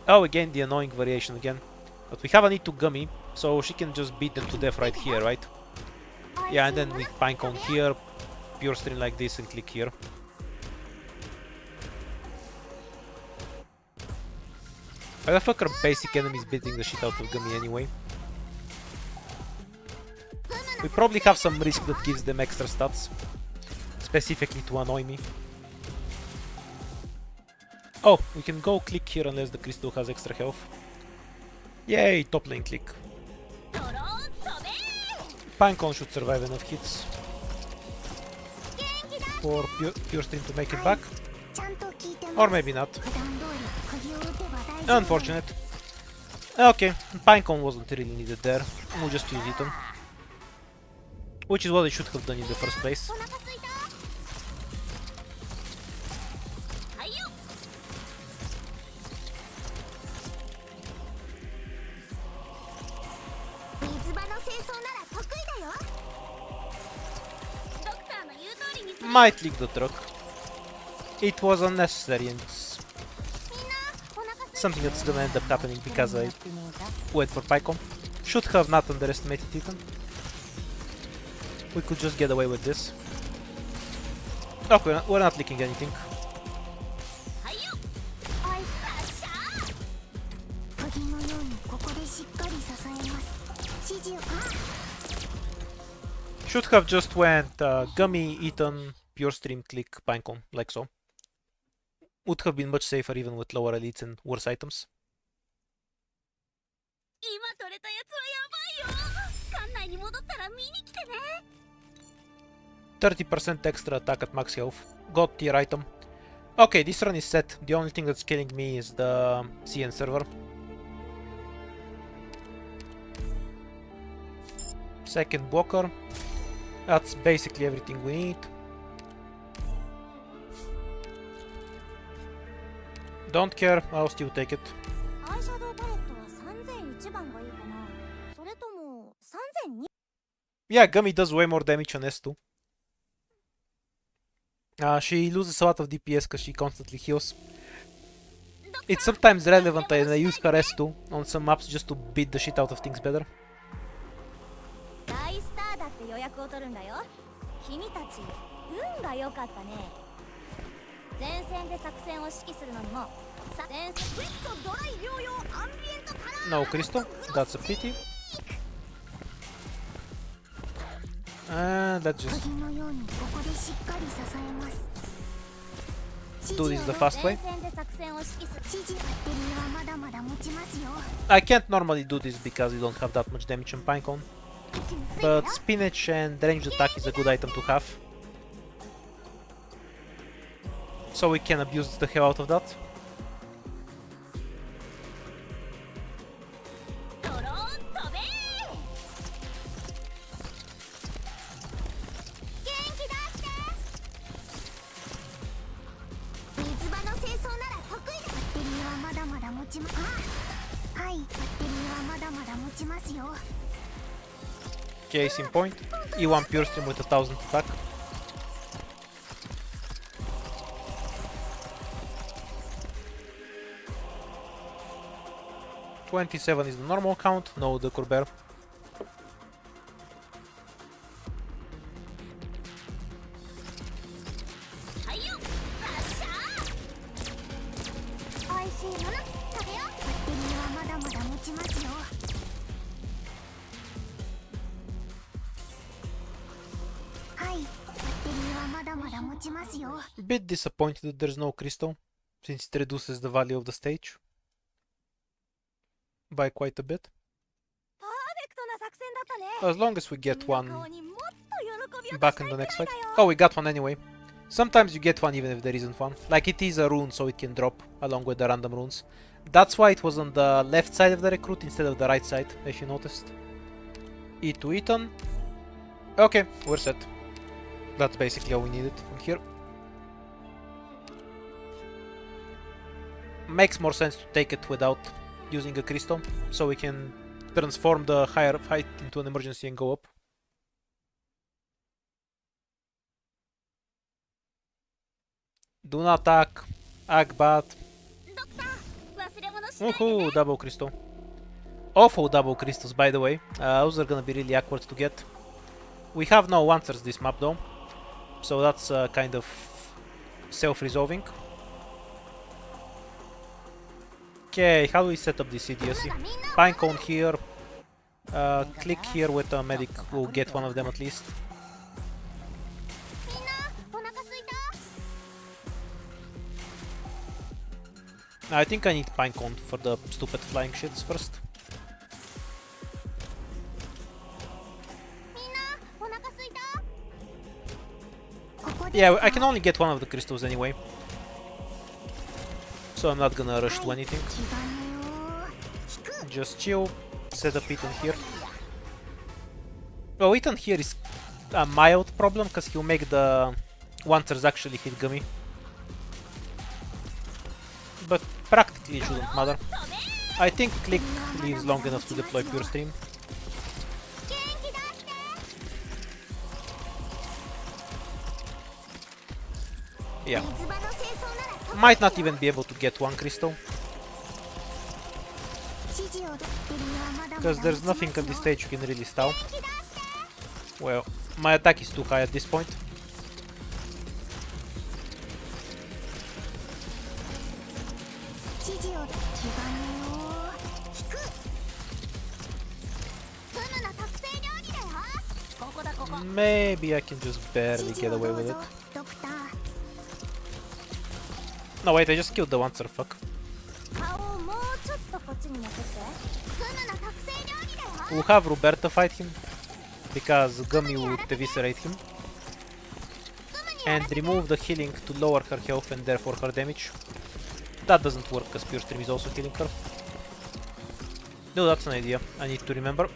Oh, again, the annoying variation again. But we have a need to Gummy, so she can just beat them to death right here, right? Yeah, and then we Pinecone here, pure stream like this, and click here. Why the fuck are basic enemies beating the shit out of Gummy anyway? We probably have some risk that gives them extra stats, specifically to annoy me. Oh, we can go click here unless the crystal has extra health. Yay, top lane click. ドローン飛べ。 Pinecone should survive enough hits 元気だ。 for pure stream to make it back. ちゃんと聞いて Or ます。 maybe not. 普段通り釘を打てば大丈夫。 Unfortunate. Okay, Pinecone wasn't really needed there. We'll just use Ethan. Which is what I should have done in the first place. お腹すいた。はいよ。水場の清掃なら得意だよ。ドクターの言う通りにする。 Might leak the truck. It was unnecessary and it's みんなお腹すいた。 something that's gonna end up happening because I やってねえか。 went for Pinecone. Should have not underestimated Ethan. We could just get away with this. Okay, we're not leaking anything. はいよ。おい発射。鍵のようにここでしっかり支えます。指示を。 Should have just went Gummy, Ethan, pure stream, click, Pinecone, like so. Would have been much safer even with lower elites and worse items. 今取れたやつはやばいよ。館内に戻ったら見に来てね。 30% extra attack at max health. God tier item. Okay, this run is set. The only thing that's killing me is the CN server. Second blocker. That's basically everything we need. Don't care, I'll still take it. アイシャドウパレットは3001番がいいかな。それとも3002。 Yeah, Gummy does way more damage on S2. She loses a lot of DPS because she constantly heals. It's sometimes relevant and I use her S2 on some maps just to beat the shit out of things better. 大スターだって予約を取るんだよ。君たち運が良かったね。前線で作戦を指揮するのにも前線クイッとドライ療養アンビエントカラー No crystal, that's a pity. And let's just 鍵のようにここでしっかり支えます。 do this the fast way. 前線で作戦を指揮する指示バッテリーはまだまだ持ちますよ。 I can't normally do this because you don't have that much damage on Pinecone. But spinach and ranged attack is a good item to have. So we can abuse the hell out of that. ドローン飛べー。元気だって。水場の清掃なら得意だ。バッテリーはまだまだ持ちます。はい、バッテリーはまだまだ持ちますよ。 Case in point. E1 pure stream with 1000 attack. $27 is the normal count, no the Corber. Bit disappointed that there's no crystal, since it reduces the value of the stage by quite a bit. As long as we get one back in the next fight. Oh, we got one anyway. Sometimes you get one even if there isn't one. Like it is a rune, so it can drop along with the random runes. That's why it was on the left side of the recruit instead of the right side, if you noticed. E2 Ethan. Okay, we're set. That's basically all we needed from here. Makes more sense to take it without using a crystal, so we can transform the higher fight into an emergency and go up. Do not attack. Agbat. Woohoo, double crystal. Awful double crystals, by the way. Those are gonna be really awkward to get. We have no answers this map though, so that's kind of self-resolving. Okay, how do we set up this idiocy? Pinecone here. Click here with a medic. We'll get one of them at least. I think I need Pinecone for the stupid flying shits first. Yeah, I can only get one of the crystals anyway, so I'm not gonna rush to anything. Just chill, set up Ethan here. Oh, Ethan here is a mild problem because he'll make the Wancers actually hit Gummy. But practically it shouldn't matter. I think Click leaves long enough to deploy Pure Stream. Yeah. Might not even be able to get one crystal, because there's nothing at this stage you can really stall. Well, my attack is too high at this point. Maybe I can just barely get away with it. No wait, I just killed the Wancer, fuck. We'll have Roberta fight him, because Gummy would eviscerate him. And remove the healing to lower her health and therefore her damage. That doesn't work because Pure Stream is also healing her. No, that's an idea I need to remember.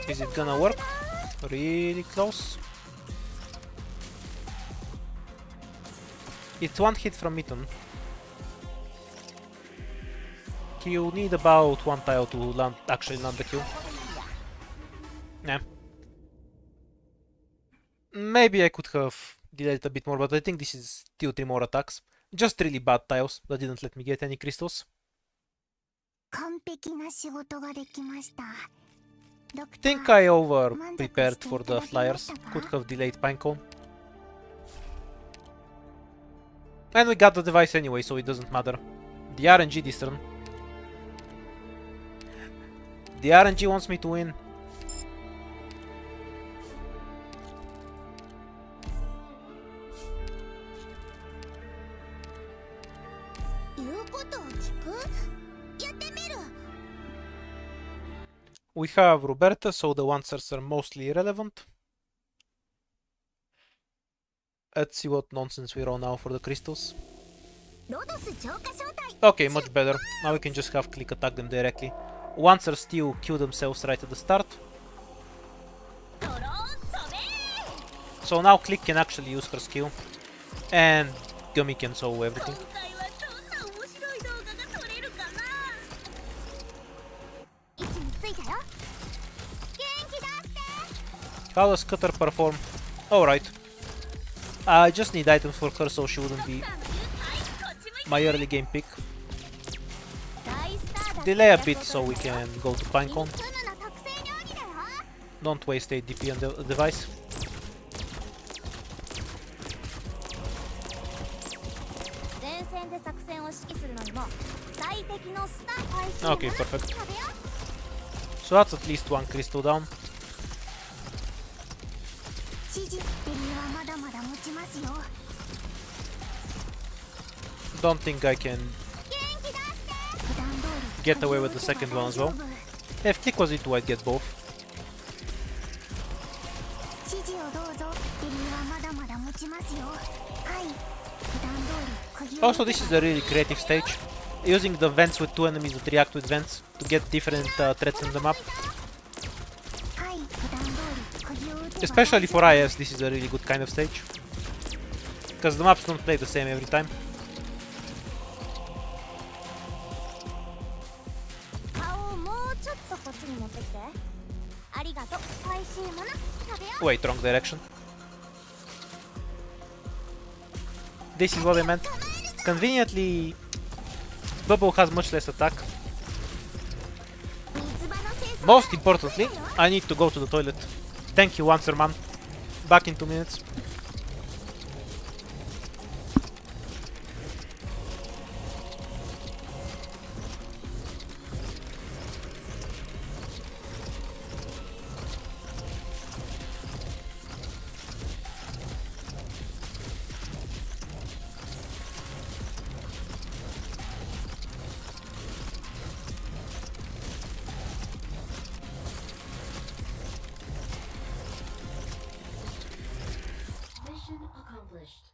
Is it gonna work? Really close. It's one hit from Mitten. You need about one tile to actually land the kill. Yeah. Maybe I could have delayed a bit more, but I think this is still 3 more attacks. Just really bad tiles that didn't let me get any crystals. 完璧な仕事ができました。ドク I タ think I ー、 over 満足 prepared して for いた the だけま flyers. したか？ Could have delayed Pinecone. And we got the device anyway, so it doesn't matter. The RNG this turn. The RNG wants me to win. 言うことを聞く？やってみる。 We have Roberta, so the answers are mostly irrelevant. Let's see what nonsense we roll now for the crystals. ロドス浄化招待。 Okay, much better. Now we can just have Click attack them directly. Once are still kill themselves right at the start. ドローン飛べー。 So now Click can actually use her skill. And Gummy can solve everything. 今回はどんな面白い動画が撮れるかな。位置についたよ。元気だって。 How does Cutter perform? Alright. I just need items for her so she wouldn't be こっち向いて。 my early game pick. 大スターだって Delay a bit so we can go to Pinecone. ツムの特製料理だよ。 Don't waste ADP on the device. 前線で作戦を指揮するのにも最適のスター配信 Okay, perfect. So that's at least one crystal down. 指示って身はまだまだ持ちますよ。 Don't think I can 元気だって。普段通り get away with the second one as well. If Click was it, I'd get both. 指示をどうぞ。って身はまだまだ持ちますよ。はい。普段通り釘を Also, this is a really creative stage. Using the vents with 2 enemies that react with vents to get different threats in the map. はい普段通り釘を打てば Especially for IS, this is a really good kind of stage. Because the maps don't play the same every time. 顔をもうちょっとこっちに持ってきて。ありがとう。美味しいもの食べよう。 Wait, wrong direction. This is what I meant. Conveniently, Bubble has much less attack. 水場の清掃 Most importantly, I need to go to the toilet. Thank you, Answer Man. Back in 2 minutes. Mission accomplished.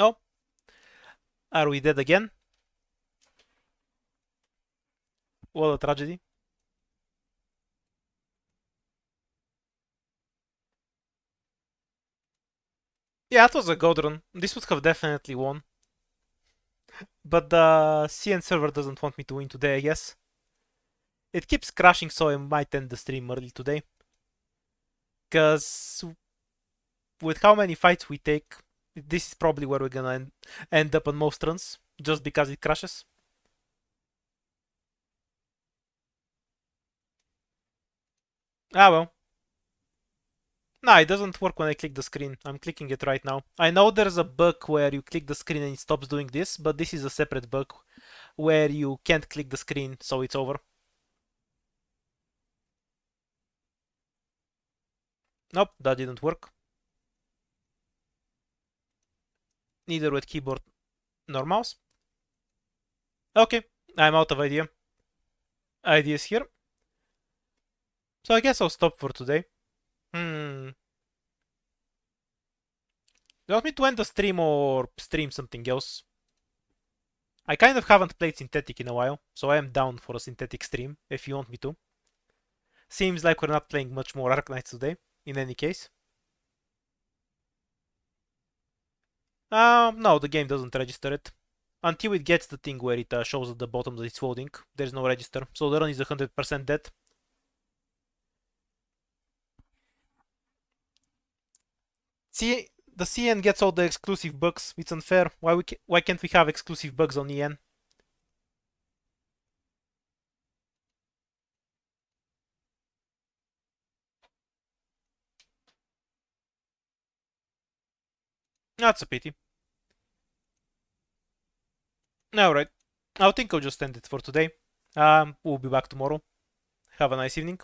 Oh, are we dead again? What a tragedy. Yeah, it was a good run. This would have definitely won. But the CN server doesn't want me to win today, I guess. It keeps crashing, so I might end the stream early today. Because with how many fights we take, this is probably where we're gonna end up on most runs, just because it crashes. Ah well. Nah, it doesn't work when I click the screen. I'm clicking it right now. I know there's a bug where you click the screen and it stops doing this, but this is a separate bug where you can't click the screen, so it's over. Nope, that didn't work. Neither with keyboard nor mouse. Okay, I'm out of ideas here. So I guess I'll stop for today. Do you want me to end the stream or stream something else? I kind of haven't played synthetic in a while, so I am down for a synthetic stream if you want me to. Seems like we're not playing much more Arc Knights today, in any case. No, the game doesn't register it. Until it gets the thing where it shows at the bottom that it's loading, there's no register, so the run is 100% dead. See, the CN gets all the exclusive bugs. It's unfair. Why can't we have exclusive bugs on EN? That's a pity. Alright. I think I'll just end it for today. We'll be back tomorrow. Have a nice evening.